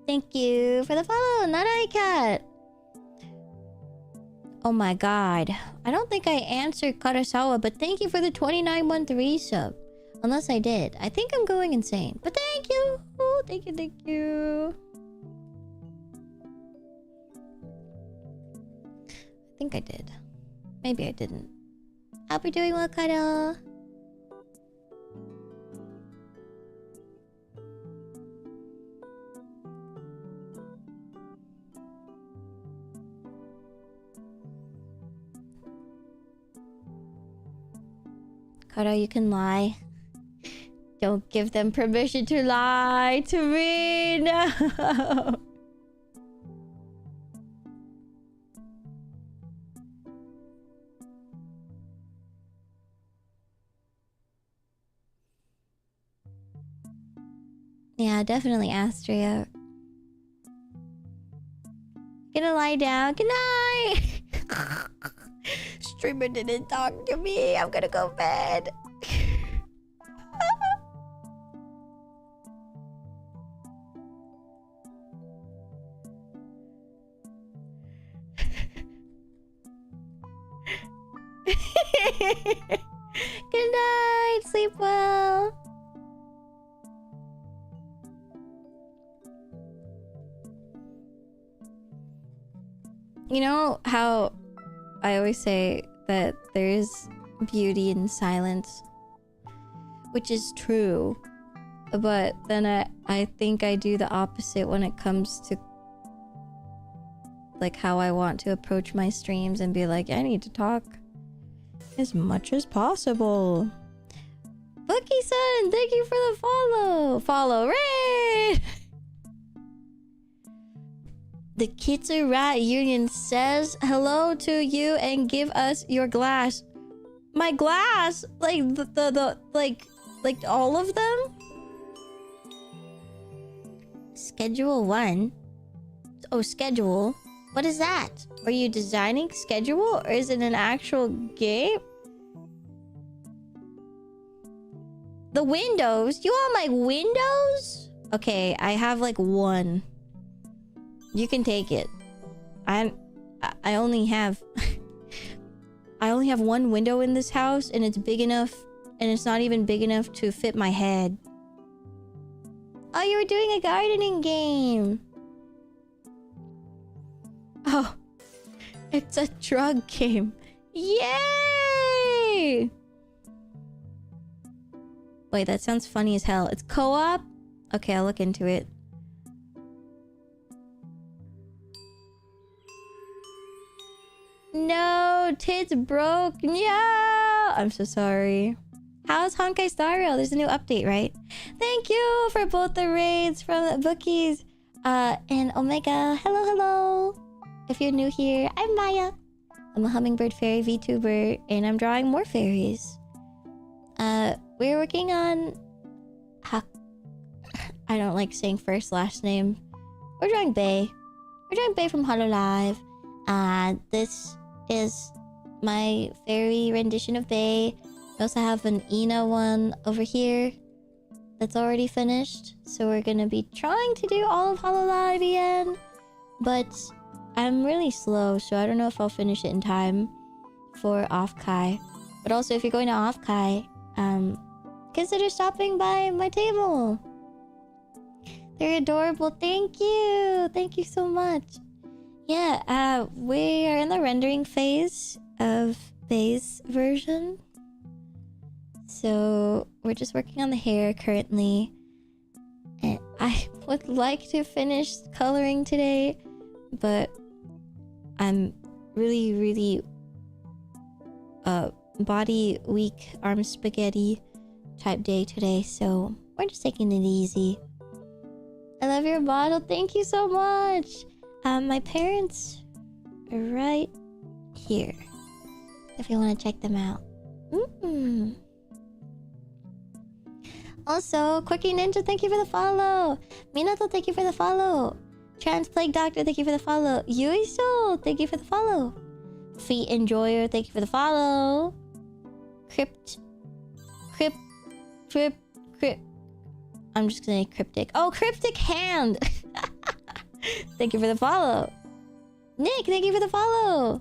Thank you for the follow, Not Cat. Oh my god. I don't think I answered Karasawa, but thank you for the 29-month resub. Unless I did. I think I'm going insane. But thank you! Oh, thank you, thank you. I think I did. Maybe I didn't. Hope you're doing well, Kara. Kara, you can lie. Don't give them permission to lie to me. No. Yeah, definitely Astria. Gonna lie down. Good night. Streamer didn't talk to me. I'm gonna go bed. Good night. Sleep well. You know how I always say that there is beauty in silence, which is true, but then I think I do the opposite when it comes to like how I want to approach my streams and be like, I need to talk as much as possible. Bookie-san, thank you for the follow. Follow raid. The Kitsu Rat Union says hello to you and give us your glass. My glass? Like the like all of them? Schedule 1. Oh, schedule. What is that? Are you designing schedule or is it an actual game? The windows? You want my windows? Okay, I have like one. You can take it. I only have I only have one window in this house and it's big enough and it's not even big enough to fit my head. Oh, you were doing a gardening game. Oh, it's a drug game. Yay! Wait, that sounds funny as hell. It's co-op? Okay, I'll look into it. No, tits broke. No, I'm so sorry. How's Honkai Star Rail? There's a new update, right? Thank you for both the raids from the bookies. And Omega. Hello, hello. If you're new here, I'm Maya. I'm a hummingbird fairy VTuber, and I'm drawing more fairies. We're working on... I don't like saying first, last name. We're drawing Bae. We're drawing Bae from Hololive. This is my fairy rendition of Bae. We also have an Ina one over here that's already finished. So we're gonna be trying to do all of Hololive again. But I'm really slow, so I don't know if I'll finish it in time for Offkai. But also, if you're going to Offkai, consider stopping by my table. They're adorable. Thank you. Thank you so much. Yeah, we are in the rendering phase of Bae's version. So we're just working on the hair currently. And I would like to finish coloring today, but I'm really body weak, arm spaghetti type day today, so we're just taking it easy. I love your bottle. Thank you so much. My parents are right here if you want to check them out. Also, Quirky Ninja, thank you for the follow. Minato, thank you for the follow. Trans Plague Doctor, thank you for the follow. Yuiso, thank you for the follow. Feet Enjoyer, thank you for the follow. Crypt. I'm just gonna say cryptic. Oh, Cryptic Hand. Thank you for the follow. Nick, thank you for the follow.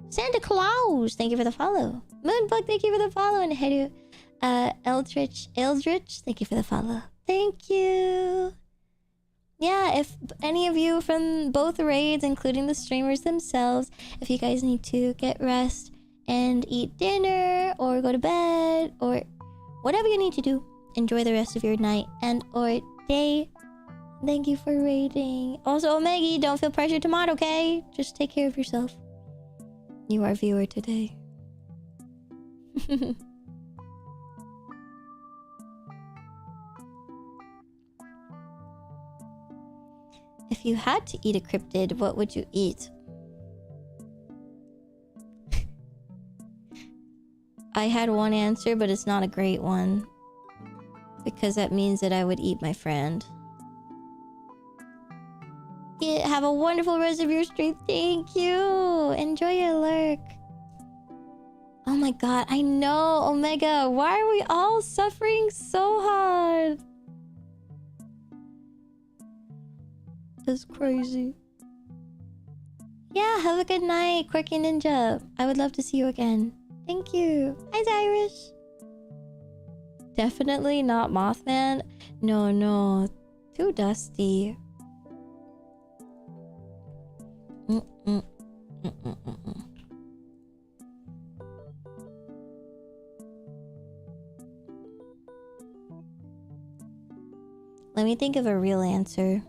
Santa Claus, thank you for the follow. Moonbug, thank you for the follow. And Heru, Eldritch, thank you for the follow. Thank you. Yeah, if any of you from both raids, including the streamers themselves, if you guys need to get rest and eat dinner or go to bed or whatever you need to do, enjoy the rest of your night and or day. Thank you for raiding. Also, Omegi, don't feel pressured to mod, okay? Just take care of yourself. You are viewer today. If you had to eat a cryptid, what would you eat? I had one answer, but it's not a great one. Because that means that I would eat my friend. Yeah, have a wonderful rest of your stream. Thank you. Enjoy your lurk. Oh my god, I know, Omega. Why are we all suffering so hard? That's crazy. Yeah, have a good night, Quirky Ninja. I would love to see you again. Thank you. Hi, Irish. Definitely not Mothman. No. Too dusty. Let me think of a real answer.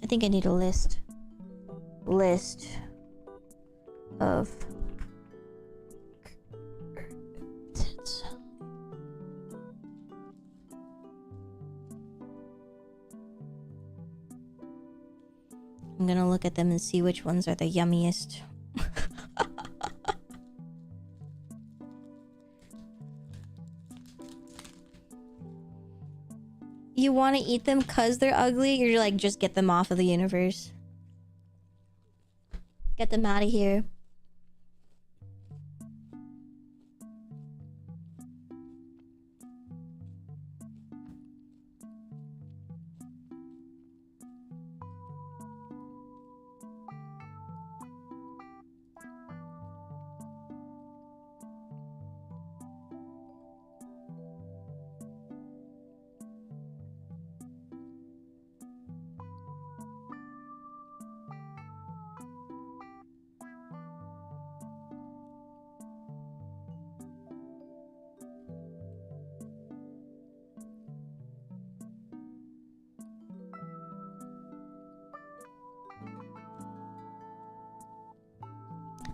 I think I need a list of I'm gonna look at them and see which ones are the yummiest. You want to eat them cause they're ugly? You're like, just get them off of the universe. Get them out of here.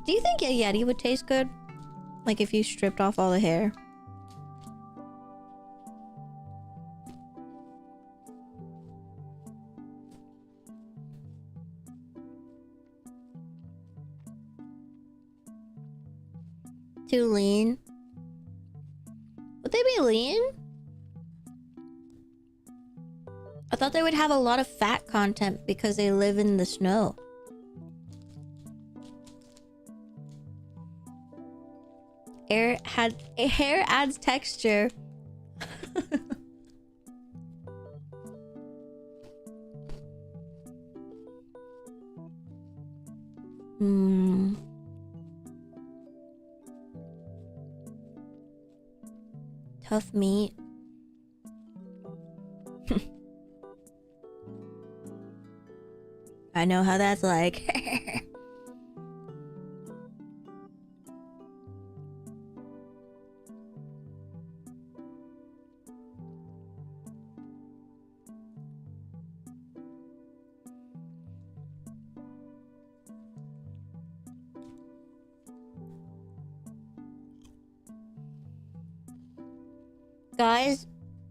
Do you think a Yeti would taste good? Like if you stripped off all the hair? Too lean? Would they be lean? I thought they would have a lot of fat content because they live in the snow. Hair adds texture. Tough meat. I know how that's like. Guys,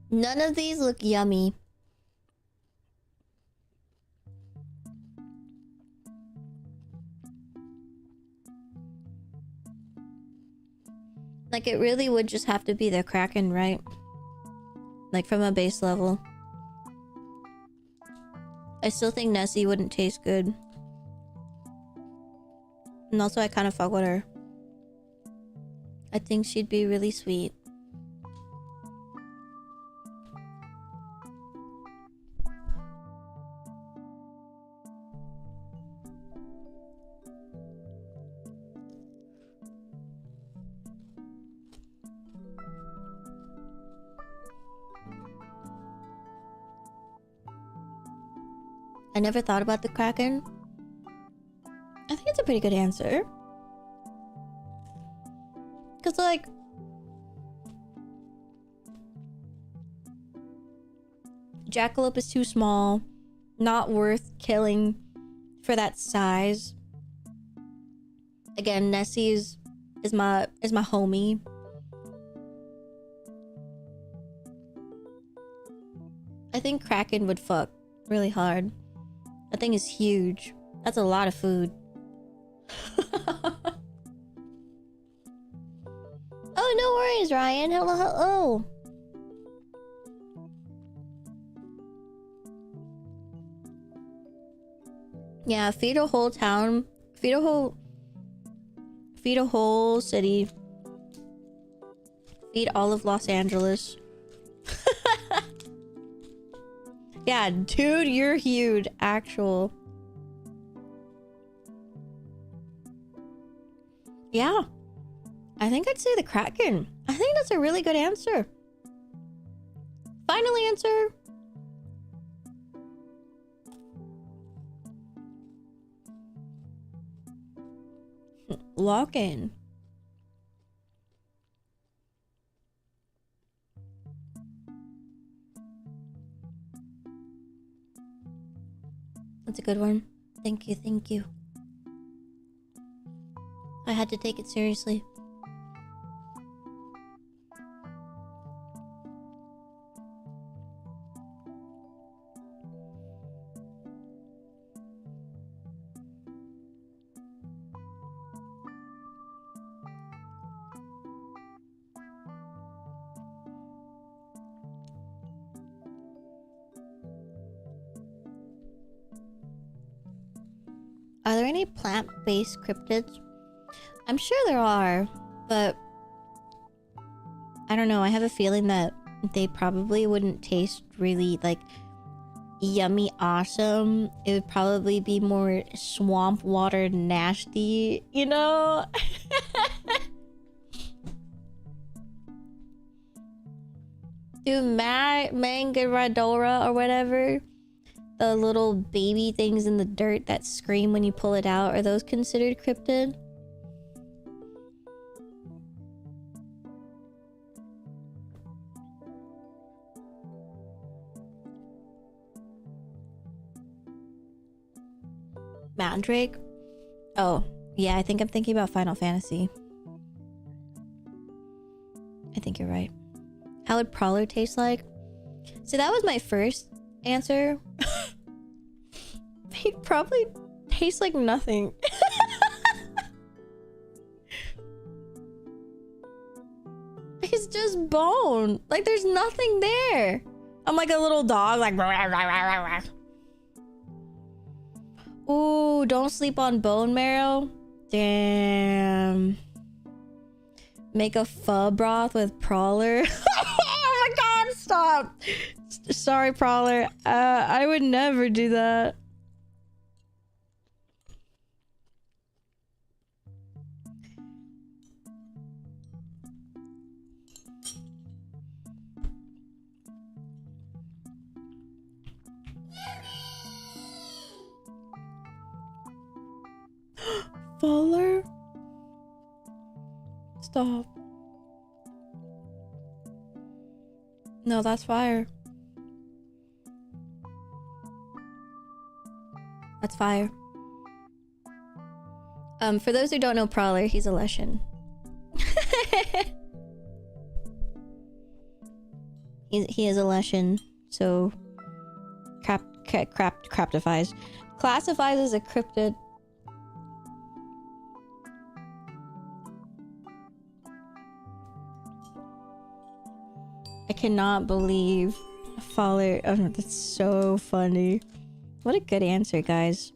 none of these look yummy. Like, it really would just have to be the Kraken, right? Like, from a base level. I still think Nessie wouldn't taste good. And also, I kind of fuck with her. I think she'd be really sweet. I never thought about the Kraken. I think it's a pretty good answer. Cause like... Jackalope is too small. Not worth killing for that size. Again, Nessie is my homie. I think Kraken would fuck really hard. That thing is huge. That's a lot of food. Oh, no worries, Ryan. Hello, hello. Yeah, feed a whole town. Feed a whole city. Feed all of Los Angeles. Yeah, dude, you're huge. Actual. Yeah. I think I'd say the Kraken. I think that's a really good answer. Final answer. Lock in. That's a good one. Thank you, thank you. I had to take it seriously. Are there any plant-based cryptids? I'm sure there are, but I don't know. I have a feeling that they probably wouldn't taste really like yummy awesome. It would probably be more swamp water nasty, you know? Dude, Mangaradora or whatever. The little baby things in the dirt that scream when you pull it out. Are those considered cryptid? Mandrake? Oh, yeah, I think I'm thinking about Final Fantasy. I think you're right. How would Prowler taste like? So that was my first answer. He'd probably taste like nothing. It's just bone. Like there's nothing there. I'm like a little dog, like. Ooh, don't sleep on bone marrow. Damn. Make a pho broth with Prowler. Oh my god, stop. Sorry, Prowler. I would never do that. Faller? Stop. No, that's fire. That's fire. For those who don't know Prowler, he's a Leshen. He is a Leshen, so craptifies. Classifies as a cryptid. I cannot believe Faller. Oh, that's so funny. What a good answer, guys.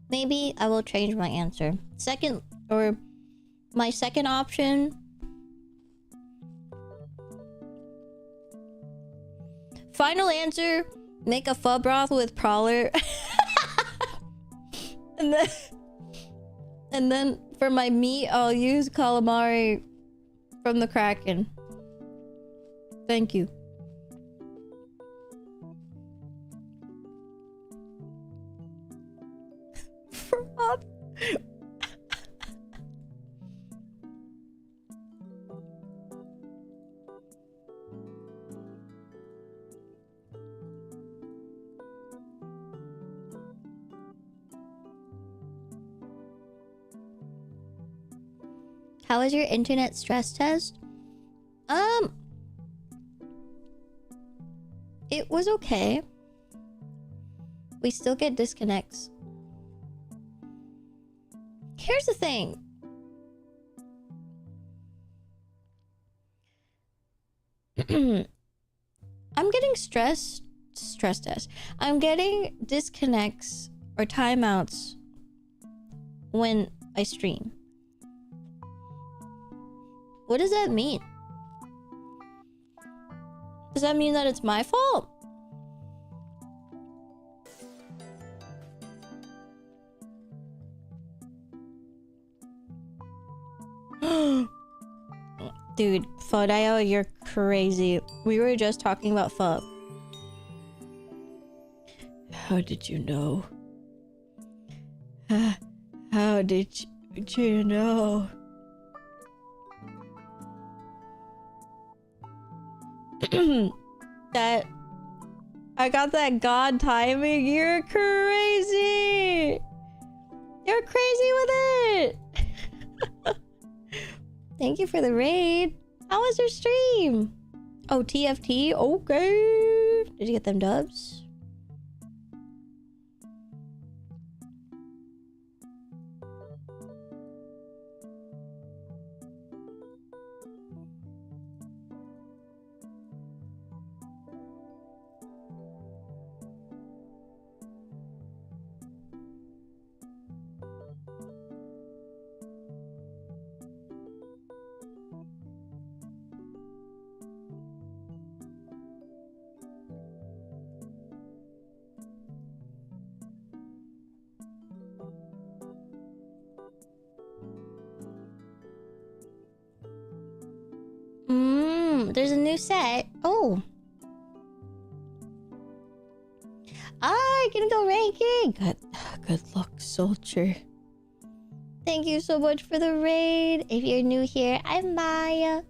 Maybe I will change my answer. My second option. Final answer, make a pho broth with Prowler. and then for my meat, I'll use calamari from the Kraken. Thank you. Rob. How was your internet stress test? It was okay. We still get disconnects. Here's the thing. I'm getting stress test. I'm getting disconnects or timeouts when I stream. What does that mean? Does that mean that it's my fault? Dude, Fodio, you're crazy. We were just talking about pho. How did you know? How did you know? That I got that god timing. You're crazy. You're crazy with it. Thank you for the raid. How was your stream? Oh, TFT. Okay. Did you get them dubs? There's a new set. Oh. I can go ranking. Good luck, soldier. Thank you so much for the raid. If you're new here, I'm Maia.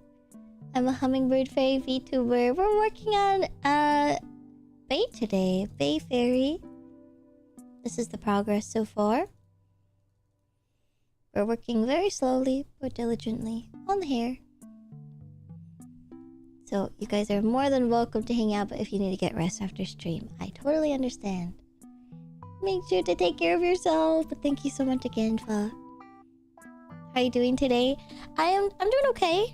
I'm a hummingbird fairy VTuber. We're working on Fae today. Fae Fairy. This is the progress so far. We're working very slowly but diligently on the hair. So you guys are more than welcome to hang out, but if you need to get rest after stream, I totally understand. Make sure to take care of yourself. But thank you so much again, Fa. How are you doing today? I'm doing okay.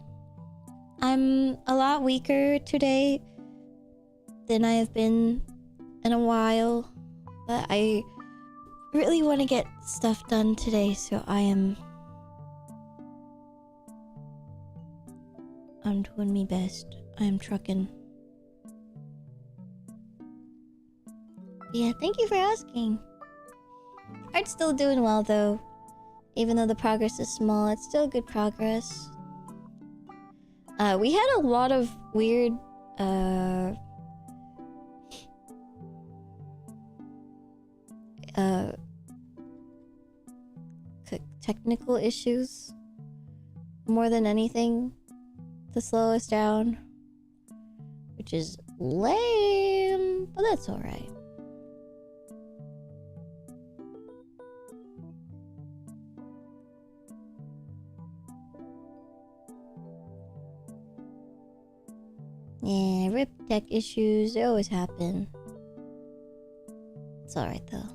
I'm a lot weaker today than I have been in a while, but I really want to get stuff done today, so I'm doing me best. I'm trucking. Yeah, thank you for asking. Art's still doing well though. Even though the progress is small, it's still good progress. We had a lot of weird technical issues more than anything to slow us down, which is lame, but that's all right. Yeah, rip tech issues. They always happen. It's alright though.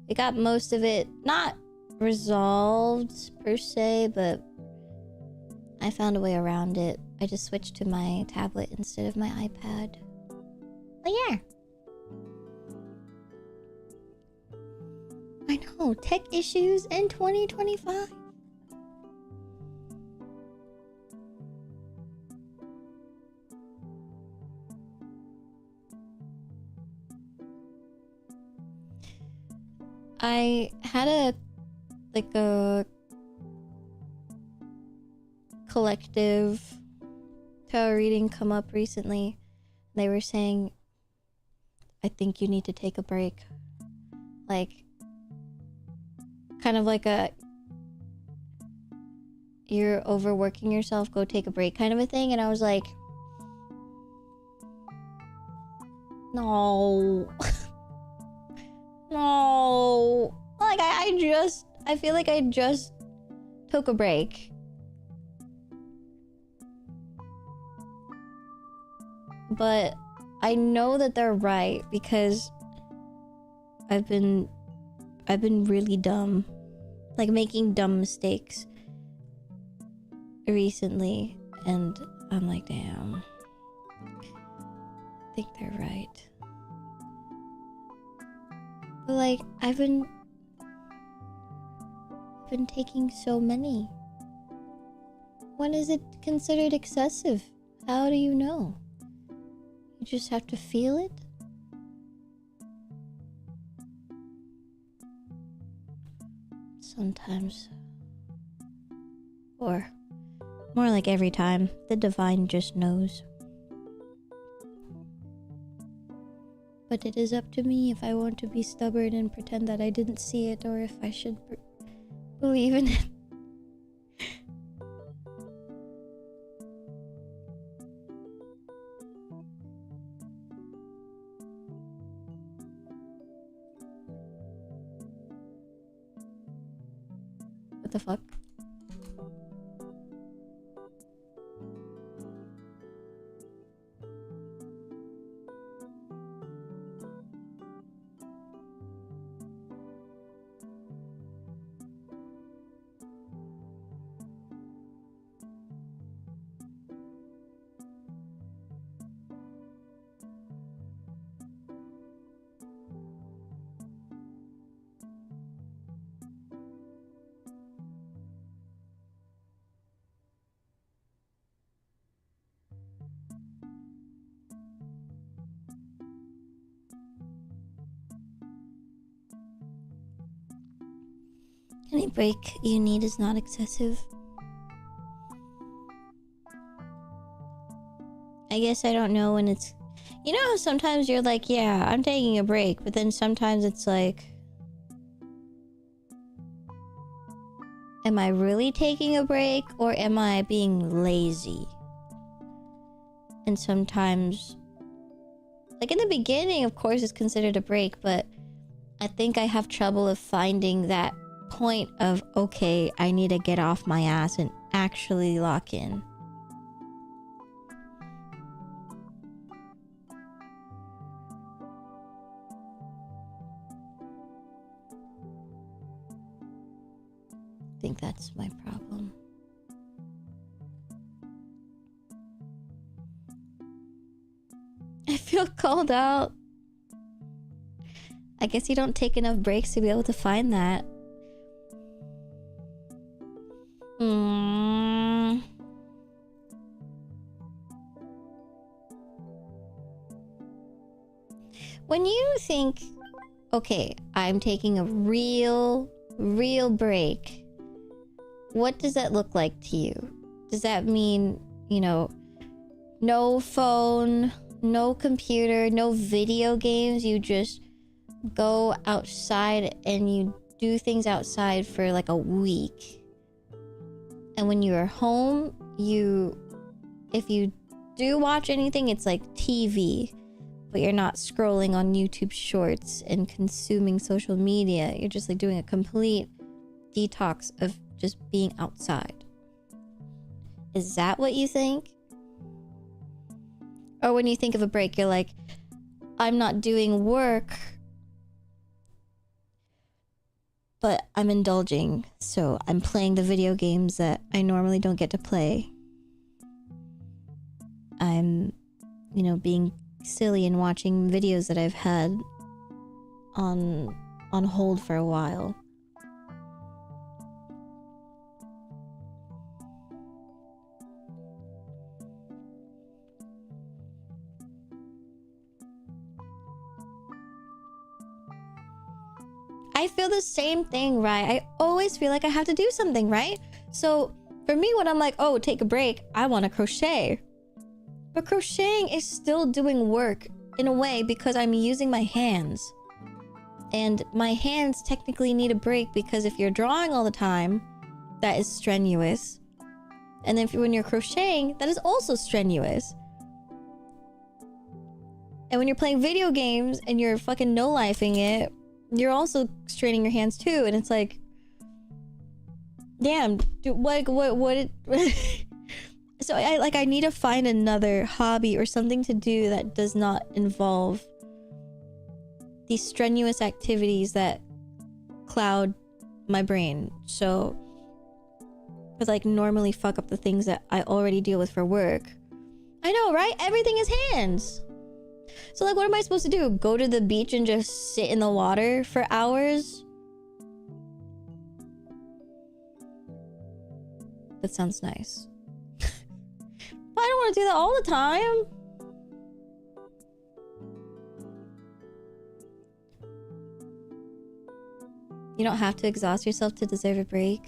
We got most of it not resolved per se, but I found a way around it. I just switched to my tablet instead of my iPad. But yeah. I know, tech issues in 2025. I had a collective tarot reading come up recently. They were saying, I think you need to take a break. Like, kind of like a, you're overworking yourself, go take a break kind of a thing. And I was like, no. No. Like, I feel like I just took a break. But I know that they're right because I've been really dumb. Like, making dumb mistakes recently. And I'm like, damn. I think they're right. But like, I've been taking so many. When is it considered excessive? How do you know? You just have to feel it? Sometimes. Or more like every time. The divine just knows. But it is up to me if I want to be stubborn and pretend that I didn't see it, or if I should believe in it. What the fuck? Any break you need is not excessive. I guess I don't know when it's... You know how sometimes you're like, yeah, I'm taking a break, but then sometimes it's like... Am I really taking a break, or am I being lazy? And sometimes... Like in the beginning, of course, it's considered a break, but I think I have trouble of finding that point of, okay, I need to get off my ass and actually lock in. I think that's my problem. I feel called out. I guess you don't take enough breaks to be able to find that. When you think, okay, I'm taking a real break, what does that look like to you? Does that mean, you know, no phone, no computer, no video games? You just go outside and you do things outside for like a week. And when you are home, if you do watch anything, it's like TV. But you're not scrolling on YouTube shorts and consuming social media. You're just like doing a complete detox of just being outside. Is that what you think? Or when you think of a break, you're like, I'm not doing work, but I'm indulging. So I'm playing the video games that I normally don't get to play. I'm, you know, being silly and watching videos that I've had on hold for a while. I feel the same thing, right? I always feel like I have to do something, right? So for me, when I'm like, oh, take a break, I want to crochet. But crocheting is still doing work in a way because I'm using my hands. And my hands technically need a break because if you're drawing all the time, that is strenuous. And then when you're crocheting, that is also strenuous. And when you're playing video games and you're fucking no-lifing it, you're also straining your hands too. And it's like, damn, what so I need to find another hobby or something to do that does not involve these strenuous activities that cloud my brain. So but like normally fuck up the things that I already deal with for work. I know, right? Everything is hands. So like, what am I supposed to do? Go to the beach and just sit in the water for hours? That sounds nice. But I don't want to do that all the time. You don't have to exhaust yourself to deserve a break.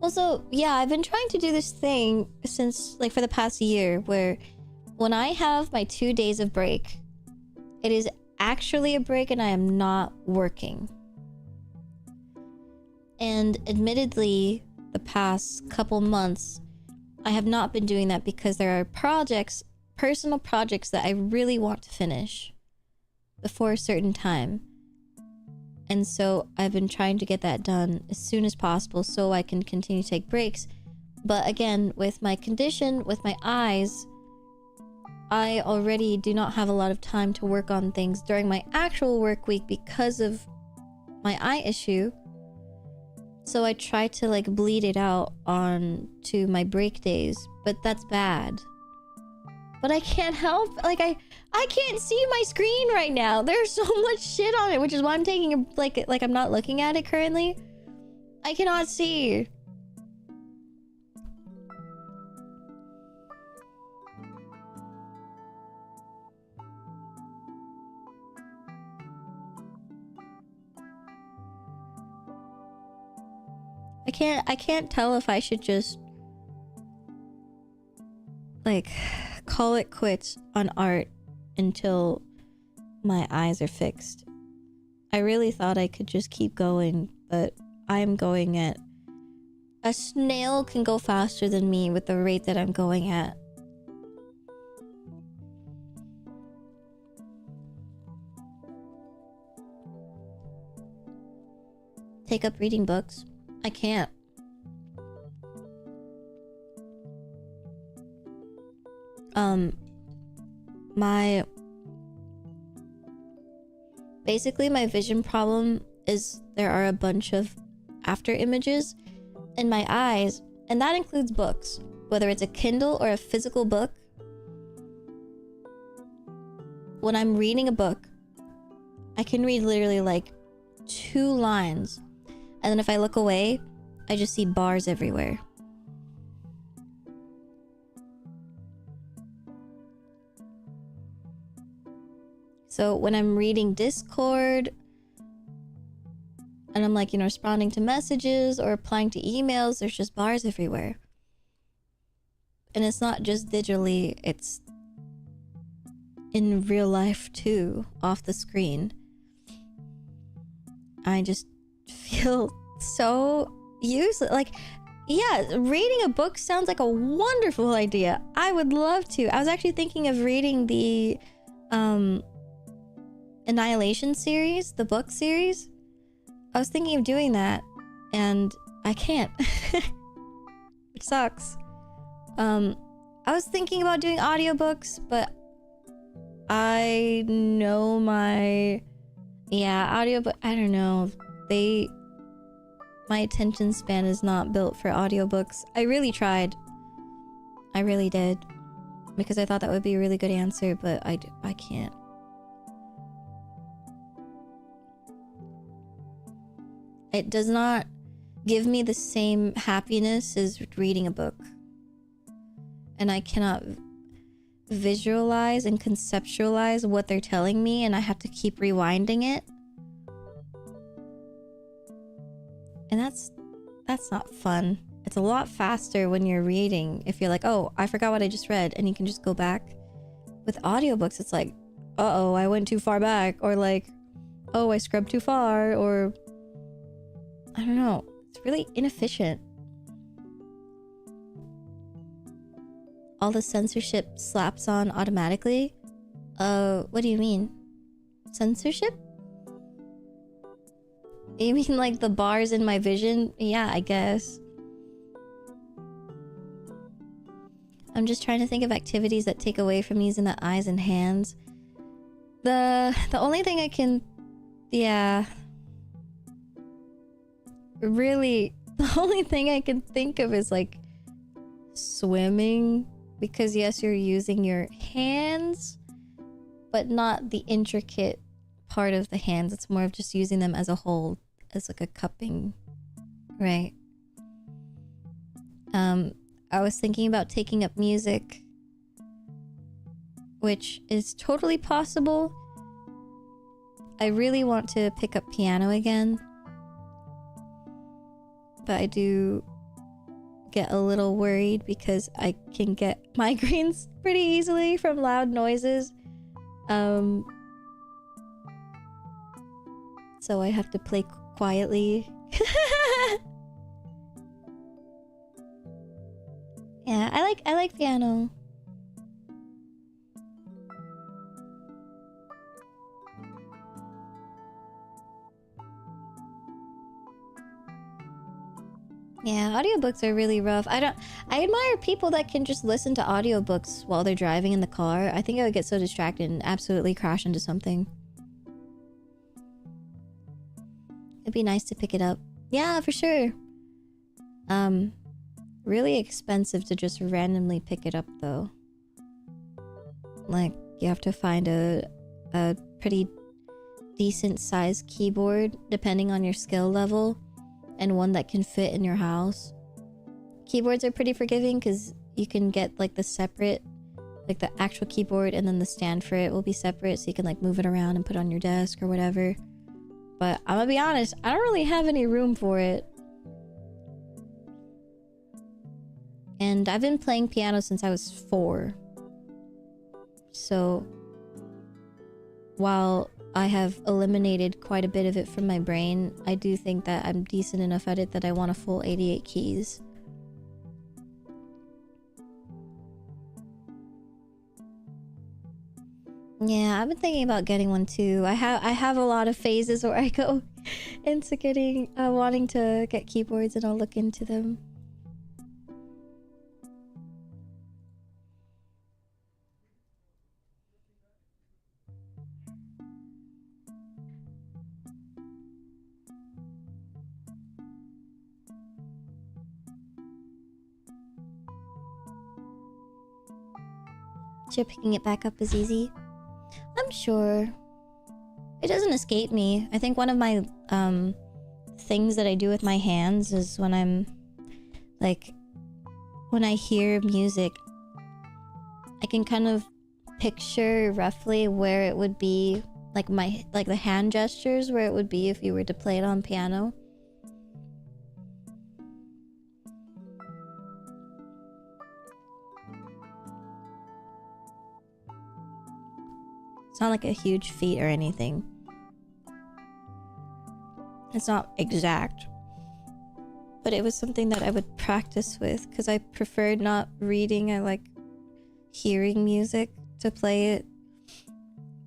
Also, yeah, I've been trying to do this thing since, like, for the past year, where when I have my 2 days of break, it is actually a break and I am not working. And admittedly, the past couple months, I have not been doing that because there are projects, personal projects that I really want to finish before a certain time. And so I've been trying to get that done as soon as possible so I can continue to take breaks. But again, with my condition, with my eyes, I already do not have a lot of time to work on things during my actual work week because of my eye issue. So I try to like bleed it out on to my break days, but that's bad. But I can't help, like I can't see my screen right now. There's so much shit on it, which is why I'm taking a, like I'm not looking at it currently. I cannot see. I can't tell if I should just like call it quits on art until my eyes are fixed. I really thought I could just keep going, but I'm going at a snail can go faster than me with the rate that I'm going at. Take up reading books. I can't. Basically my vision problem is there are a bunch of after images in my eyes, and that includes books, whether it's a Kindle or a physical book. When I'm reading a book, I can read literally like 2 lines, and then if I look away, I just see bars everywhere. So when I'm reading Discord and I'm like, you know, responding to messages or replying to emails, there's just bars everywhere. And it's not just digitally, it's in real life too, off the screen. I just feel so useless. Like, yeah, reading a book sounds like a wonderful idea. I would love to. I was actually thinking of reading the Annihilation series, the book series. I was thinking of doing that, and I can't. It sucks. I was thinking about doing audiobooks, but I know my... Yeah, audiobook... I don't know. My attention span is not built for audiobooks. I really tried. I really did. Because I thought that would be a really good answer, but I can't. It does not give me the same happiness as reading a book. And I cannot visualize and conceptualize what they're telling me, and I have to keep rewinding it. And that's not fun. It's a lot faster when you're reading. If you're like, oh, I forgot what I just read, and you can just go back. With audiobooks, it's like, uh-oh, I went too far back, or like, oh, I scrubbed too far, or I don't know. It's really inefficient. All the censorship slaps on automatically? What do you mean? Censorship? You mean like the bars in my vision? Yeah, I guess. I'm just trying to think of activities that take away from using the eyes and hands. The only thing I can... Yeah. Really, the only thing I can think of is like swimming. Because yes, you're using your hands, but not the intricate part of the hands. It's more of just using them as a whole, as like a cupping, right? I was thinking about taking up music, which is totally possible. I really want to pick up piano again, but I do get a little worried because I can get migraines pretty easily from loud noises. So I have to play quietly. Yeah, I like piano. Yeah, audiobooks are really rough. I admire people that can just listen to audiobooks while they're driving in the car. I think I would get so distracted and absolutely crash into something. It'd be nice to pick it up. Yeah, for sure. Really expensive to just randomly pick it up though. Like, you have to find a pretty decent sized keyboard depending on your skill level, and one that can fit in your house. Keyboards are pretty forgiving because you can get like the separate, like the actual keyboard, and then the stand for it will be separate, so you can like move it around and put it on your desk or whatever. But I'm gonna be honest, I don't really have any room for it. And I've been playing piano since I was 4. So while I have eliminated quite a bit of it from my brain, I do think that I'm decent enough at it that I want a full 88 keys. Yeah, I've been thinking about getting one too. I have a lot of phases where I go into getting wanting to get keyboards, and I'll look into them. Sure, picking it back up is easy. I'm sure. It doesn't escape me. I think one of my things that I do with my hands is when I'm like, when I hear music, I can kind of picture roughly where it would be, like the hand gestures, where it would be if you were to play it on piano. It's not like a huge feat or anything. It's not exact. But it was something that I would practice with because I preferred not reading. I like hearing music to play it.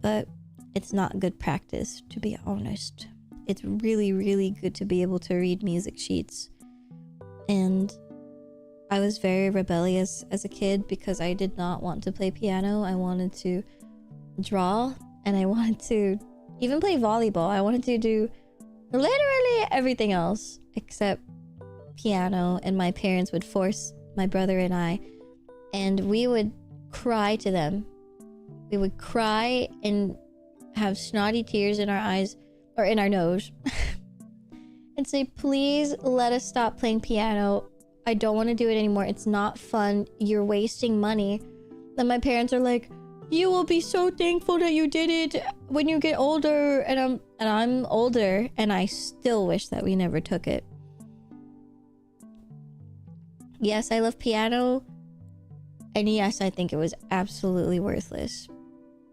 But it's not good practice, to be honest. It's really, really good to be able to read music sheets. And I was very rebellious as a kid because I did not want to play piano. I wanted to draw, and I wanted to even play volleyball. I wanted to do literally everything else except piano, and my parents would force my brother and I, and we would cry to them. We would cry and have snotty tears in our eyes, or in our nose, and say, please let us stop playing piano. I don't want to do it anymore. It's not fun. You're wasting money. Then my parents are like, you will be so thankful that you did it when you get older. And I'm older, and I still wish that we never took it. Yes, I love piano. And yes, I think it was absolutely worthless.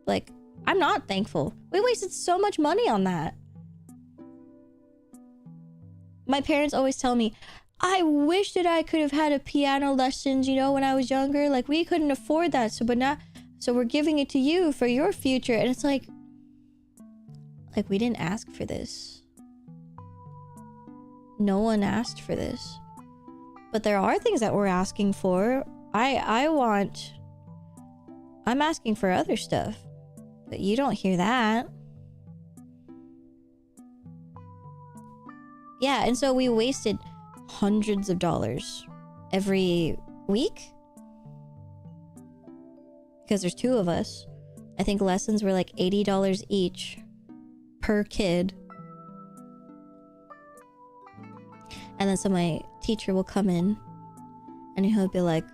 Like, I'm not thankful. We wasted so much money on that. My parents always tell me, I wish that I could have had a piano lessons, you know, when I was younger. Like, we couldn't afford that. So we're giving it to you for your future. And it's like we didn't ask for this. No one asked for this. But there are things that we're asking for. I'm asking for other stuff. But you don't hear that. Yeah, and so we wasted hundreds of dollars every week. Because there's 2 of us. I think lessons were like $80 each per kid. And then so my teacher will come in and he'll be like,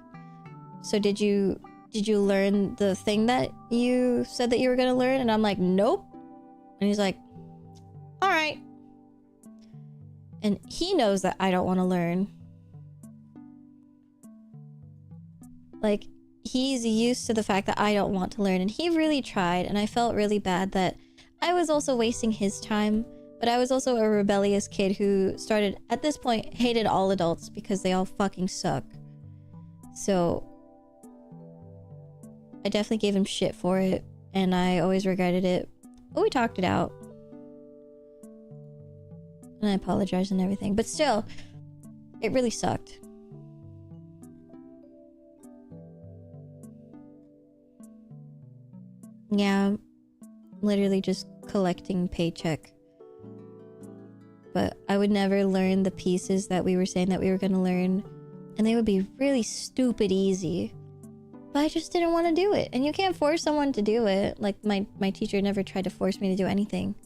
so did you learn the thing that you said that you were gonna learn? And I'm like, nope. And he's like, all right. And he knows that I don't want to learn. Like, he's used to the fact that I don't want to learn, and he really tried, and I felt really bad that I was also wasting his time, but I was also a rebellious kid who started, at this point, hated all adults because they all fucking suck. So I definitely gave him shit for it, and I always regretted it, but we talked it out. And I apologized and everything, but still, it really sucked. Yeah, literally just collecting paycheck. But I would never learn the pieces that we were saying that we were going to learn, and they would be really stupid easy. But I just didn't want to do it, and you can't force someone to do it. Like, my teacher never tried to force me to do anything.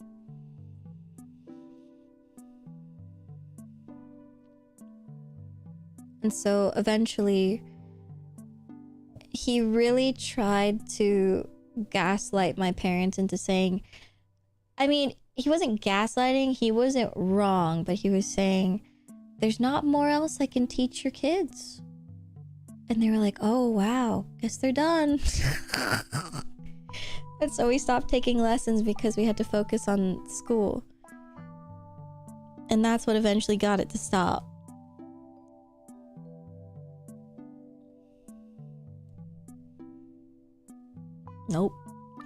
And so eventually, he really tried to gaslight my parents into saying, I mean, he wasn't gaslighting, he wasn't wrong, but he was saying, there's not more else I can teach your kids. And they were like, oh wow, guess they're done. And so we stopped taking lessons because we had to focus on school. And that's what eventually got it to stop. Nope.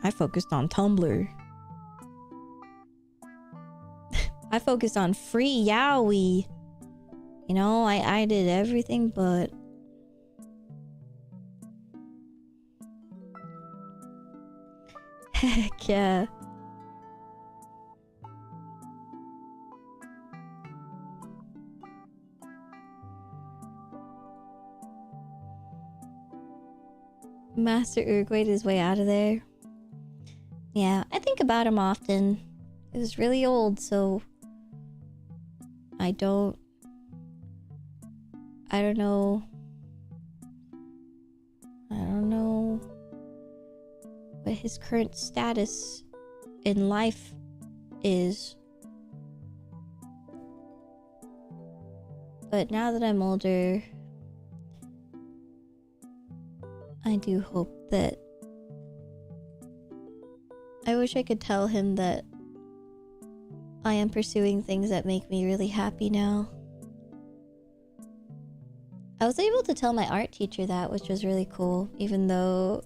I focused on Tumblr. I focused on free yaoi. You know, I did everything but... Heck yeah. Master Urg his way out of there. Yeah, I think about him often. It was really old, so I don't know what his current status in life is. But now that I'm older, I do hope that... I wish I could tell him that I am pursuing things that make me really happy now. I was able to tell my art teacher that, which was really cool, even though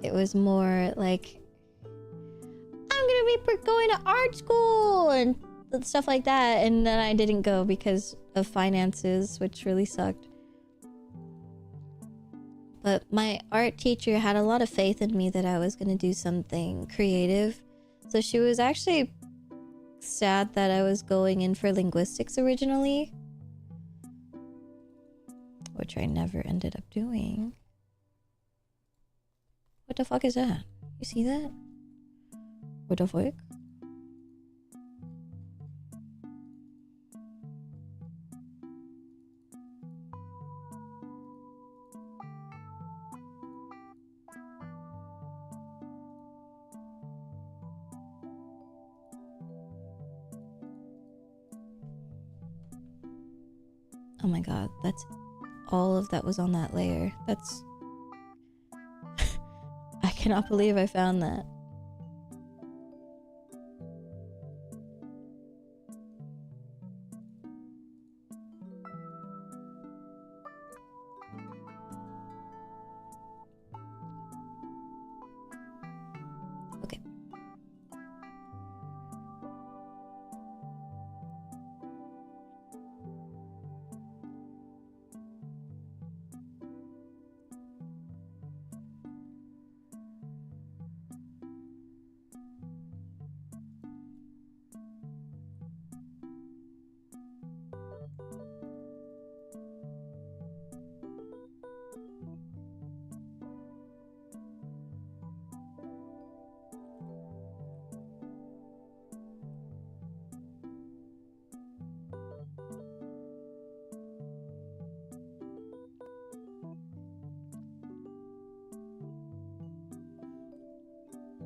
it was more like, I'm gonna be going to art school and stuff like that, and then I didn't go because of finances, which really sucked. But my art teacher had a lot of faith in me that I was going to do something creative. So she was actually sad that I was going in for linguistics originally, which I never ended up doing. What the fuck is that? You see that? What the fuck? Oh my god, that's all of that was on that layer. That's... I cannot believe I found that. Okay.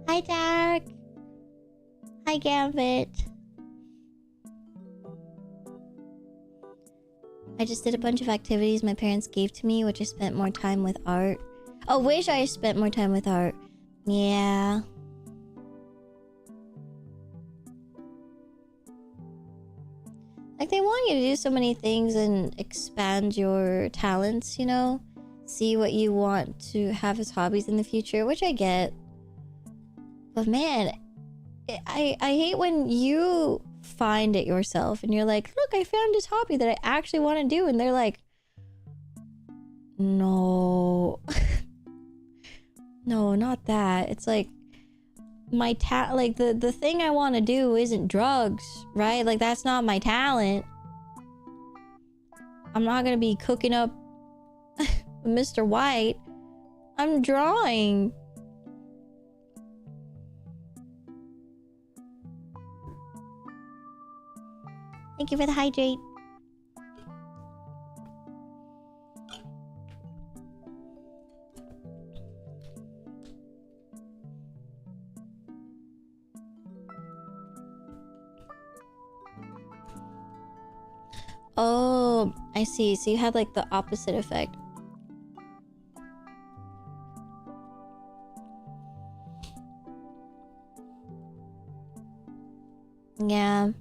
Hi, Jack. Hi, Gambit. I just did a bunch of activities my parents gave to me, which I spent more time with art. Oh, wish I spent more time with art. Yeah. Like, they want you to do so many things and expand your talents, you know? See what you want to have as hobbies in the future, which I get. But man, I hate when you find it yourself and you're like, look, I found this hobby that I actually want to do. And they're like, no. No, not that. It's like, like the thing I want to do isn't drugs, right? Like, that's not my talent. I'm not going to be cooking up Mr. White. I'm drawing. Thank you for the hydrate. Oh, I see. So you had like the opposite effect. Yeah.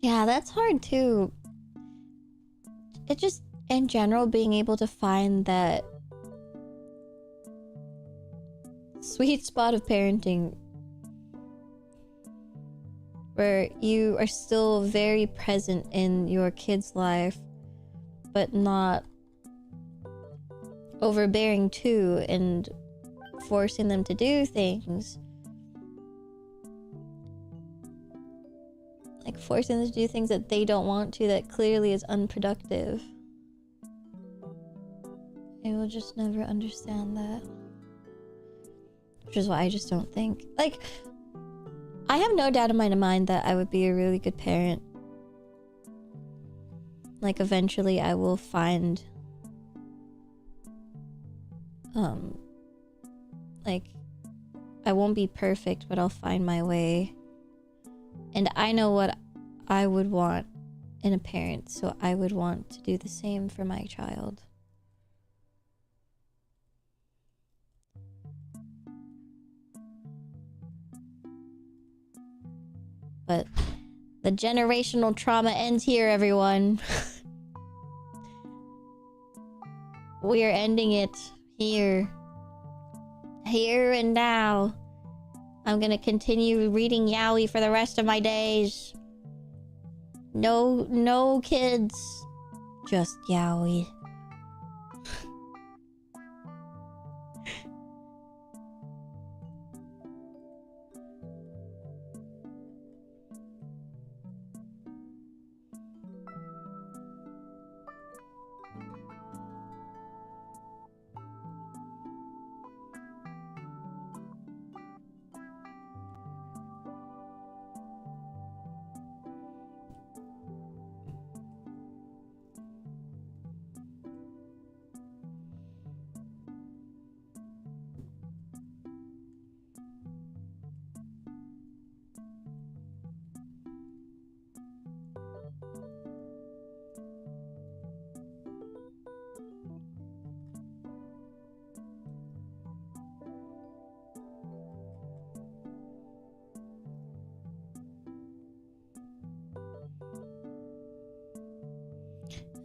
Yeah, that's hard too. It just, in general, being able to find that sweet spot of parenting where you are still very present in your kid's life, but not overbearing too and forcing them to do things. Like forcing them to do things that they don't want to, that clearly is unproductive. I will just never understand that. Which is why I just don't think... Like, I have no doubt in my mind that I would be a really good parent. Like, eventually I will find... Like, I won't be perfect, but I'll find my way. And I know what I would want in a parent, so I would want to do the same for my child. But the generational trauma ends here, everyone. We are ending it here. Here and now. I'm gonna continue reading yaoi for the rest of my days. No kids. Just yaoi.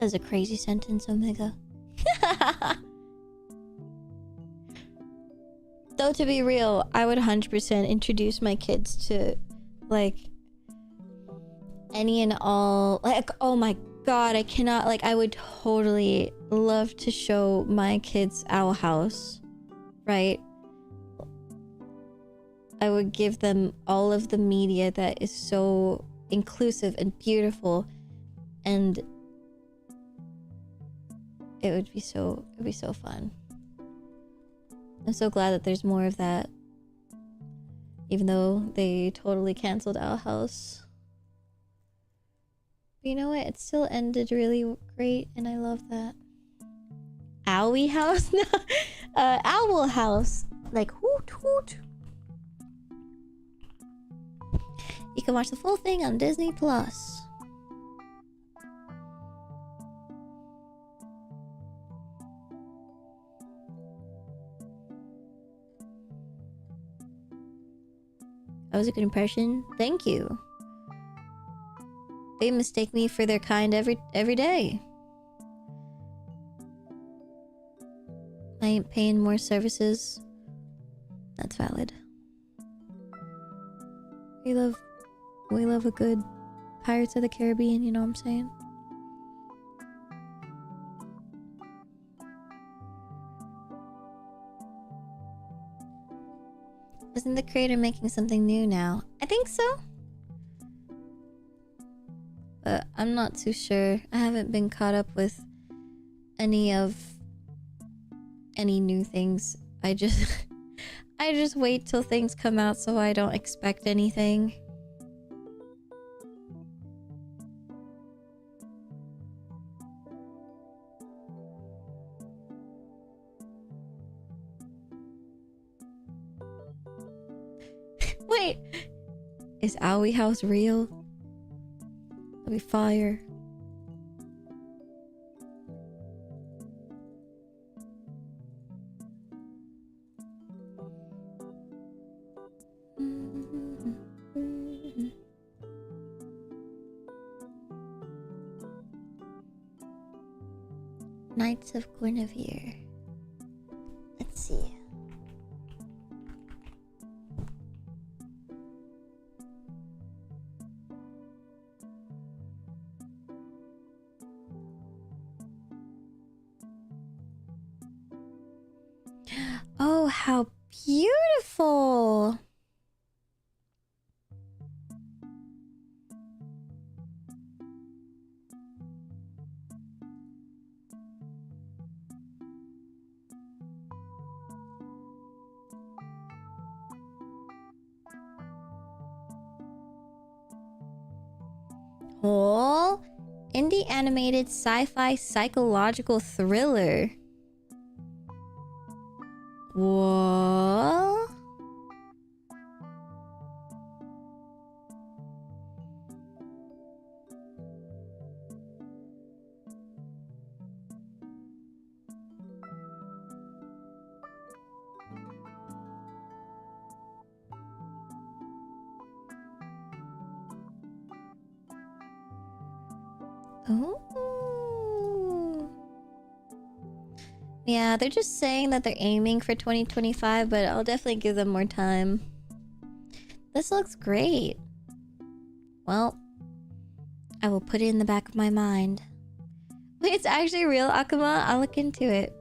That's a crazy sentence, Omega. Though, to be real, I would 100% introduce my kids to, like, any and all... Like, oh my god, I cannot... Like, I would totally love to show my kids Owl House, right? I would give them all of the media that is so inclusive and beautiful, and... It'd be so fun. I'm so glad that there's more of that. Even though they totally canceled Owl House. But you know what? It still ended really great, and I love that. Owie House? No. Owl House. Like, hoot hoot. You can watch the full thing on Disney Plus. That was a good impression. Thank you. They mistake me for their kind every day. I ain't paying more services. That's valid. We love a good Pirates of the Caribbean, you know what I'm saying? Isn't the creator making something new now? I think so. But I'm not too sure. I haven't been caught up with any new things. I just wait till things come out so I don't expect anything. Wait, is Owie House real? That'd be fire. Knights of Guinevere. Let's see. Oh, how beautiful! Oh, indie animated sci-fi psychological thriller. What? Oh. Yeah, they're just saying that they're aiming for 2025, but I'll definitely give them more time. This looks great. Well, I will put it in the back of my mind. Wait, it's actually real, Akuma? I'll look into it.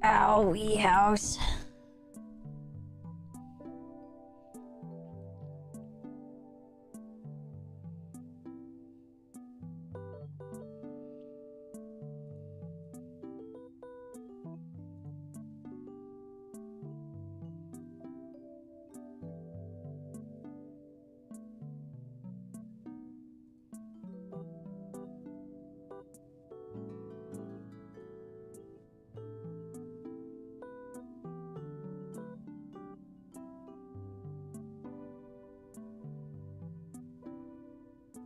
Owie house.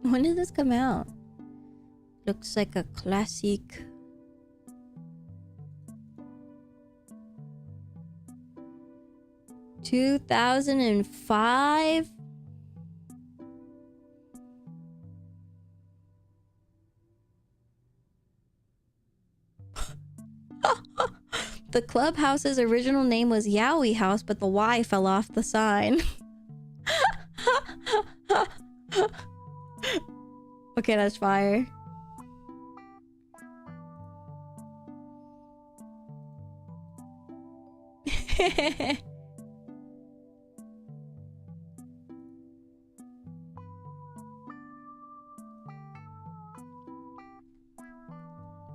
When did this come out? Looks like a classic. $2005? The clubhouse's original name was Yowie House, but the Y fell off the sign. Okay, that's fire.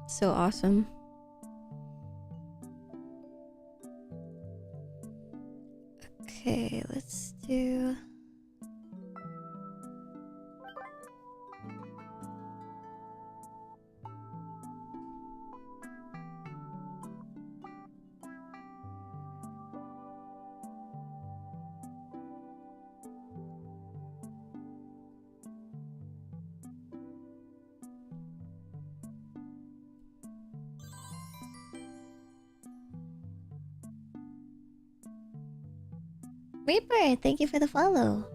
So awesome. Okay, let's do... Reaper, thank you for the follow.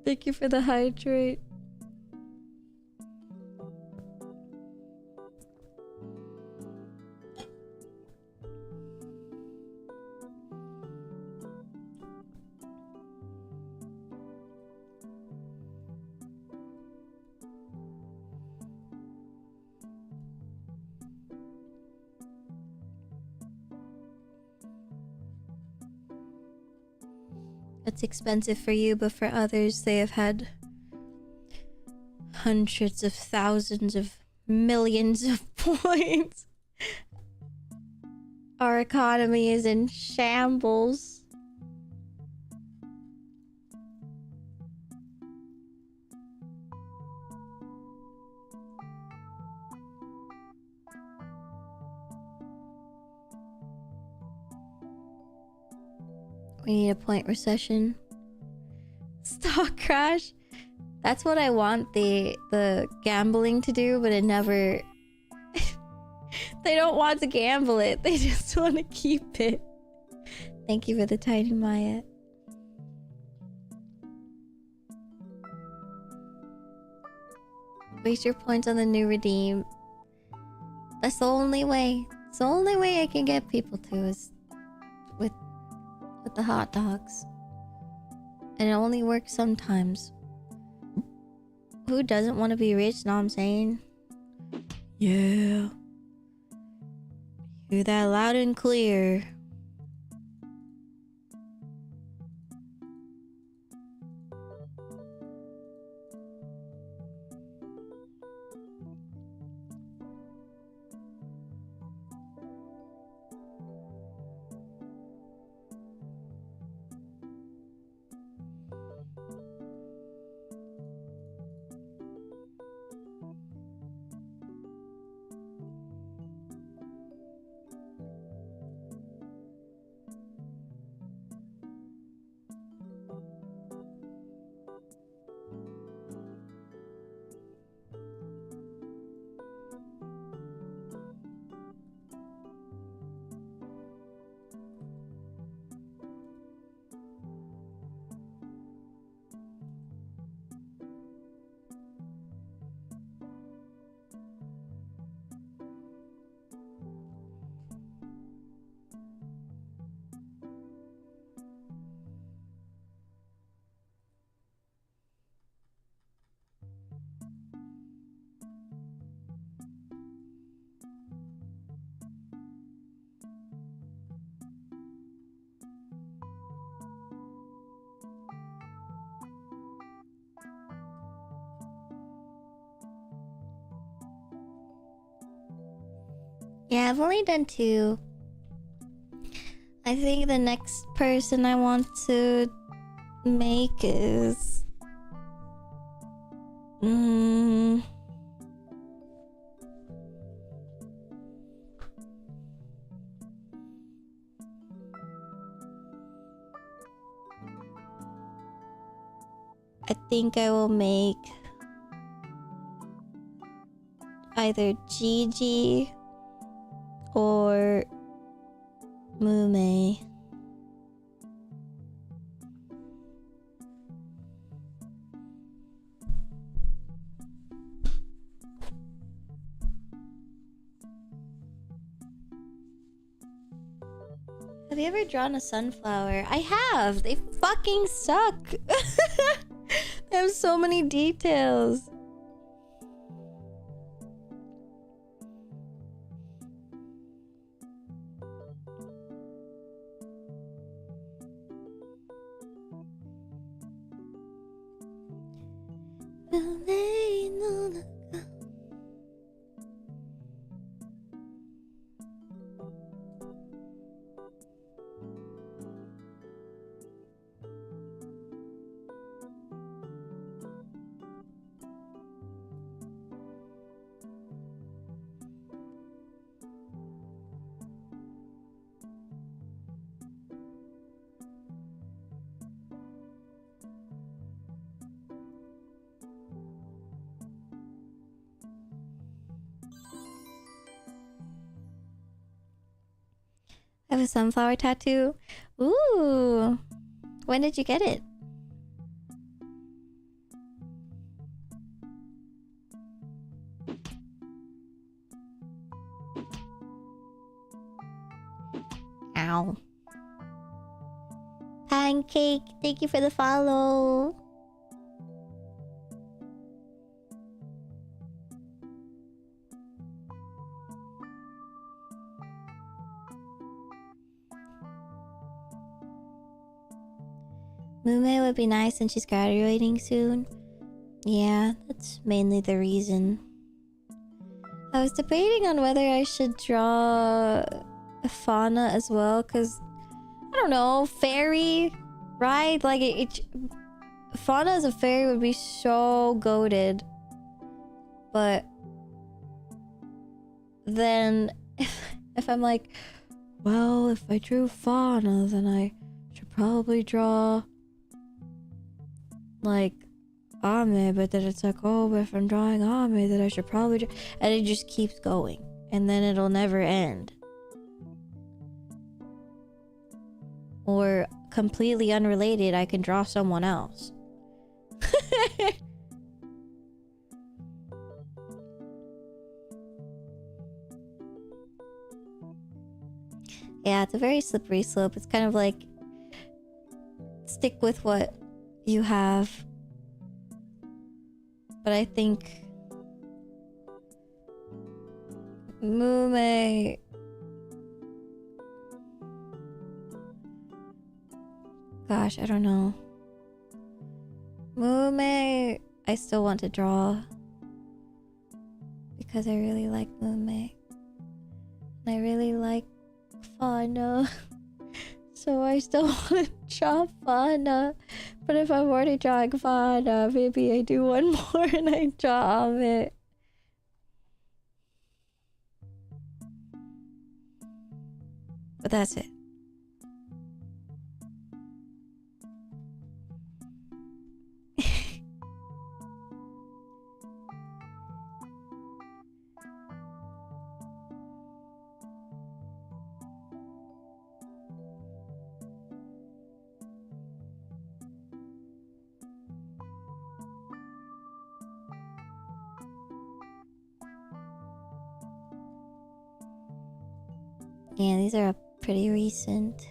Thank you for the hydrate. It's expensive for you, but for others, they have had hundreds of thousands of millions of points. Our economy is in shambles. We need a point recession. Stock crash. That's what I want the gambling to do, but it never... They don't want to gamble it. They just want to keep it. Thank you for the tiny Maya. Waste your points on the new redeem. That's the only way. It's the only way I can get people to is with the hot dogs. And it only works sometimes. Who doesn't want to be rich? Know what I'm saying? Yeah. Hear that loud and clear. Yeah, I've only done 2. I think the next person I want to make is... I think I will make either Gigi or Mume. Have you ever drawn a sunflower? I have! They fucking suck! They have so many details. I have a sunflower tattoo. Ooh. When did you get it? Ow. Pancake, thank you for the follow. Mume would be nice since she's graduating soon. Yeah, that's mainly the reason. I was debating on whether I should draw a fauna as well, because I don't know, fairy, right? Like fauna as a fairy would be so goated. But then if I'm like, well, if I drew fauna, then I should probably draw like Ame, but then it's like, oh, but if I'm drawing Ame, then I should probably draw... And it just keeps going, and then it'll never end. Or completely unrelated, I can draw someone else. Yeah, it's a very slippery slope. It's kind of like, stick with what you have. But I think Mume, gosh, I don't know. Mume, I still want to draw because I really like Mume. And I really like Fauna. So I still want to draw Fauna. But if I'm already drawing Fauna, maybe I do one more and I draw it. But that's it. Yeah, these are pretty recent.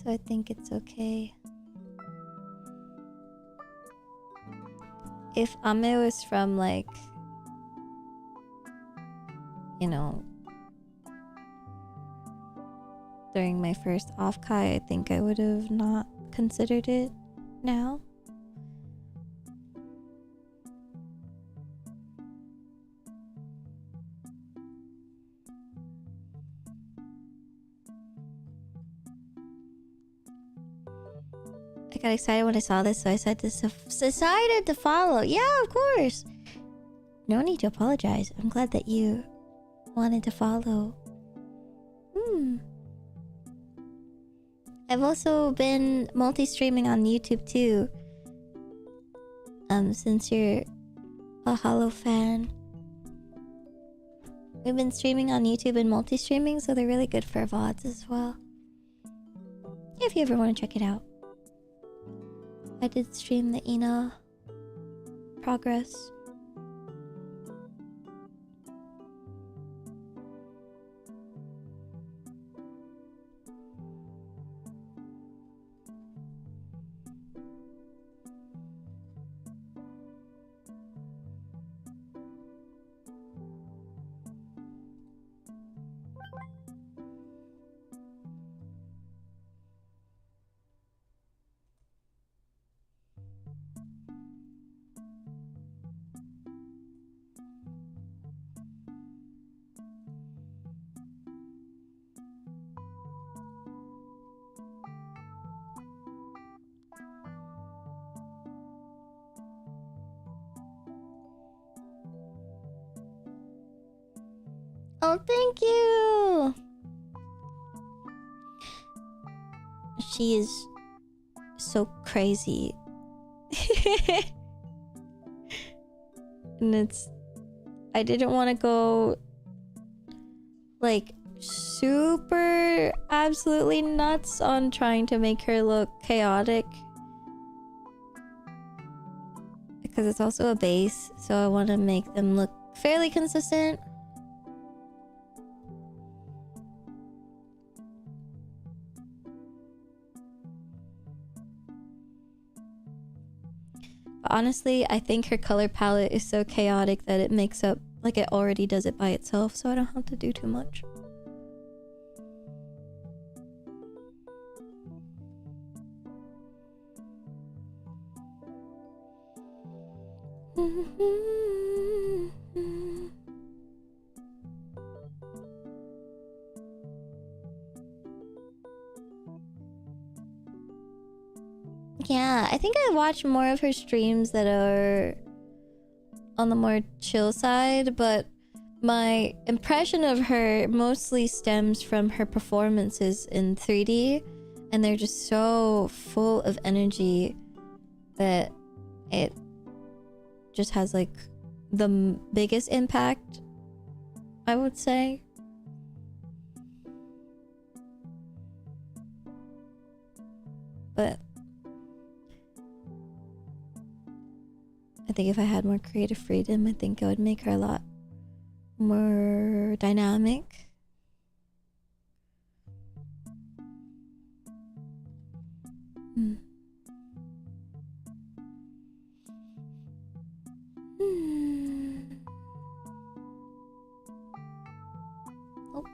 So I think it's okay. If Ame was from like, you know, during my first Offkai, I think I would have not considered it now. I got excited when I saw this, so I decided to follow. Yeah, of course. No need to apologize. I'm glad that you wanted to follow. I've also been multi-streaming on YouTube too. Since you're a Holo fan. We've been streaming on YouTube and multi-streaming, so they're really good for VODs as well. If you ever want to check it out. I did stream the Ina progress. Oh, thank you! She is so crazy. And I didn't want to go like super absolutely nuts on trying to make her look chaotic. Because it's also a base, so I want to make them look fairly consistent. Honestly, I think her color palette is so chaotic that it makes up, like it already does it by itself, so I don't have to do too much. Yeah, I think I watch more of her streams that are on the more chill side, but my impression of her mostly stems from her performances in 3D, and they're just so full of energy that it just has like the biggest impact, I would say. But I think if I had more creative freedom, I think I would make her a lot more dynamic. Oh.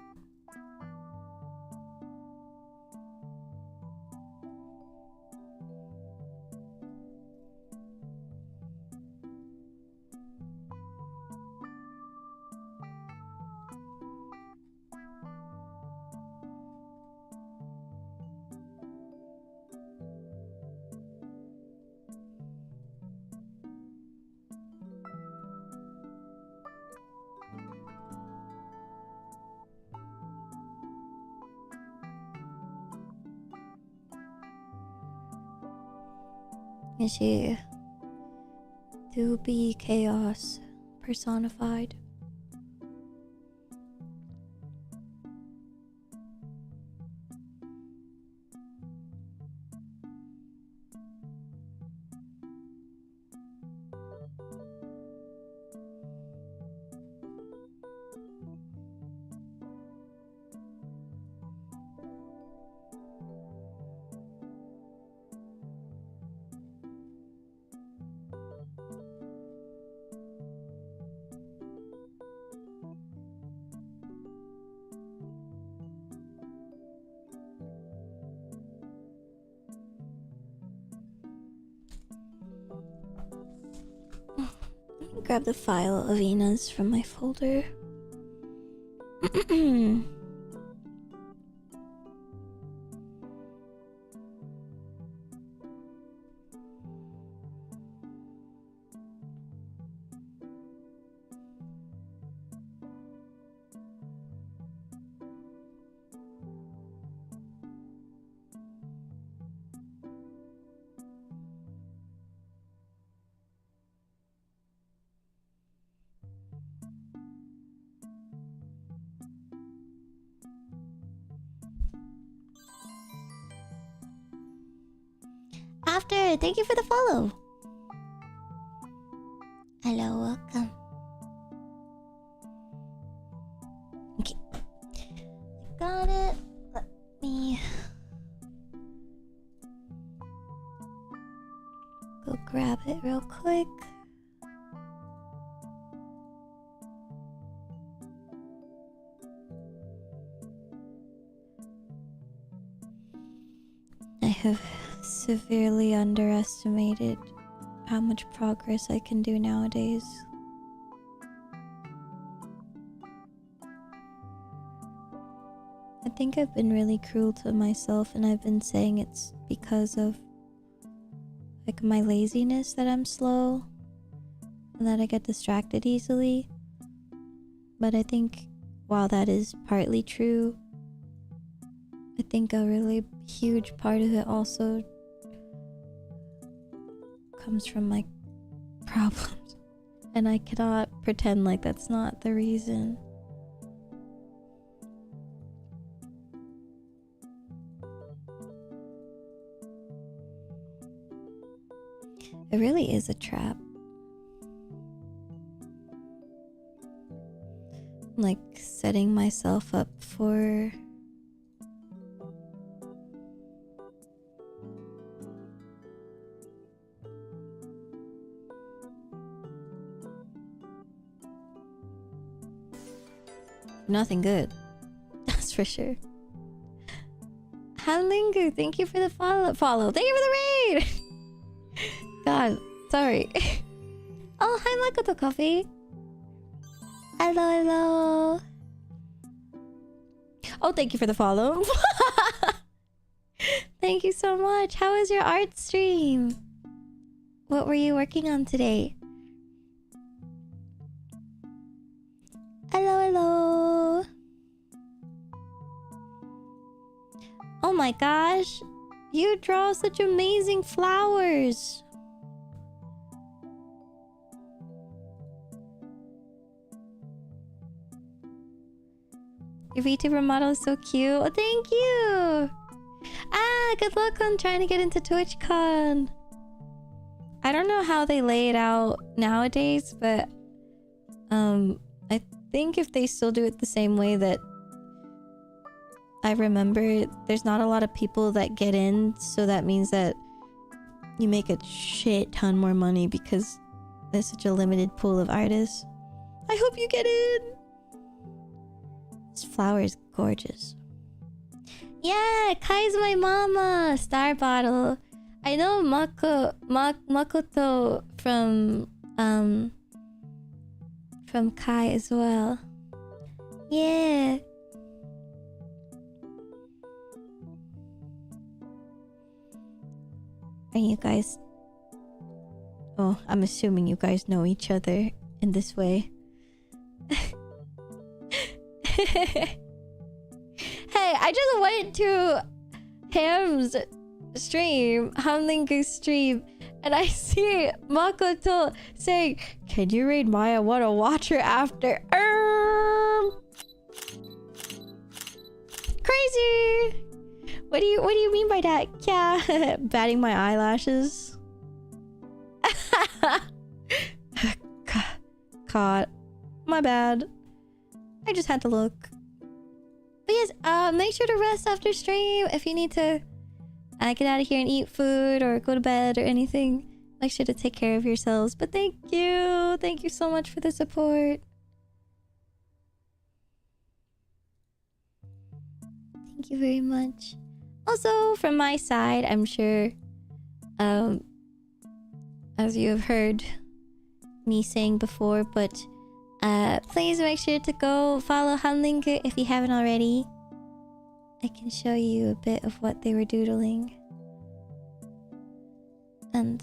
Is she do be chaos personified? Grab the file of Ina's from my folder. Laughter, thank you for the follow. Hello, welcome. Okay. Got it. Let me go grab it real quick. I have severely underestimated how much progress I can do nowadays. I think I've been really cruel to myself, and I've been saying it's because of like my laziness that I'm slow and that I get distracted easily. But I think while that is partly true, I think a really huge part of it also comes from my problems, and I cannot pretend like that's not the reason. It really is a trap. I'm like setting myself up for nothing good. That's for sure. Halingu, thank you for the follow. Thank you for the raid. God, sorry. Oh, hi Makoto Coffee. Hello, hello. Oh, thank you for the follow. Thank you so much. How was your art stream? What were you working on today? Hello, hello. Oh my gosh. You draw such amazing flowers. Your VTuber model is so cute. Oh, thank you. Ah, good luck on trying to get into TwitchCon. I don't know how they lay it out nowadays, but I think if they still do it the same way that I remember, there's not a lot of people that get in, so that means that you make a shit ton more money because there's such a limited pool of artists. I hope you get in. This flower is gorgeous. Yeah, Kai's my mama. Star bottle. I know Makoto from Kai as well. Yeah. Are you guys... Oh, I'm assuming you guys know each other in this way. Hey, I just went to Ham's stream, Hamlingu's stream, and I see Makoto saying, "Can you raid Maya? Wanna watch her after?" Crazy. What do you mean by that? Yeah, batting my eyelashes. Caught. My bad. I just had to look. But yes, make sure to rest after stream. If you need to get out of here and eat food or go to bed or anything, make sure to take care of yourselves. But thank you. Thank you so much for the support. Thank you very much. Also, from my side, I'm sure, as you have heard me saying before, but please make sure to go follow Hanlingu if you haven't already. I can show you a bit of what they were doodling and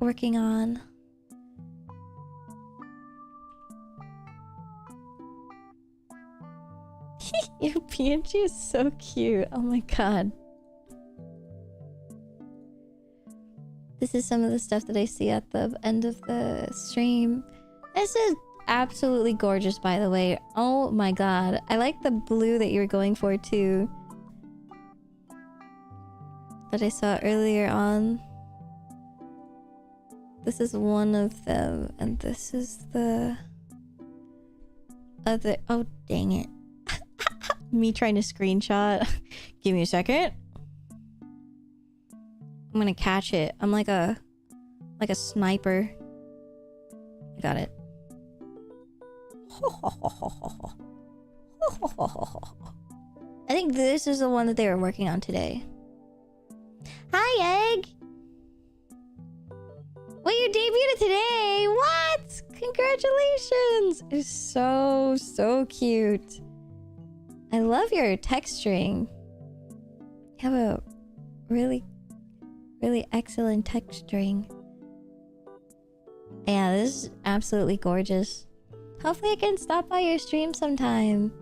working on. Your PNG is so cute. Oh my god. This is some of the stuff that I see at the end of the stream. This is absolutely gorgeous, by the way. Oh my god. I like the blue that you were going for too, that I saw earlier on. This is one of them, and this is the other. Oh, dang it. Me trying to screenshot. Give me a second. I'm gonna catch it. I'm like a sniper. I got it. I think this is the one that they were working on today. Hi, Egg! Well, you debuted today! What? Congratulations! It's so cute. I love your texturing. You have a really excellent texturing. Yeah, this is absolutely gorgeous. Hopefully I can stop by your stream sometime.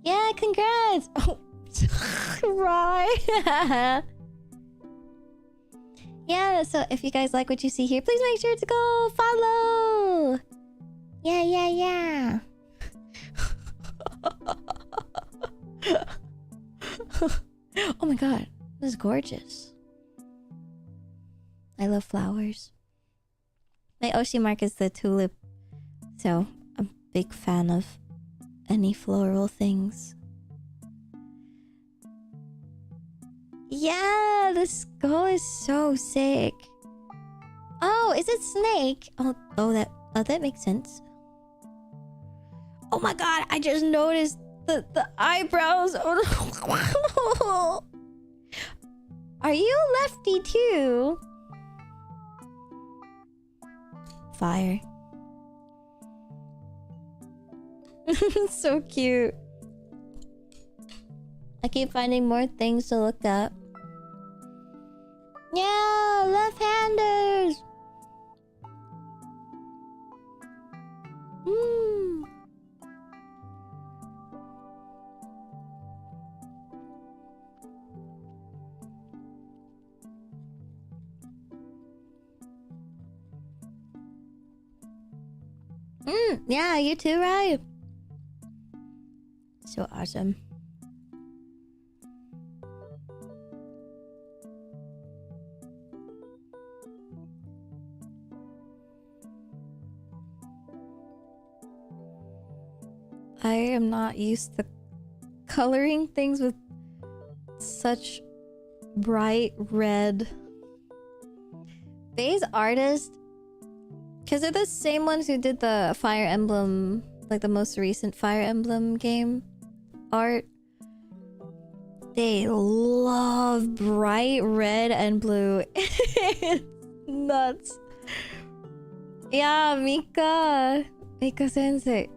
Yeah, congrats! Oh, right. Yeah, so if you guys like what you see here, please make sure to go follow! Yeah. Oh my god, this is gorgeous. I love flowers. My Oshi mark is the tulip, so I'm a big fan of any floral things. Yeah, the skull is so sick. Oh, is it snake? Oh, that makes sense. Oh my god, I just noticed the eyebrows. Oh, are you lefty too? Fire. So cute. I keep finding more things to look up. Yeah, left-handers. Yeah, you too, right? So awesome. I am not used to coloring things with such bright red. Bay's artist, because they're the same ones who did the Fire Emblem, like the most recent Fire Emblem game art. They love bright red and blue. It's nuts. Yeah, Mika sensei.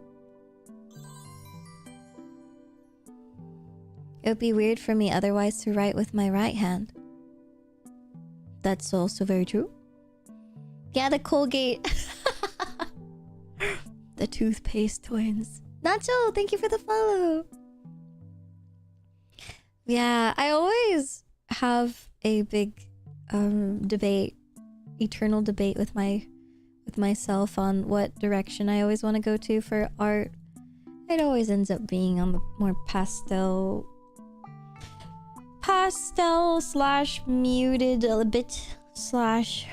It would be weird for me otherwise to write with my right hand. That's also very true. Yeah, the Colgate. The toothpaste twins. Nacho, thank you for the follow. Yeah, I always have a big debate, eternal debate with myself on what direction I always want to go to for art. It always ends up being on the more pastel slash muted a bit slash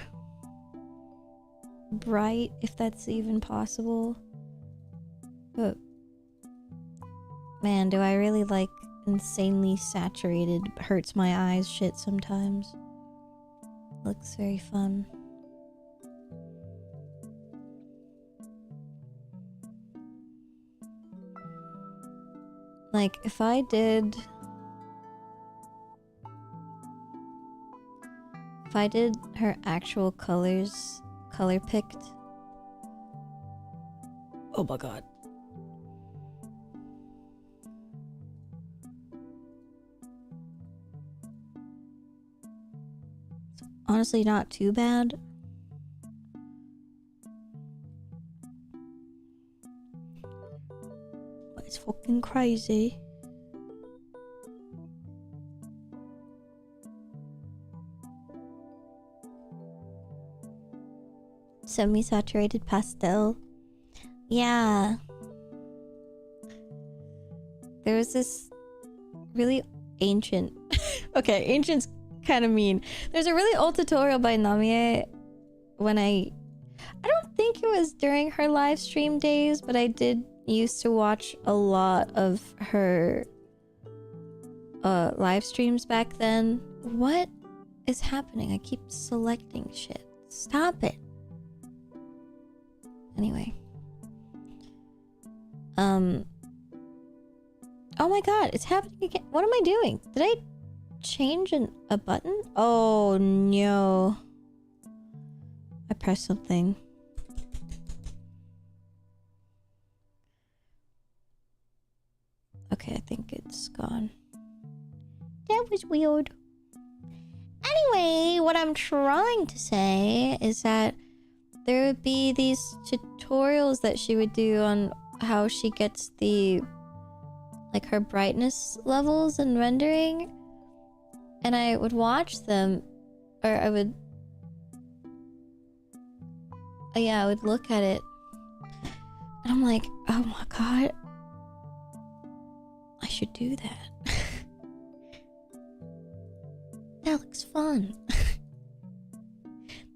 bright, if that's even possible. But man, do I really like insanely saturated, hurts my eyes shit sometimes. Looks very fun. Like if I did her actual colors, color picked. Oh my god. It's honestly not too bad. But it's fucking crazy. Semi-saturated pastel. Yeah. There was this really ancient... Okay, ancient's kind of mean. There's a really old tutorial by Namie when I I don't think it was during her live stream days, but I did used to watch a lot of her live streams back then. What is happening? I keep selecting shit. Stop it. Anyway. Oh my god, it's happening again. What am I doing? Did I change a button? Oh no. I pressed something. Okay, I think it's gone. That was weird. Anyway, what I'm trying to say is that there would be these tutorials that she would do on how she gets the like her brightness levels and rendering, and I would watch them, or I would look at it and I'm like, oh my god, I should do that. That looks fun.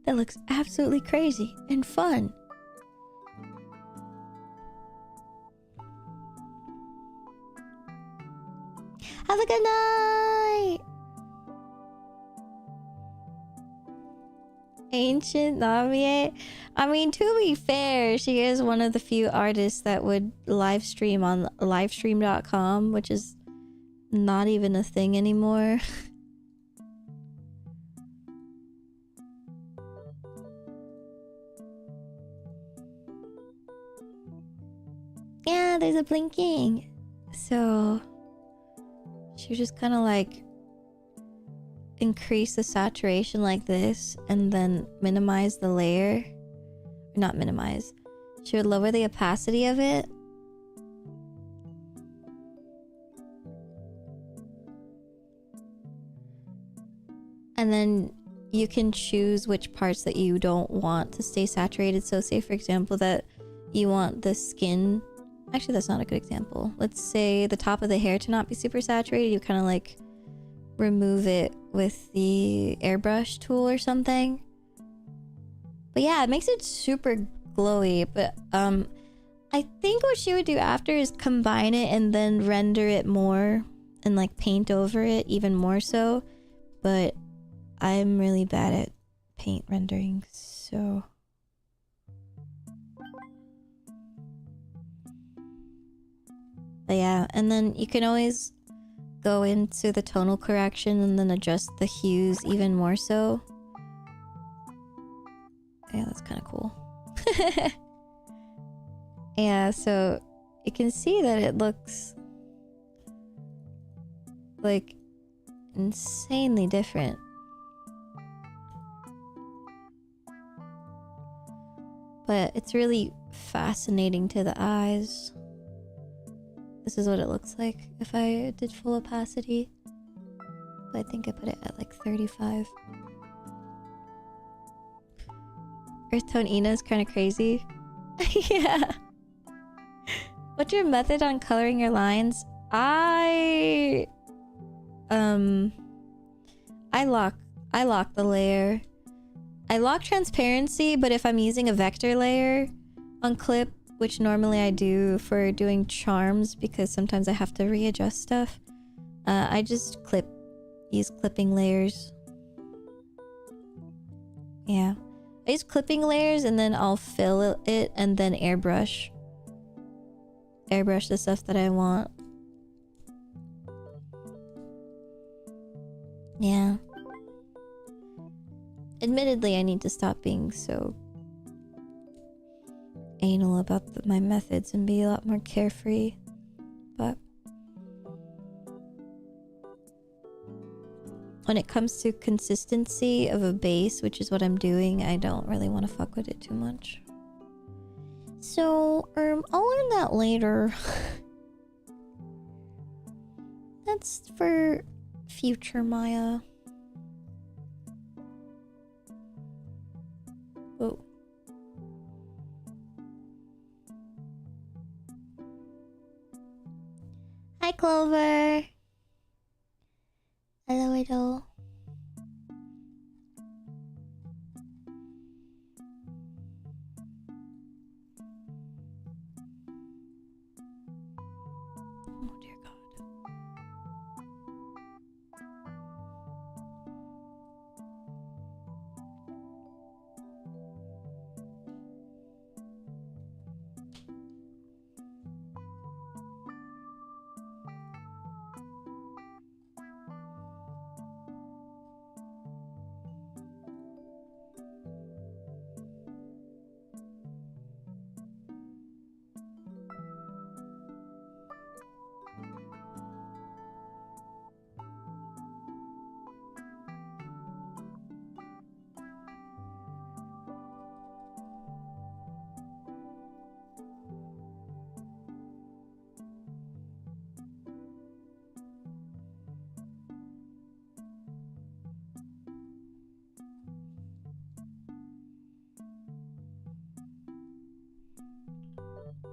That looks absolutely crazy and fun. Have a good night! Ancient Namie. I mean, to be fair, she is one of the few artists that would live stream on livestream.com, which is not even a thing anymore. Yeah, there's a blinking. So she would just kind of like increase the saturation like this and then minimize the layer. Not minimize. She would lower the opacity of it. And then you can choose which parts that you don't want to stay saturated. So say for example that you want the skin. Actually, that's not a good example. Let's say the top of the hair to not be super saturated. You kind of like remove it with the airbrush tool or something. But yeah, it makes it super glowy. But I think what she would do after is combine it and then render it more and like paint over it even more so. But I'm really bad at paint rendering, so but yeah, and then you can always go into the tonal correction and then adjust the hues even more so. Yeah, that's kind of cool. Yeah, so you can see that it looks like insanely different. But it's really fascinating to the eyes. This is what it looks like if I did full opacity. But I think I put it at like 35. Earth tone Ina is kind of crazy. Yeah. What's your method on coloring your lines? I lock the layer. I lock transparency, but if I'm using a vector layer on clip, which normally I do for doing charms because sometimes I have to readjust stuff, I just use clipping layers. Yeah, I use clipping layers and then I'll fill it and then airbrush the stuff that I want. Yeah. Admittedly, I need to stop being so anal about my methods and be a lot more carefree, but when it comes to consistency of a base, which is what I'm doing, I don't really want to fuck with it too much. So I'll learn that later. That's for future Maia. Oh. Hi, Clover. Hello, hello. Oh dear God.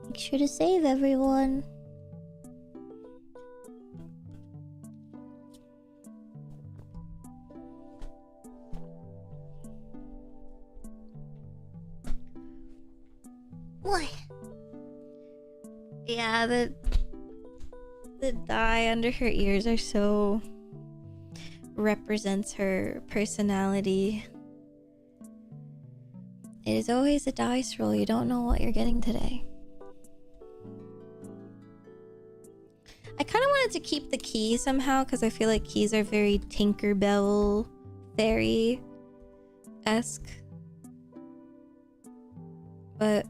Make sure to save everyone. What? Yeah, the dye under her ears are so represents her personality. It is always a dice roll. You don't know what you're getting today. I kind of wanted to keep the key somehow because I feel like keys are very Tinkerbell fairy-esque. But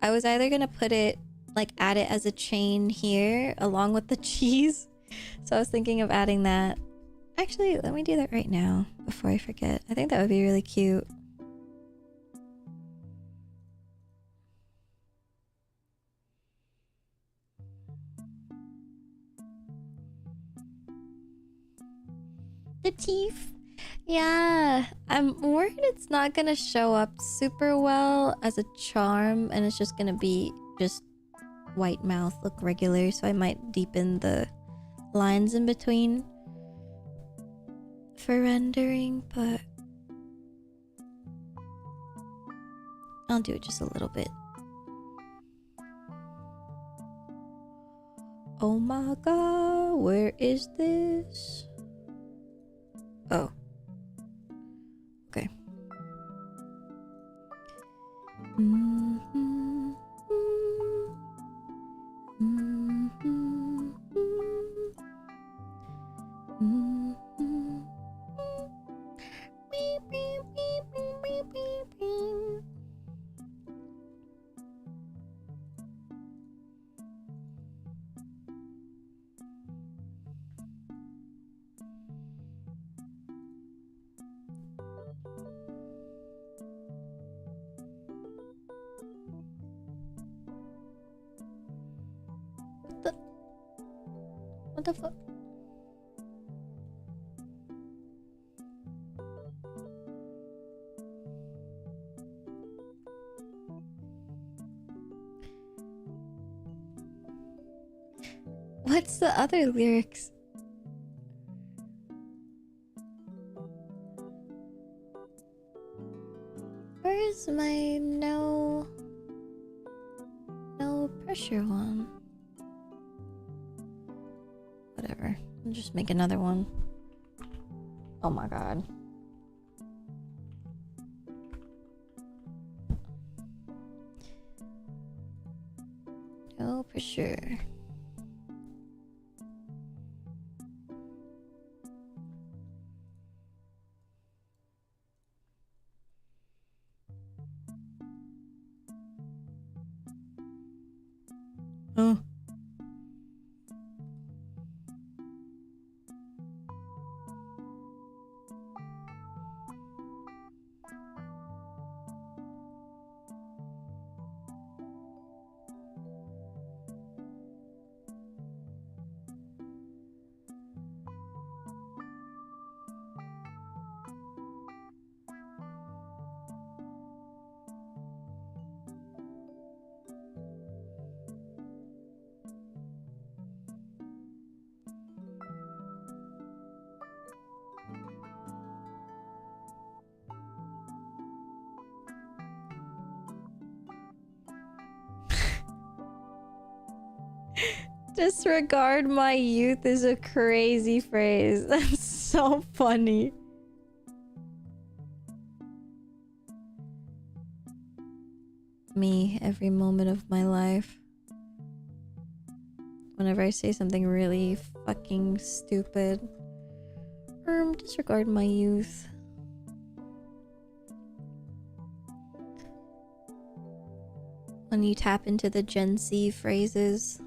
I was either gonna put it, like add it as a chain here along with the cheese. So I was thinking of adding that. Actually, let me do that right now before I forget. I think that would be really cute. The teeth. Yeah, I'm worried it's not gonna show up super well as a charm and it's just gonna be just white mouth, look regular, so I might deepen the lines in between for rendering, but I'll do it just a little bit. Oh my god, where is this? Oh. Okay. What the fuck? What's the other lyrics? Where's my no pressure one? Whatever. I'll just make another one. Oh my god. No pressure. Oh. Disregard my youth is a crazy phrase. That's so funny. Me, every moment of my life. Whenever I say something really fucking stupid. Disregard my youth. When you tap into the Gen Z phrases.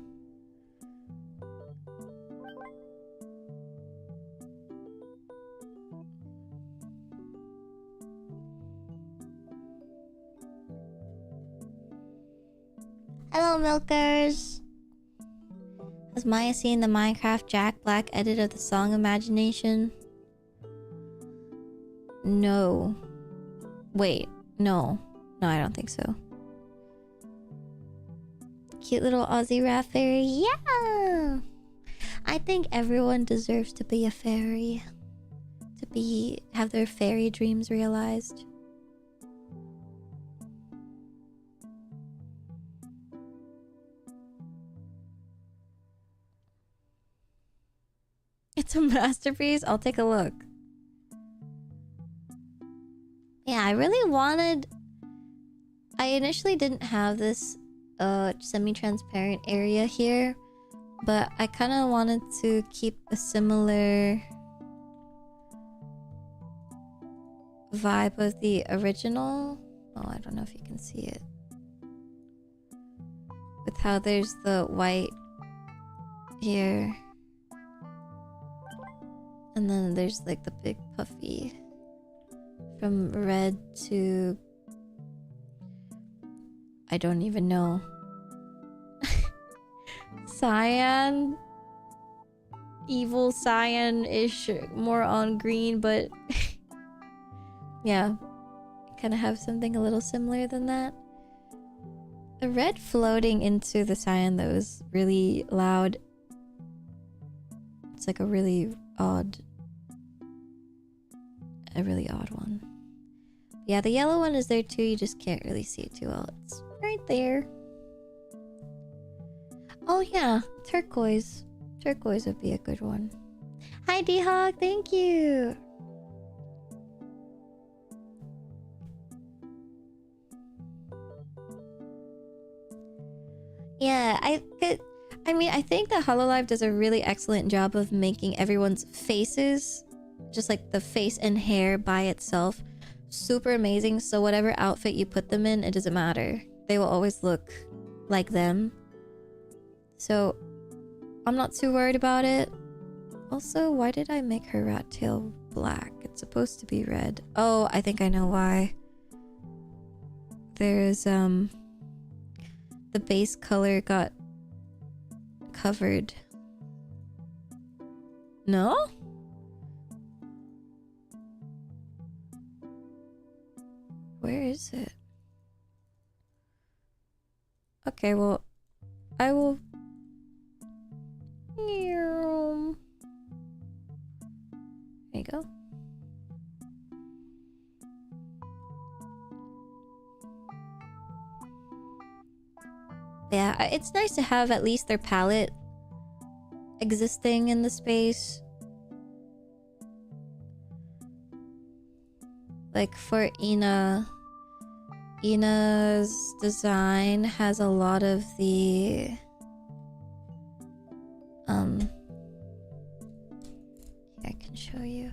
Hello, milkers. Has Maya seen the Minecraft Jack Black edit of the song Imagination? No. Wait, no. No, I don't think so. Cute little Aussie rat fairy. Yeah! I think everyone deserves to be a fairy. To have their fairy dreams realized. It's a masterpiece? I'll take a look. Yeah, I really wanted... I initially didn't have this semi-transparent area here, but I kind of wanted to keep a similar vibe of the original. Oh, I don't know if you can see it. With how there's the white here. And then there's like the big puffy from red to... I don't even know. Cyan? Evil cyan-ish, more on green, but... yeah. Kind of have something a little similar than that. The red floating into the cyan though is really loud. It's like a really odd one. Yeah, the yellow one is there too, you just can't really see it too well. It's right there. Oh yeah, turquoise. Turquoise would be a good one. Hi D-Hawk, thank you! Yeah, I think that Hololive does a really excellent job of making everyone's faces, just like the face and hair by itself, super amazing. So whatever outfit you put them in, it doesn't matter. They will always look like them. So I'm not too worried about it. Also, why did I make her rat tail black? It's supposed to be red. Oh, I think I know why. There's the base color got covered. No? Where is it? Okay, well, I will... There you go. Yeah, it's nice to have at least their palette existing in the space. Like for Ina's design has a lot of the I can show you.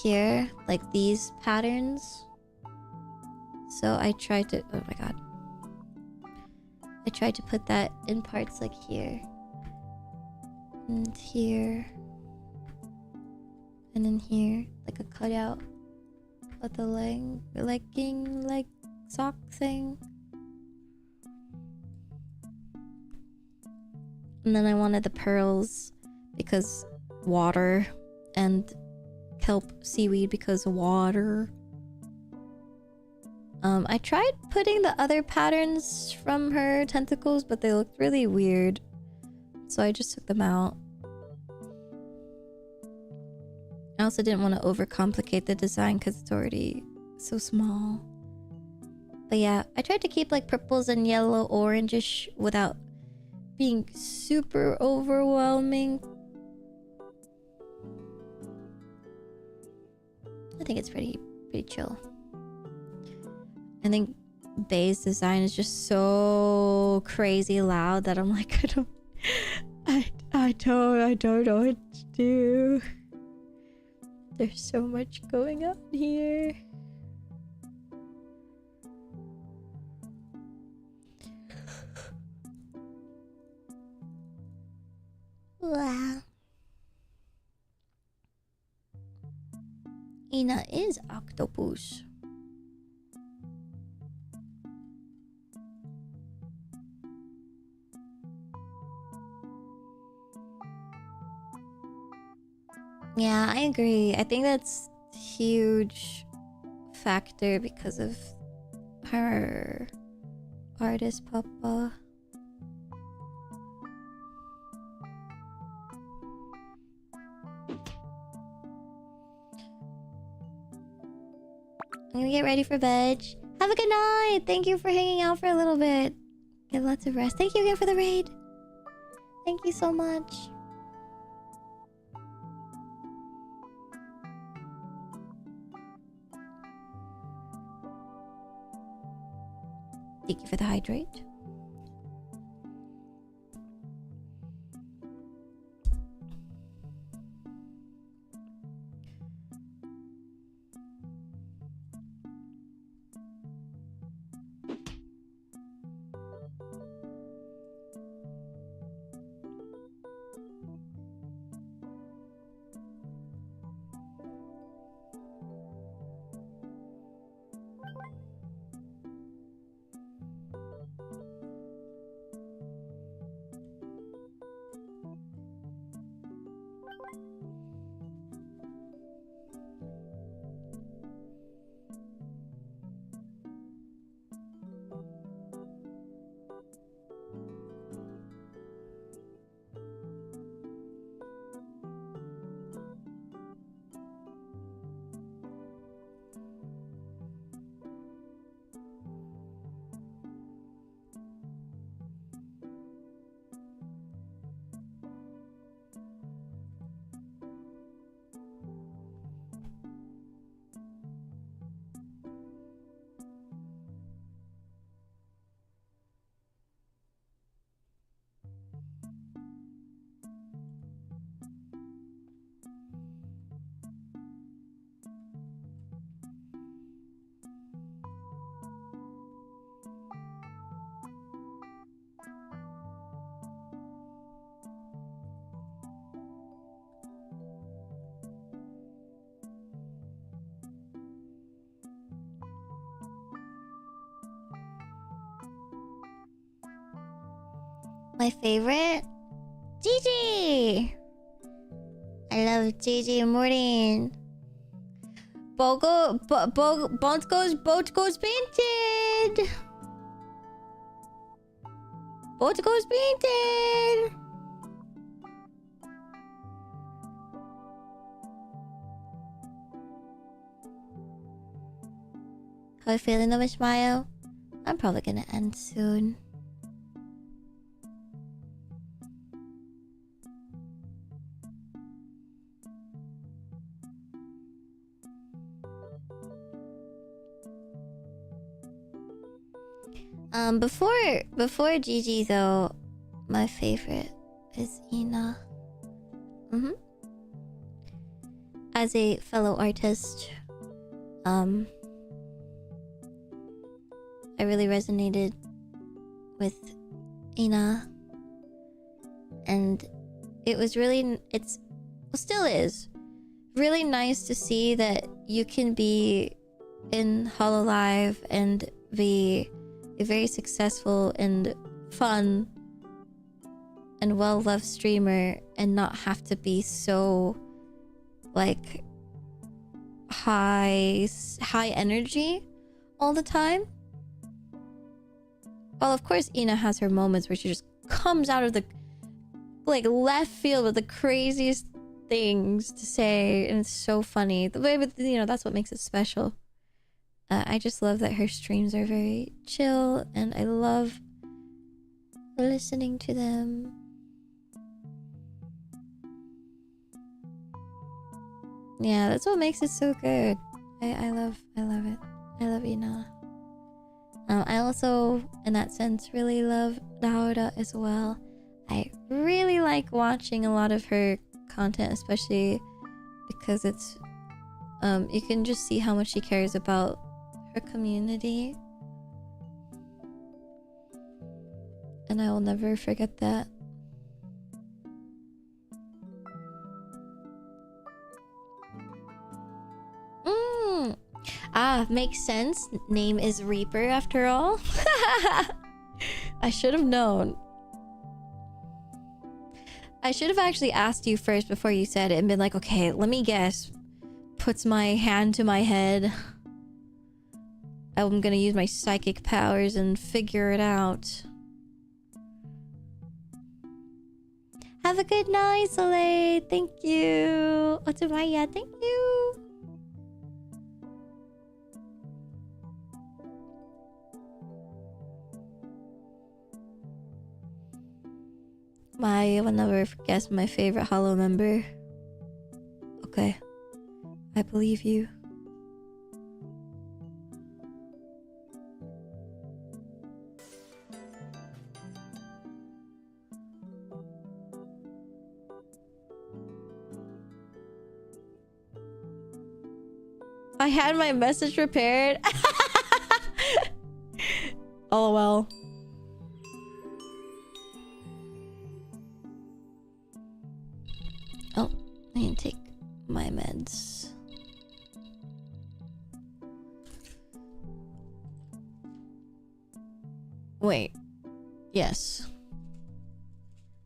Here, like these patterns. So I tried to, oh my god. I tried to put that in parts like here. And here. And in here, like a cutout of the legging, like sock thing. And then I wanted the pearls because water, and kelp seaweed because water. I tried putting the other patterns from her tentacles, but they looked really weird. So I just took them out. I also didn't want to overcomplicate the design because it's already so small. But yeah, I tried to keep like purples and yellow, orangish without being super overwhelming. I think it's pretty chill. I think Bay's design is just so crazy loud that I'm like, I don't know what to do. There's so much going on here. Wow. Ina is octopus. Yeah, I agree. I think that's a huge factor because of her artist papa. I'm gonna get ready for bed. Have a good night. Thank you for hanging out for a little bit. Get lots of rest. Thank you again for the raid. Thank you so much. Thank you for the hydrate. My favorite? Gigi! I love Gigi Morning. Boat goes painted! Boat goes painted! How you feeling though, Miss Mayo? I'm probably gonna end soon. Before Gigi though, my favorite is Ina. As a fellow artist, I really resonated with Ina, and it was really, still is really nice to see that you can be in Hololive and be a very successful and fun and well-loved streamer and not have to be so like high energy all the time. Well, of course Ina has her moments where she just comes out of the like left field with the craziest things to say, and it's so funny the way, but you know, that's what makes it special. I just love that her streams are very chill, and I love listening to them. Yeah, that's what makes it so good. I love it. I love Ina. I also, in that sense, really love Laura as well. I really like watching a lot of her content, especially because it's you can just see how much she cares about her community, and I will never forget that. Makes sense. Name is Reaper after all. I should have known. I should have actually asked you first before you said it and been like, okay, let me guess. Puts my hand to my head. I'm gonna use my psychic powers and figure it out. Have a good night, Soleil. Thank you. Maia, thank you. Maia will never guess my favorite Hollow member. Okay. I believe you. I had my message prepared. LOL. Oh, I need to take my meds. Wait. Yes. Oh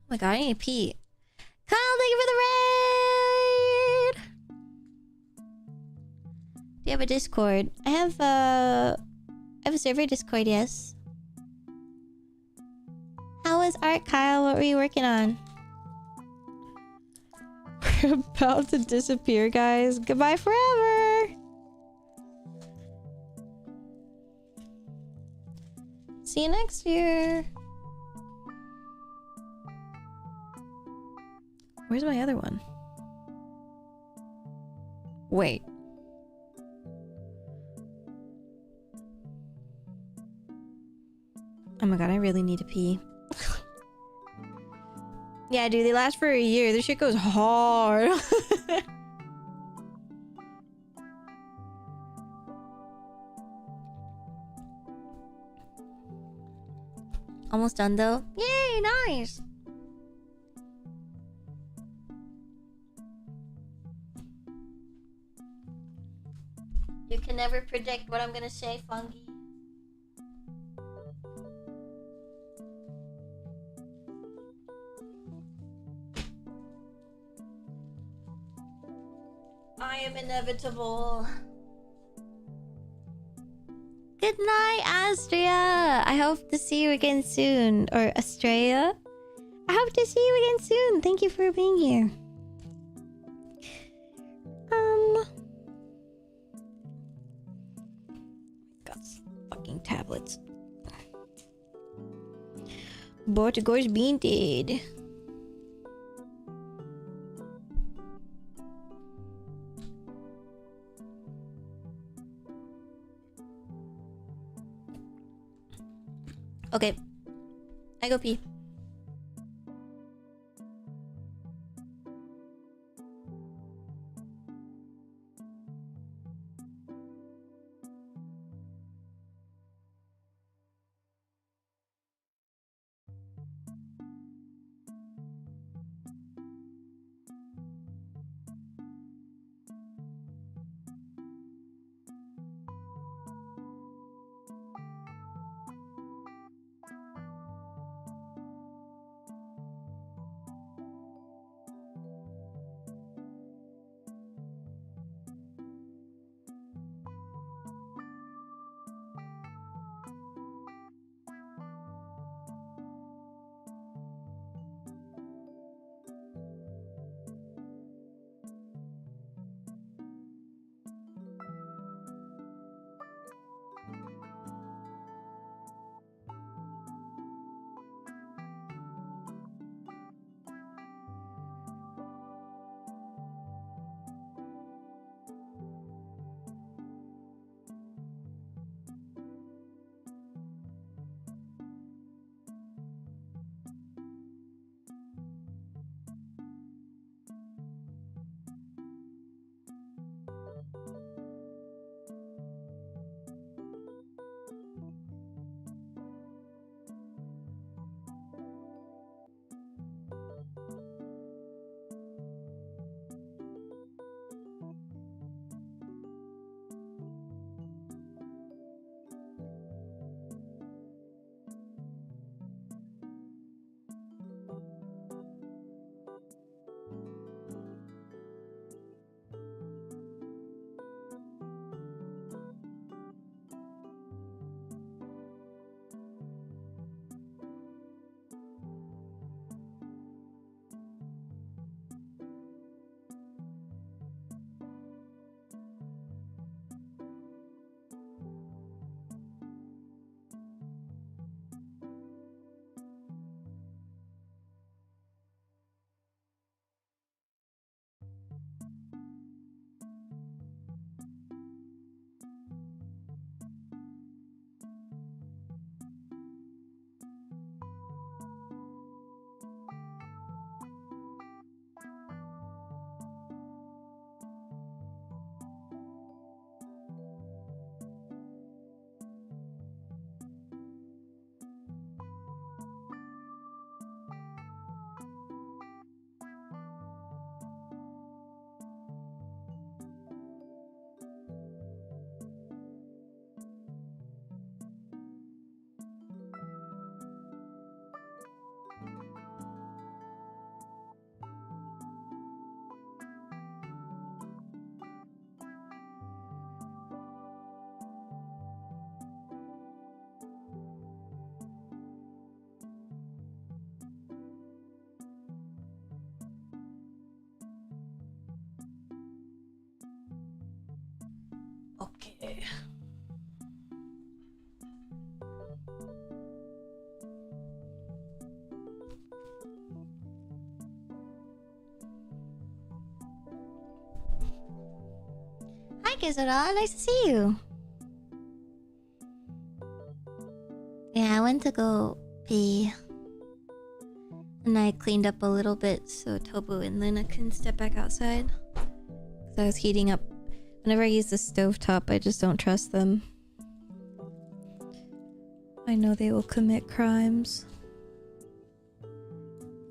my god, I need to pee. Kyle, thank you for the raid! Do you have a Discord? I have a server Discord, yes. How was art, Kyle? What were you working on? We're about to disappear, guys. Goodbye forever! See you next year. Where's my other one? Wait. Oh my god, I really need to pee. Yeah, dude, they last for a year. This shit goes hard. Almost done though. Yay, nice. You can never predict what I'm gonna say, Fungi. I am inevitable. Good night, Astria. I hope to see you again soon. Or Astrea. I hope to see you again soon. Thank you for being here. Got fucking tablets. Bortigor's being dead. Okay. I go pee. Okay. Hi, Kizara. Nice to see you. Yeah, I went to go pee. And I cleaned up a little bit so Tobu and Luna can step back outside. Because I was heating up. Whenever I use the stovetop, I just don't trust them. I know they will commit crimes.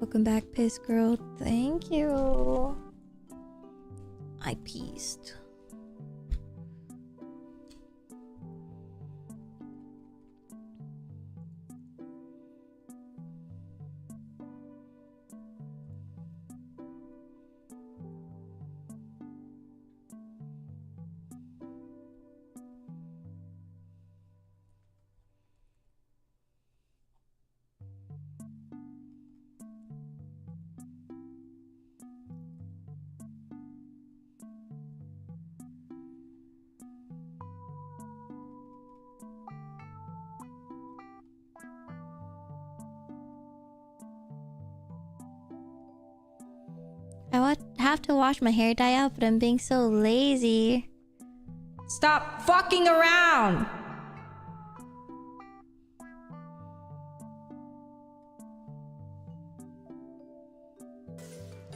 Welcome back, Piss Girl. Thank you. I peaced. Have to wash my hair dye out, but I'm being so lazy.
Stop fucking around!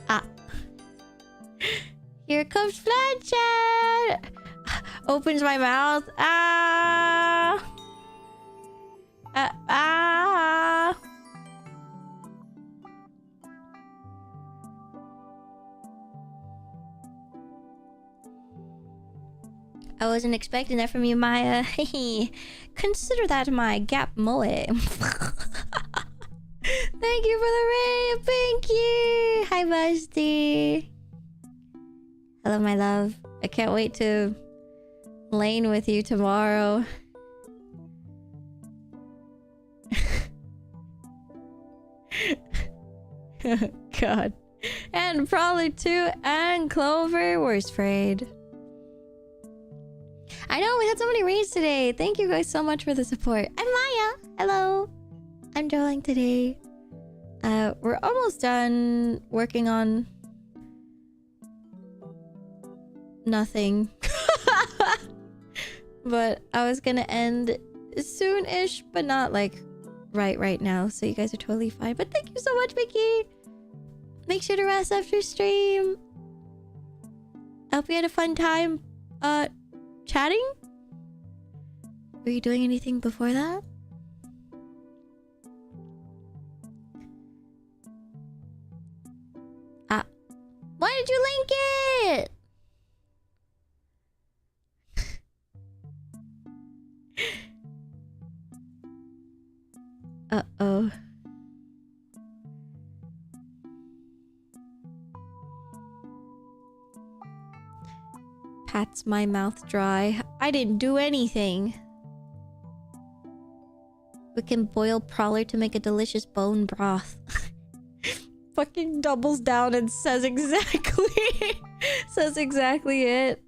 Ah. Here comes Fletcher! Opens my mouth. Ah! Ah! I wasn't expecting that from you, Maya. Consider that my gap mullet. Thank you for the raid. Thank you. Hi, Busty. Hello, my love. I can't wait to lane with you tomorrow. God. And probably too. And Clover. Where's Frayed? I know, we had so many raids today. Thank you guys so much for the support. I'm Maya. Hello. I'm drawing today. We're almost done working on nothing. But I was gonna end soon-ish, but not like right now. So you guys are totally fine. But thank you so much, Mickey. Make sure to rest after stream. I hope you had a fun time chatting? Were you doing anything before that? Ah. Why did you link it? Uh-oh. Pats my mouth dry. I didn't do anything. We can boil Prowler to make a delicious bone broth. Fucking doubles down and says exactly it.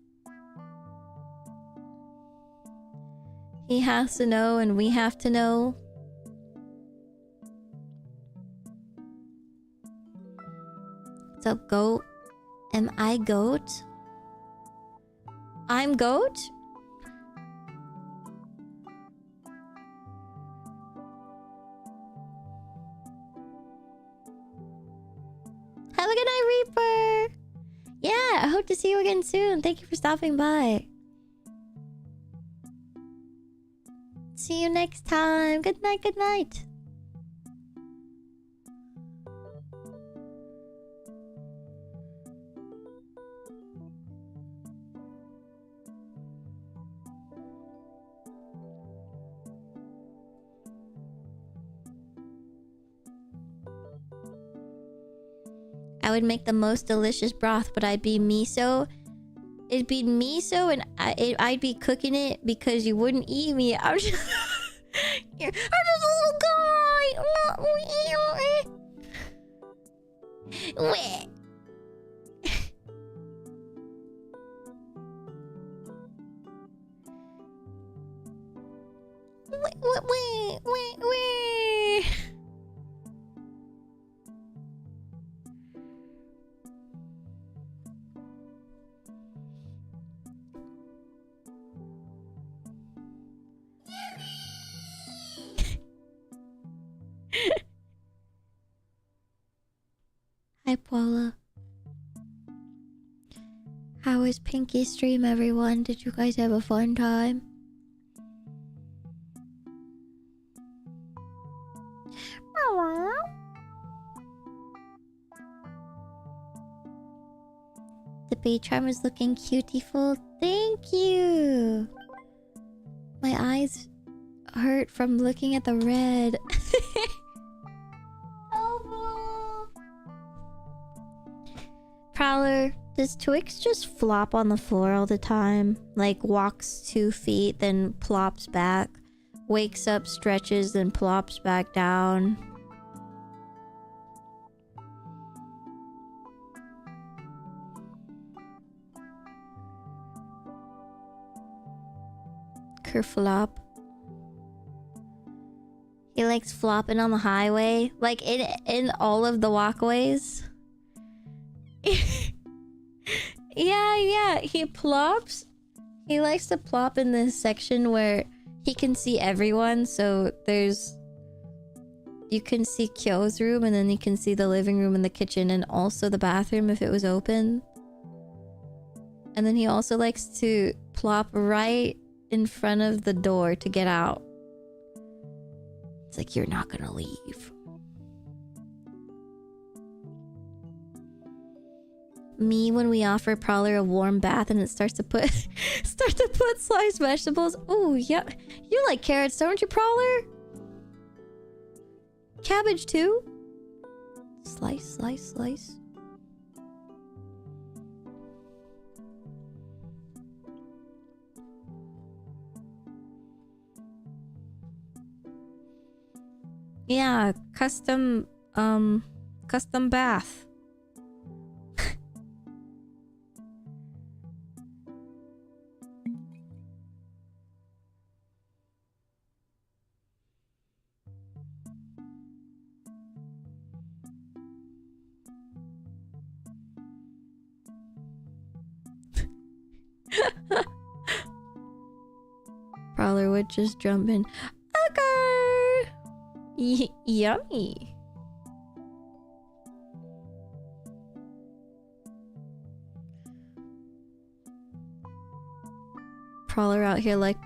He has to know and we have to know. What's up, goat? Am I goat? I'm goat? Have a good night, Reaper! Yeah, I hope to see you again soon. Thank you for stopping by. See you next time. Good night, good night. I would make the most delicious broth, but I'd be miso. It'd be miso, and I'd be cooking it because you wouldn't eat me. I'm just, I'm just a little guy. Hi, Paula. How was Pinky's stream, everyone? Did you guys have a fun time? The bait charm is looking cutiful. Thank you. My eyes hurt from looking at the red. Prowler, does Twix just flop on the floor all the time? Like walks 2 feet, then plops back, wakes up, stretches, then plops back down. Kerflop. He likes flopping on the highway, like in all of the walkways. Yeah, he plops. He likes to plop in this section where he can see everyone. So you can see Kyo's room, and then you can see the living room and the kitchen, and also the bathroom if it was open. And then he also likes to plop right in front of the door to get out. It's like, you're not gonna leave. Me, when we offer Prowler a warm bath and it starts to put sliced vegetables. Oh yeah, you like carrots, don't you, Prowler? Cabbage too. Slice. Yeah, custom bath. Prowler would just jump in. Okay. Yummy. Prowler out here like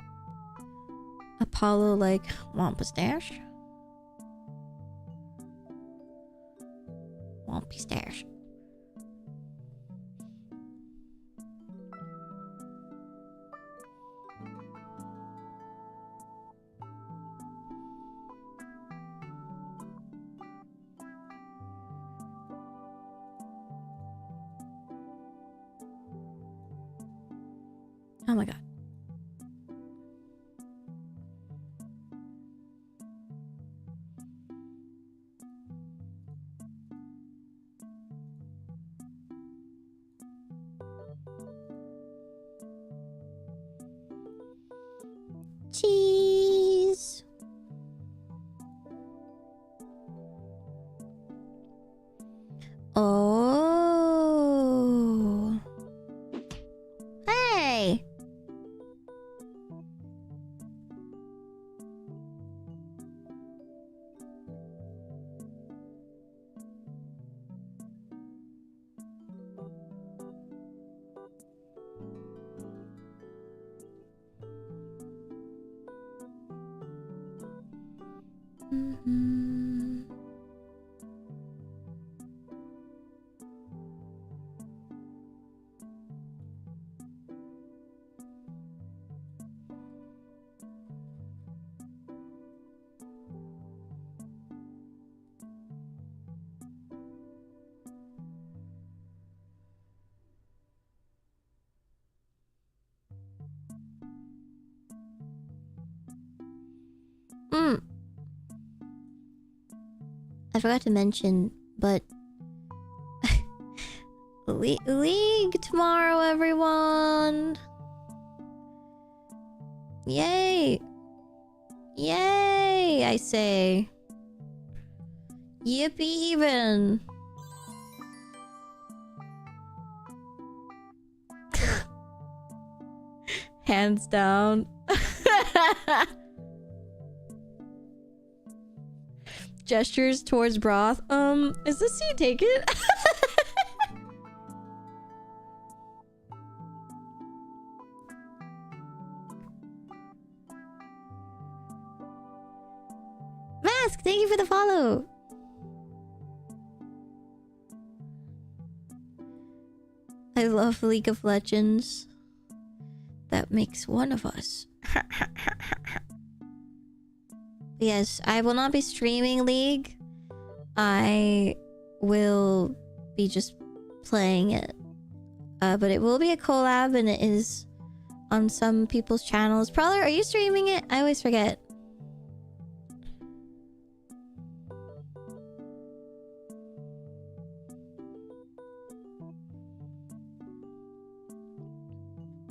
Apollo, like, want pistache? Want pistache. Oh my god. Cheese. Oh. Hey. I forgot to mention, but League tomorrow, everyone. Yay. Yay, I say. Yippee even. Hands down. Gestures towards broth. Is this you take it? Mask, thank you for the follow. I love League of Legends. That makes one of us. Yes, I will not be streaming League. I will be just playing it. But it will be a collab and it is on some people's channels. Prowler, are you streaming it? I always forget.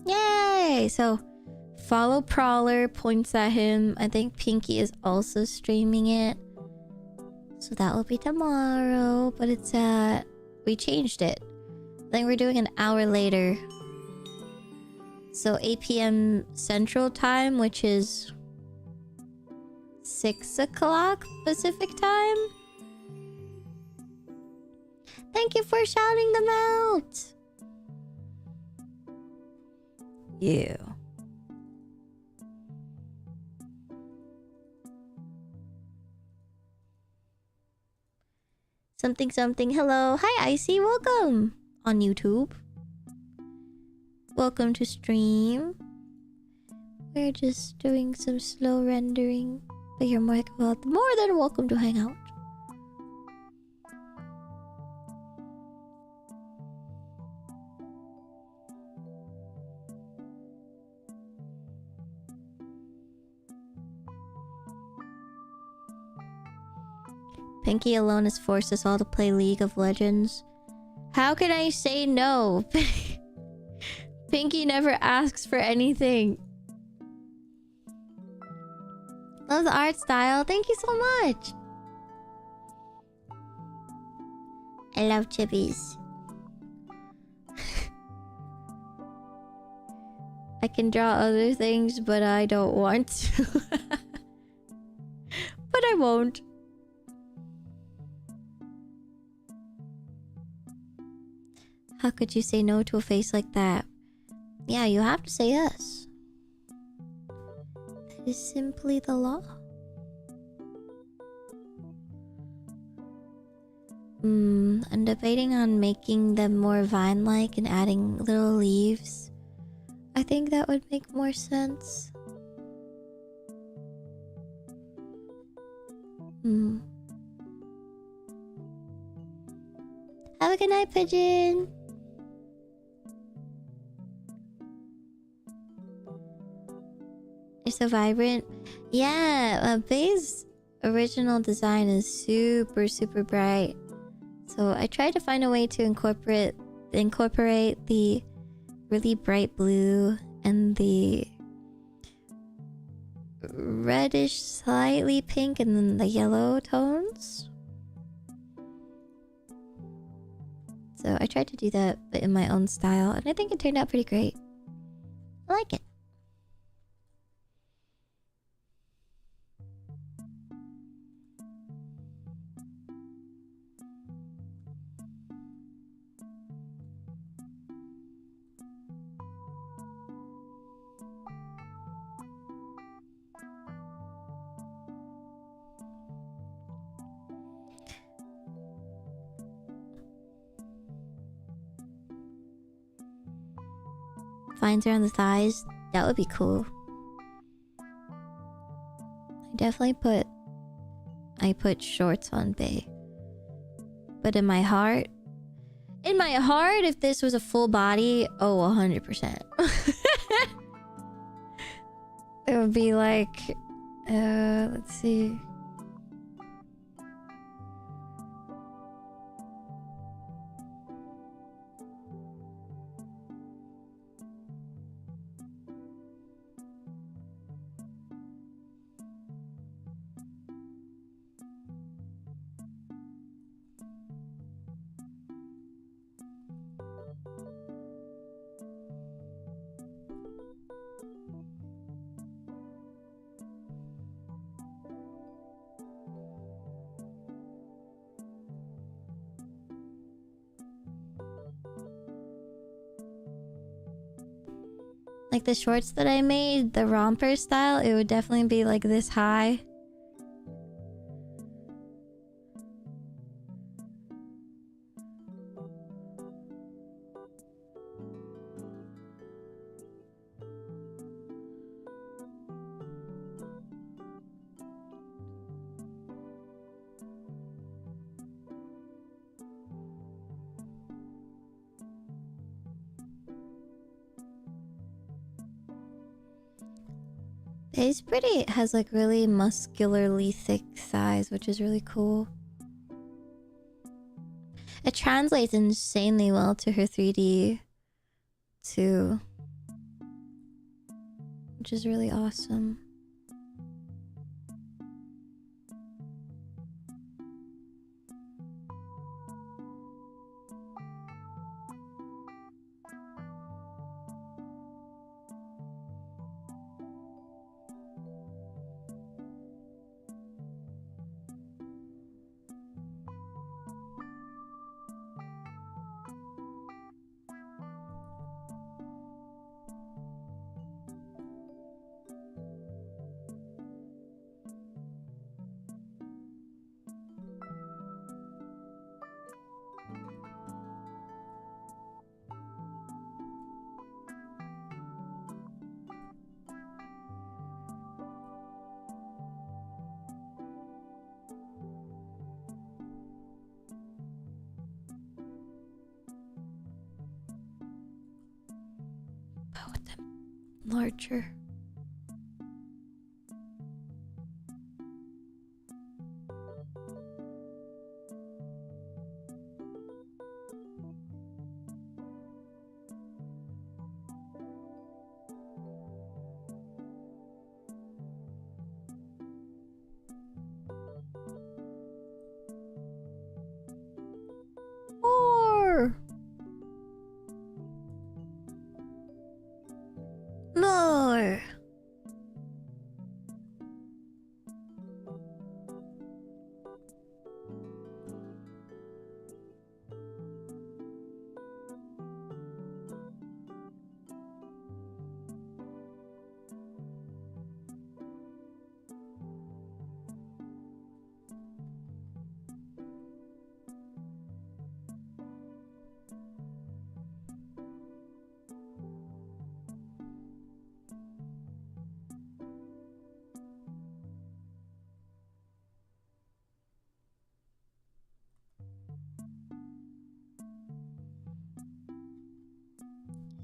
Yay! So, follow Prowler, points at him. I think Pinky is also streaming it. So that will be tomorrow. But it's we changed it. I think we're doing an hour later. So 8 p.m. Central Time, which is 6 o'clock Pacific Time. Thank you for shouting them out. Yeah. Something something. Hello. Hi Icy. Welcome on YouTube. Welcome to stream. We're just doing some slow rendering, but you're more than welcome to hang out. Pinky alone has forced us all to play League of Legends. How can I say no? Pinky never asks for anything. Love the art style. Thank you so much. I love chippies. I can draw other things, but I don't want to. But I won't. How could you say no to a face like that? Yeah, you have to say yes. That is simply the law. I'm debating on making them more vine-like and adding little leaves. I think that would make more sense. Have a good night, Pigeon. You're so vibrant. Yeah, Bay's original design is super, super bright. So I tried to find a way to incorporate the really bright blue and the reddish, slightly pink, and then the yellow tones. So I tried to do that, but in my own style, and I think it turned out pretty great. I like it. Vines around the thighs, that would be cool. I put shorts on Bay. But in my heart, if this was a full body, oh, 100%. It would be like, let's see. Like the shorts that I made, the romper style, it would definitely be like this high. It's pretty, it has like really muscularly thick thighs, which is really cool. It translates insanely well to her 3D too, which is really awesome. Larger. More. More.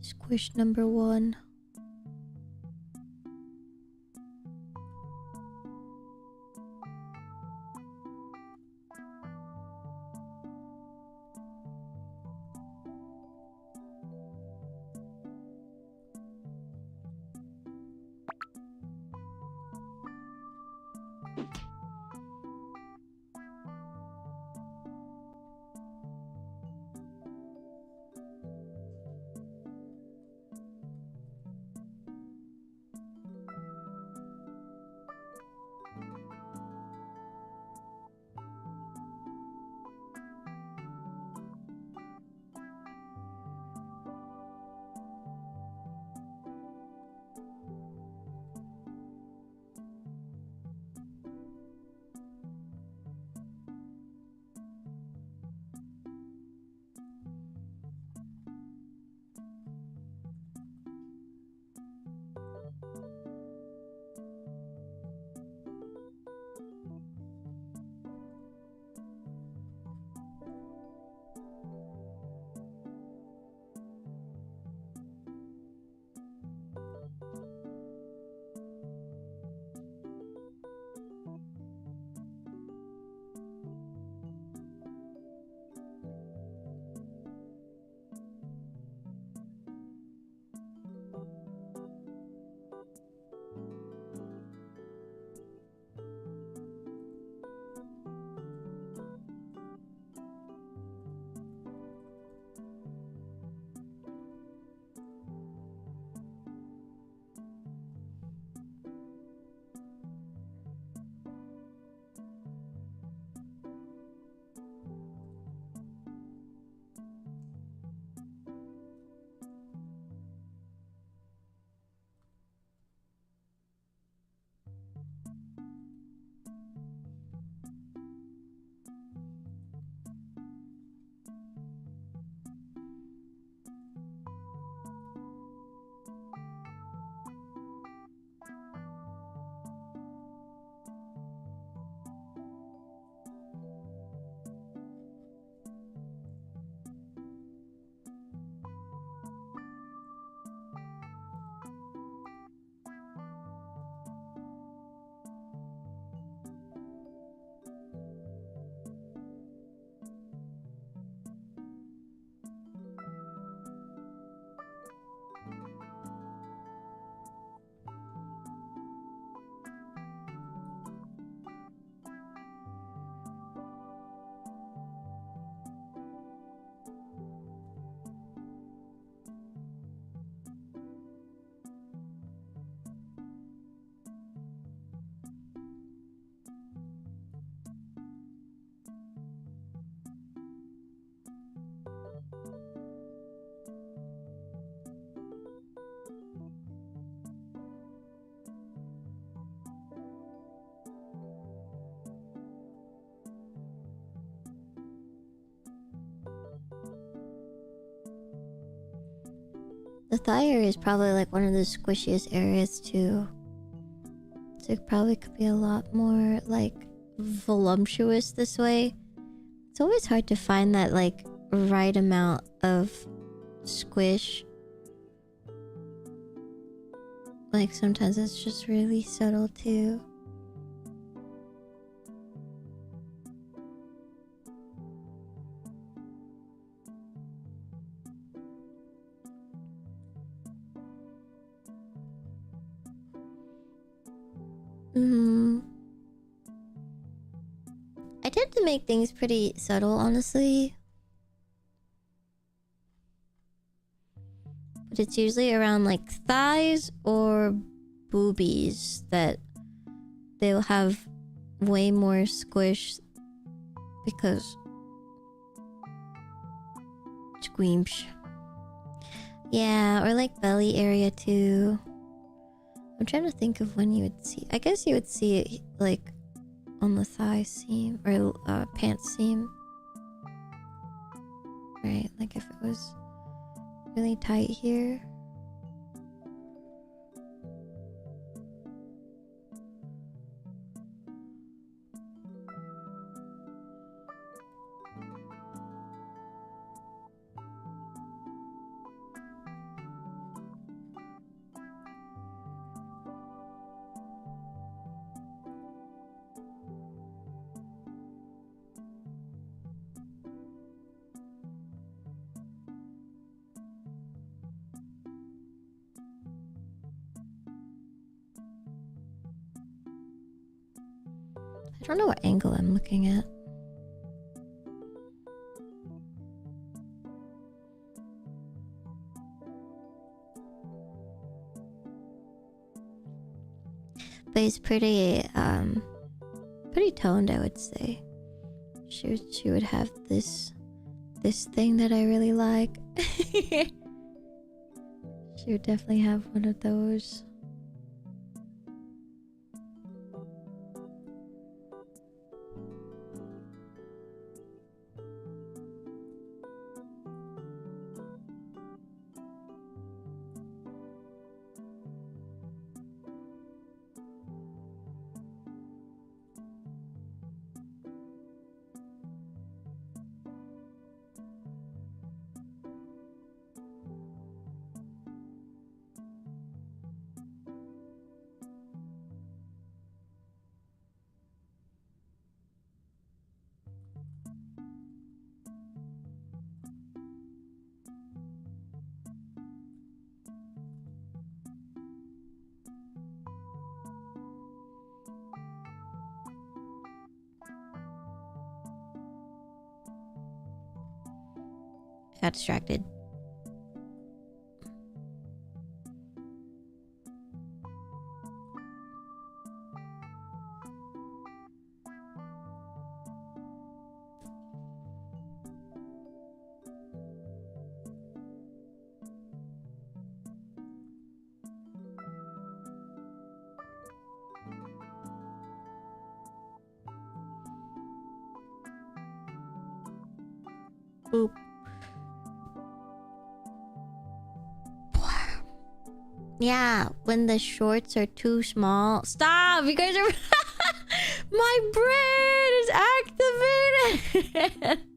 Squish number 1. The thigh area is probably like one of the squishiest areas too. So it probably could be a lot more like voluptuous this way. It's always hard to find that like right amount of squish. Like sometimes it's just really subtle too. I tend to make things pretty subtle, honestly. But it's usually around like thighs or boobies that they'll have way more squish because squeamish. Yeah, or like belly area too. I'm trying to think of when you would see. I guess you would see it like on the thigh seam or pants seam. Right, like if it was really tight here. I don't know what angle I'm looking at. But he's pretty toned, I would say. She would have this thing that I really like. She would definitely have one of those. Got distracted. Boop. Yeah, when the shorts are too small. Stop! You guys are... My brain is activated!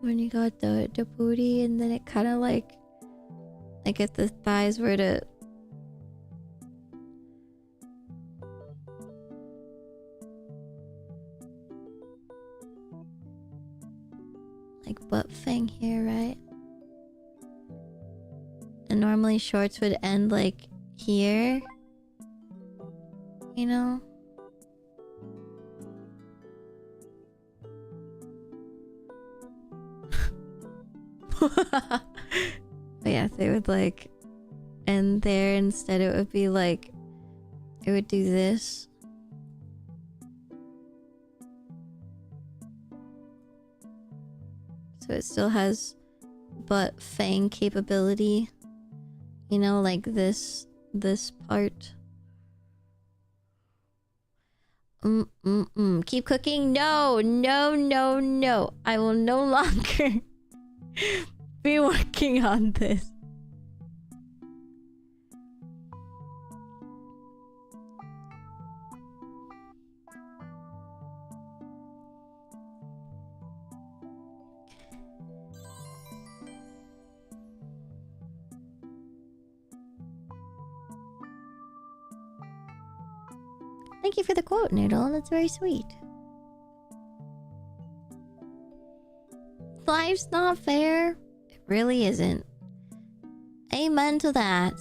When you got the booty and then it kind of like if the thighs were to... like butt fang here, right? And normally shorts would end like here, you know? But yeah, they would like end there. Instead it would be like, it would do this. So it still has butt fang capability. You know, like this part. Keep cooking? No, no, no, no. I will no longer be working on this. Thank you for the quote, Noodle. That's very sweet. Life's not fair. It really isn't. Amen to that.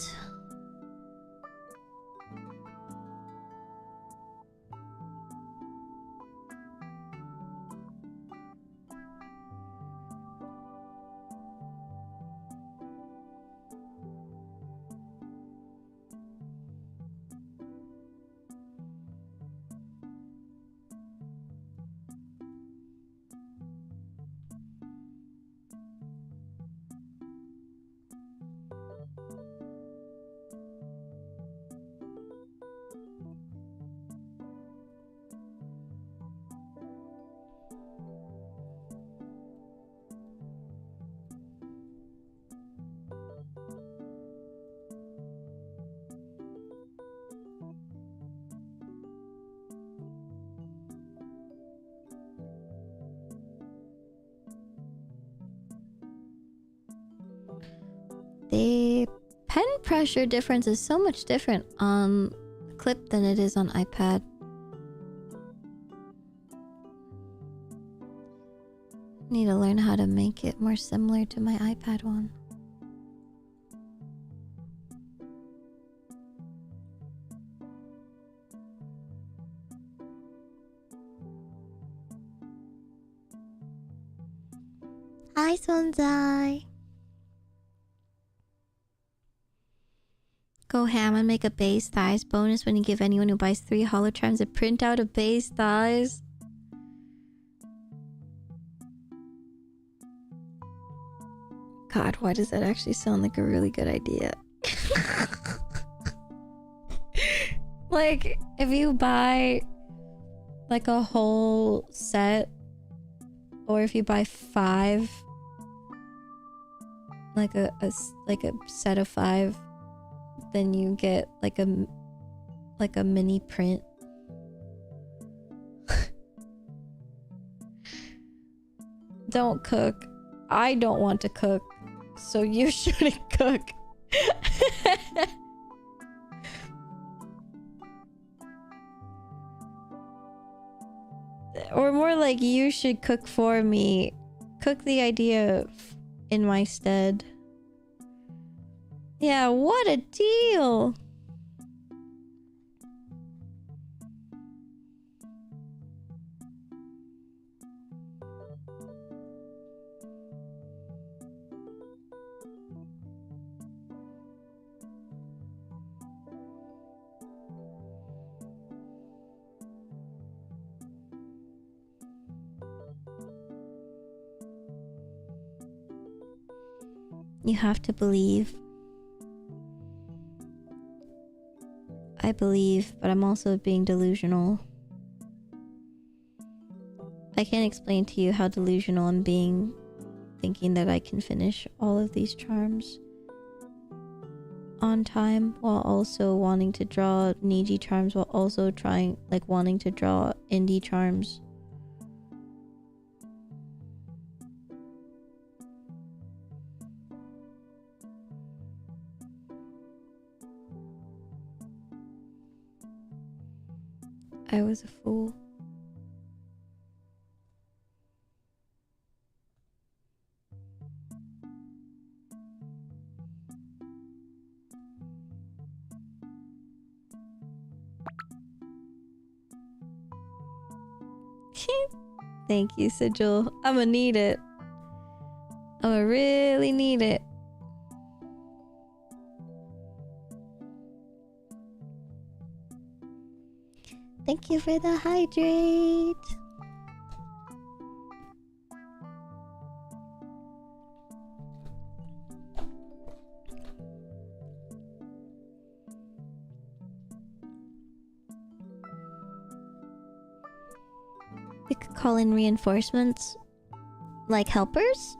The pen pressure difference is so much different on Clip than it is on iPad. Need to learn how to make it more similar to my iPad one. Hi, Sonzai. Go ham and make a base thighs bonus when you give anyone who buys 3 holotrons a printout of base thighs. God, why does that actually sound like a really good idea? Like, if you buy like a whole set, or if you buy 5, like a set of 5, then you get like a mini print. Don't cook. I don't want to cook, so you shouldn't cook. Or more like, you should cook for me. Cook the idea in my stead. Yeah, what a deal! You have to believe. I believe, but I'm also being delusional. I can't explain to you how delusional I'm being, thinking that I can finish all of these charms on time while also wanting to draw Niji charms, while also wanting to draw indie charms. I was a fool. Thank you, Sigil. I'ma need it. I'ma really need it. Thank you for the hydrate. We could call in reinforcements. Like helpers?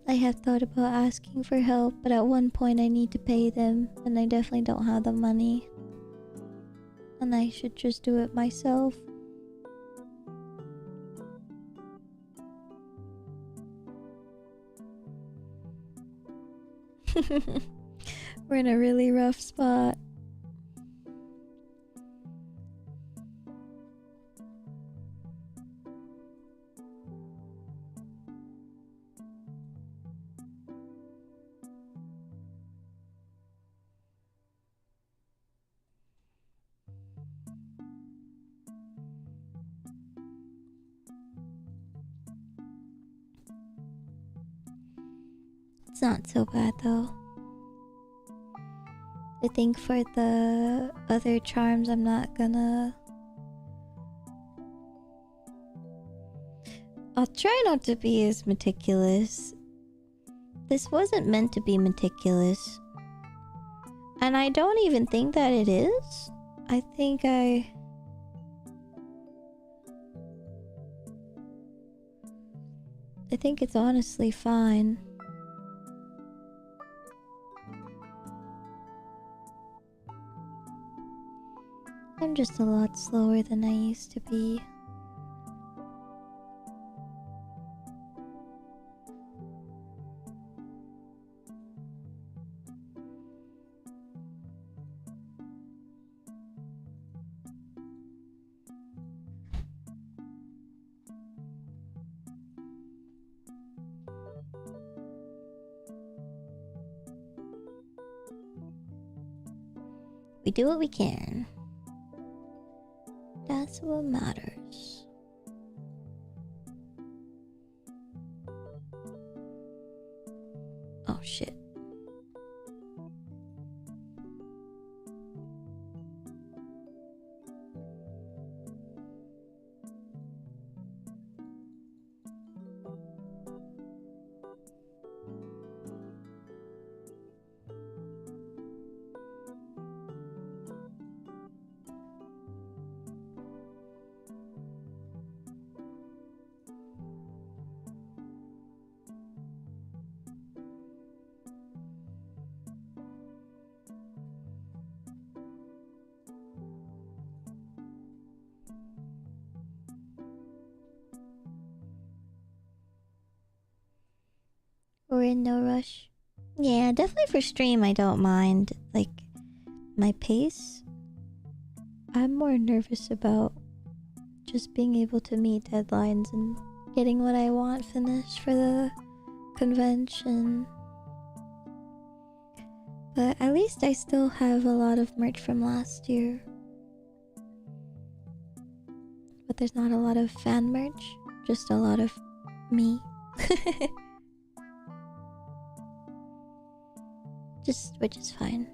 I have thought about asking for help, but at one point I need to pay them, and I definitely don't have the money. And I should just do it myself. We're in a really rough spot. It's not so bad though. I think for the other charms I'm not gonna... I'll try not to be as meticulous. This wasn't meant to be meticulous. And I don't even think that it is. I think it's honestly fine. I'm just a lot slower than I used to be. We do what we can. That's what matters. Oh shit. We're in no rush. Yeah, definitely for stream I don't mind. Like, my pace. I'm more nervous about just being able to meet deadlines and getting what I want finished for the convention. But at least I still have a lot of merch from last year. But there's not a lot of fan merch, just a lot of me. Which is fine.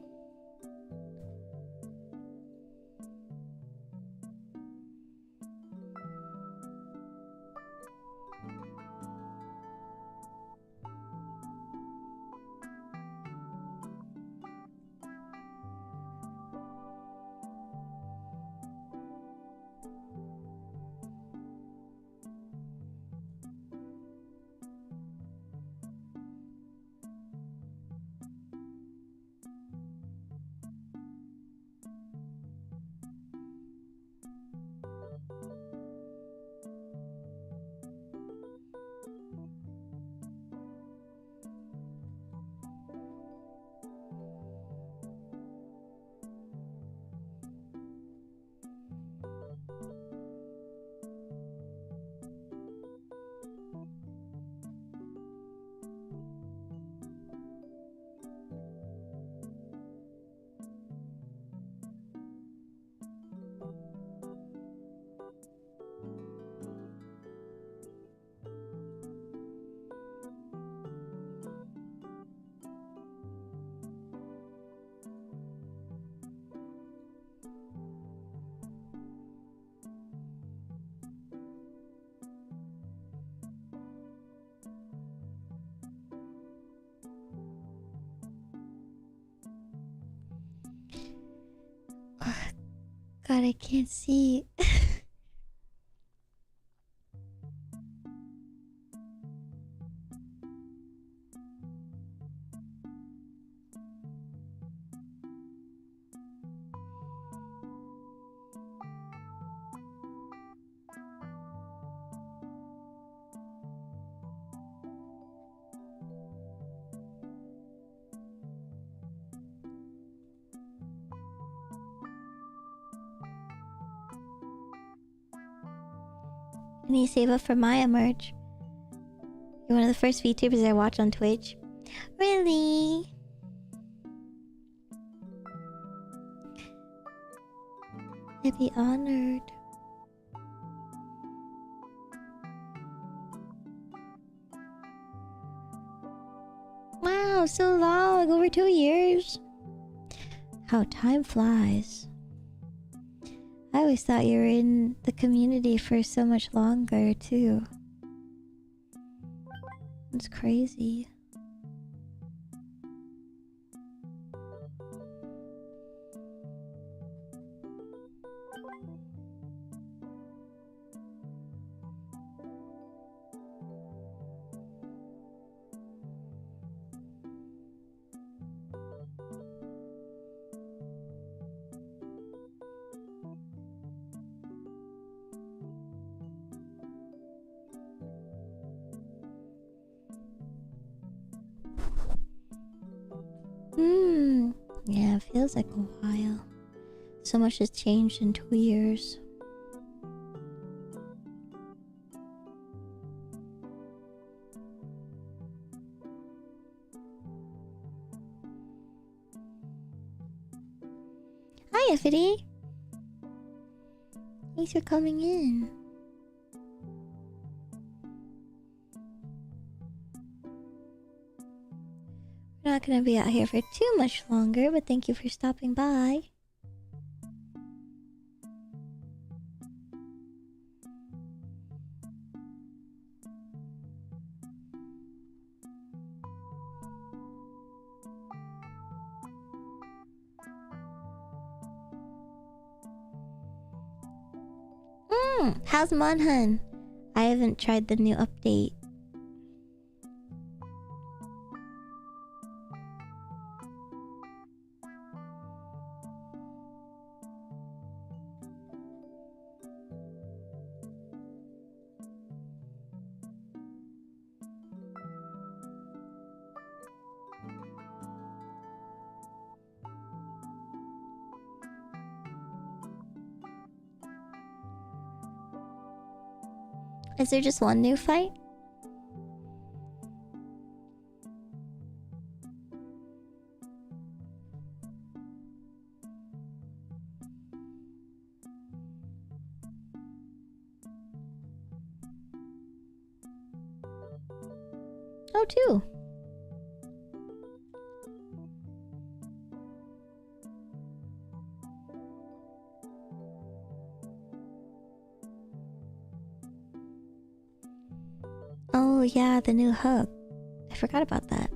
God, I can't see. I need to save up for Maia merch. You're one of the first VTubers I watch on Twitch. Really? I'd be honored. Wow, so long, over 2 years. How time flies. I always thought you were in the community for so much longer, too. It's crazy. Yeah, it feels like a while. So much has changed in 2 years. Hi, Effity. Thanks for coming in. We're not gonna be out here for too much longer, but thank you for stopping by. How's Monhun? I haven't tried the new update. Is there just one new fight? Oh, two. Oh yeah, the new hub. I forgot about that.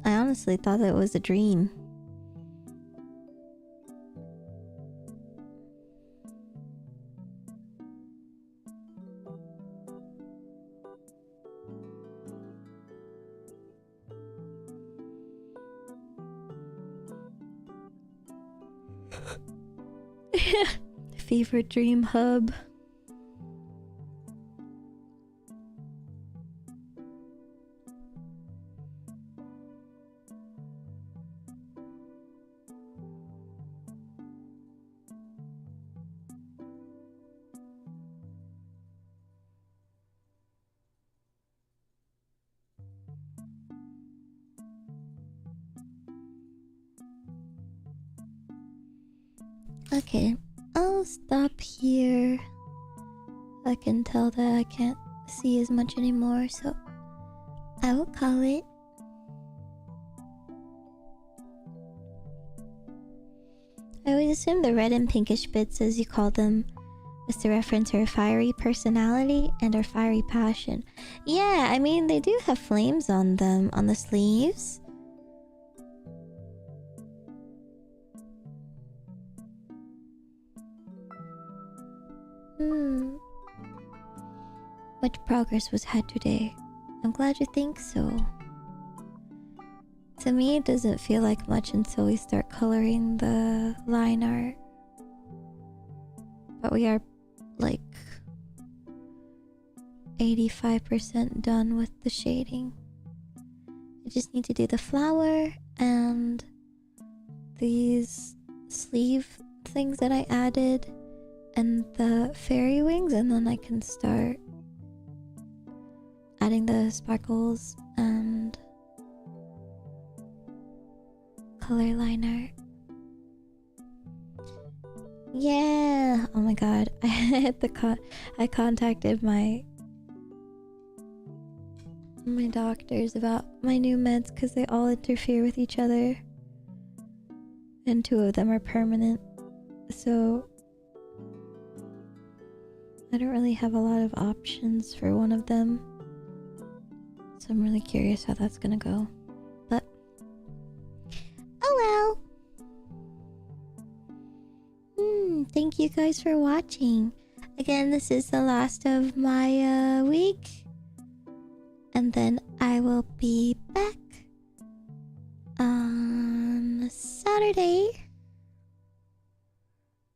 I honestly thought that it was a dream. Favorite dream hub. Okay, I'll stop here. I can tell that I can't see as much anymore, so I will call it. I always assume the red and pinkish bits, as you call them, was to reference her fiery personality and her fiery passion. Yeah, I mean, they do have flames on them, on the sleeves. Much progress was had today. I'm glad you think so. To me, it doesn't feel like much until we start coloring the line art. But we are like 85% done with the shading. I just need to do the flower and these sleeve things that I added and the fairy wings, and then I can start adding the sparkles and color line art. Yeah. Oh my god. I had I contacted my doctors about my new meds because they all interfere with each other. And 2 of them are permanent. So I don't really have a lot of options for one of them. So I'm really curious how that's gonna go. But oh well. Thank you guys for watching. Again, this is the last of my week. And then I will be back on Saturday.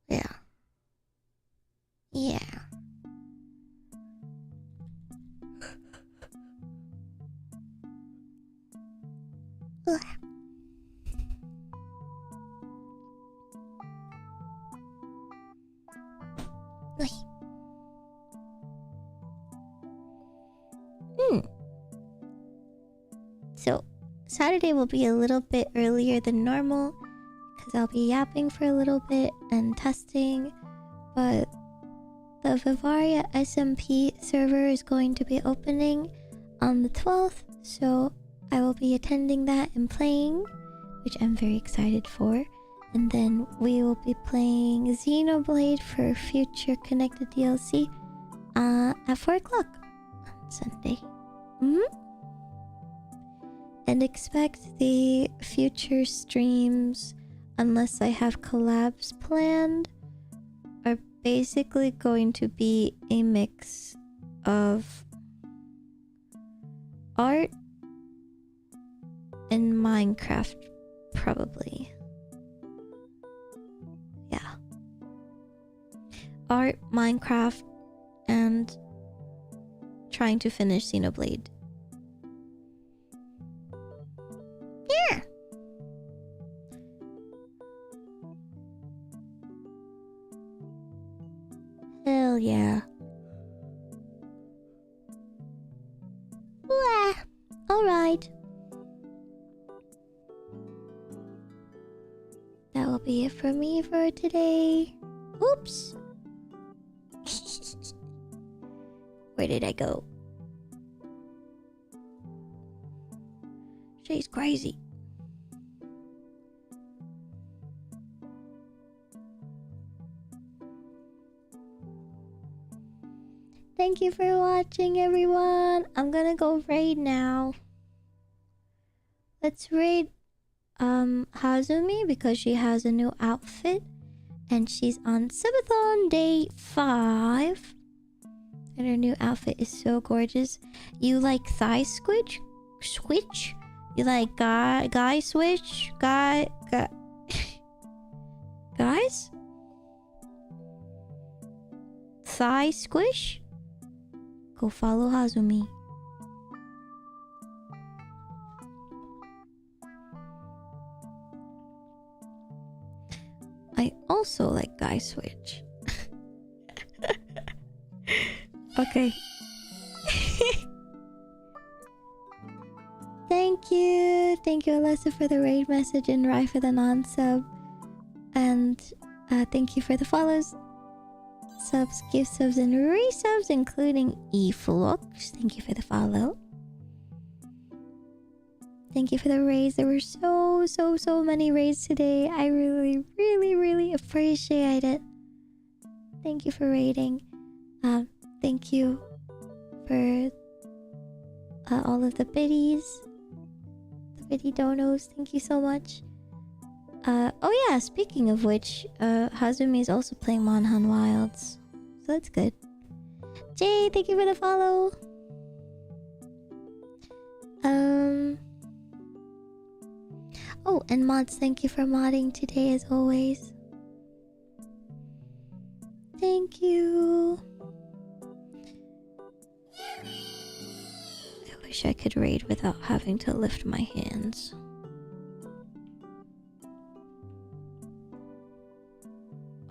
Yeah. Ugh. So, Saturday will be a little bit earlier than normal because I'll be yapping for a little bit and testing, but the Vivaria SMP server is going to be opening on the 12th, so I will be attending that and playing, which I'm very excited for. And then we will be playing Xenoblade for future connected DLC at 4 o'clock on Sunday. And expect the future streams, unless I have collabs planned, are basically going to be a mix of art and Minecraft, probably. Yeah. Art, Minecraft, and trying to finish Xenoblade. Yeah. Hell yeah. Alright. That will be it for me for today. Oops. Where did I go? She's crazy. Thank you for watching, everyone. I'm gonna go raid now. Let's raid Hazumi because she has a new outfit and she's on Subathon day 5. And her new outfit is so gorgeous. You like thigh switch? You like guy switch? Guys? Thigh squish? Go follow Hazumi. I also like guy switch. Okay. Thank you. Thank you, Alessa, for the raid message and Rai for the non-sub. And thank you for the follows, subs, gift subs, and resubs, including Eflux. Thank you for the follow. Thank you for the raids. There were so many raids today. I really appreciate it. Thank you for raiding. Thank you for all of the biddies. The biddy donos. Thank you so much. Oh yeah, speaking of which, Hazumi is also playing Monhan Wilds. So that's good. Jay, thank you for the follow. Oh, and mods, thank you for modding today as always. Thank you. I wish I could raid without having to lift my hands.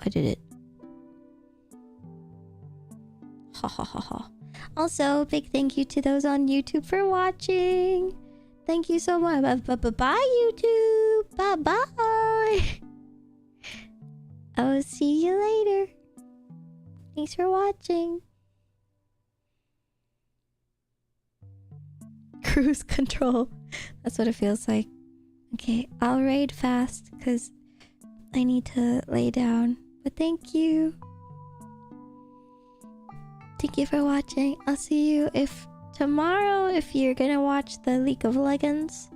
I did it. Ha ha ha ha. Also, big thank you to those on YouTube for watching. Thank you so much. Bye, YouTube. Bye-bye. I will see you later. Thanks for watching. Cruise control. That's what it feels like. Okay, I'll raid fast because I need to lay down. But thank you. Thank you for watching. I'll see you tomorrow if you're gonna watch the League of Legends.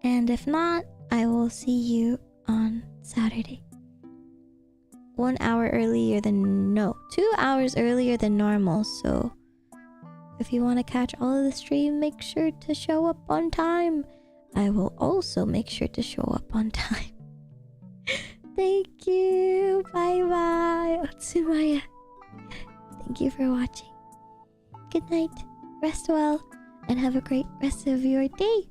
And if not, I will see you on Saturday. 1 hour earlier than 2 hours earlier than normal. So if you want to catch all of the stream, make sure to show up on time. I will also make sure to show up on time. Thank you. Bye bye. Otsumaya. Thank you for watching. Good night. Rest well and have a great rest of your day.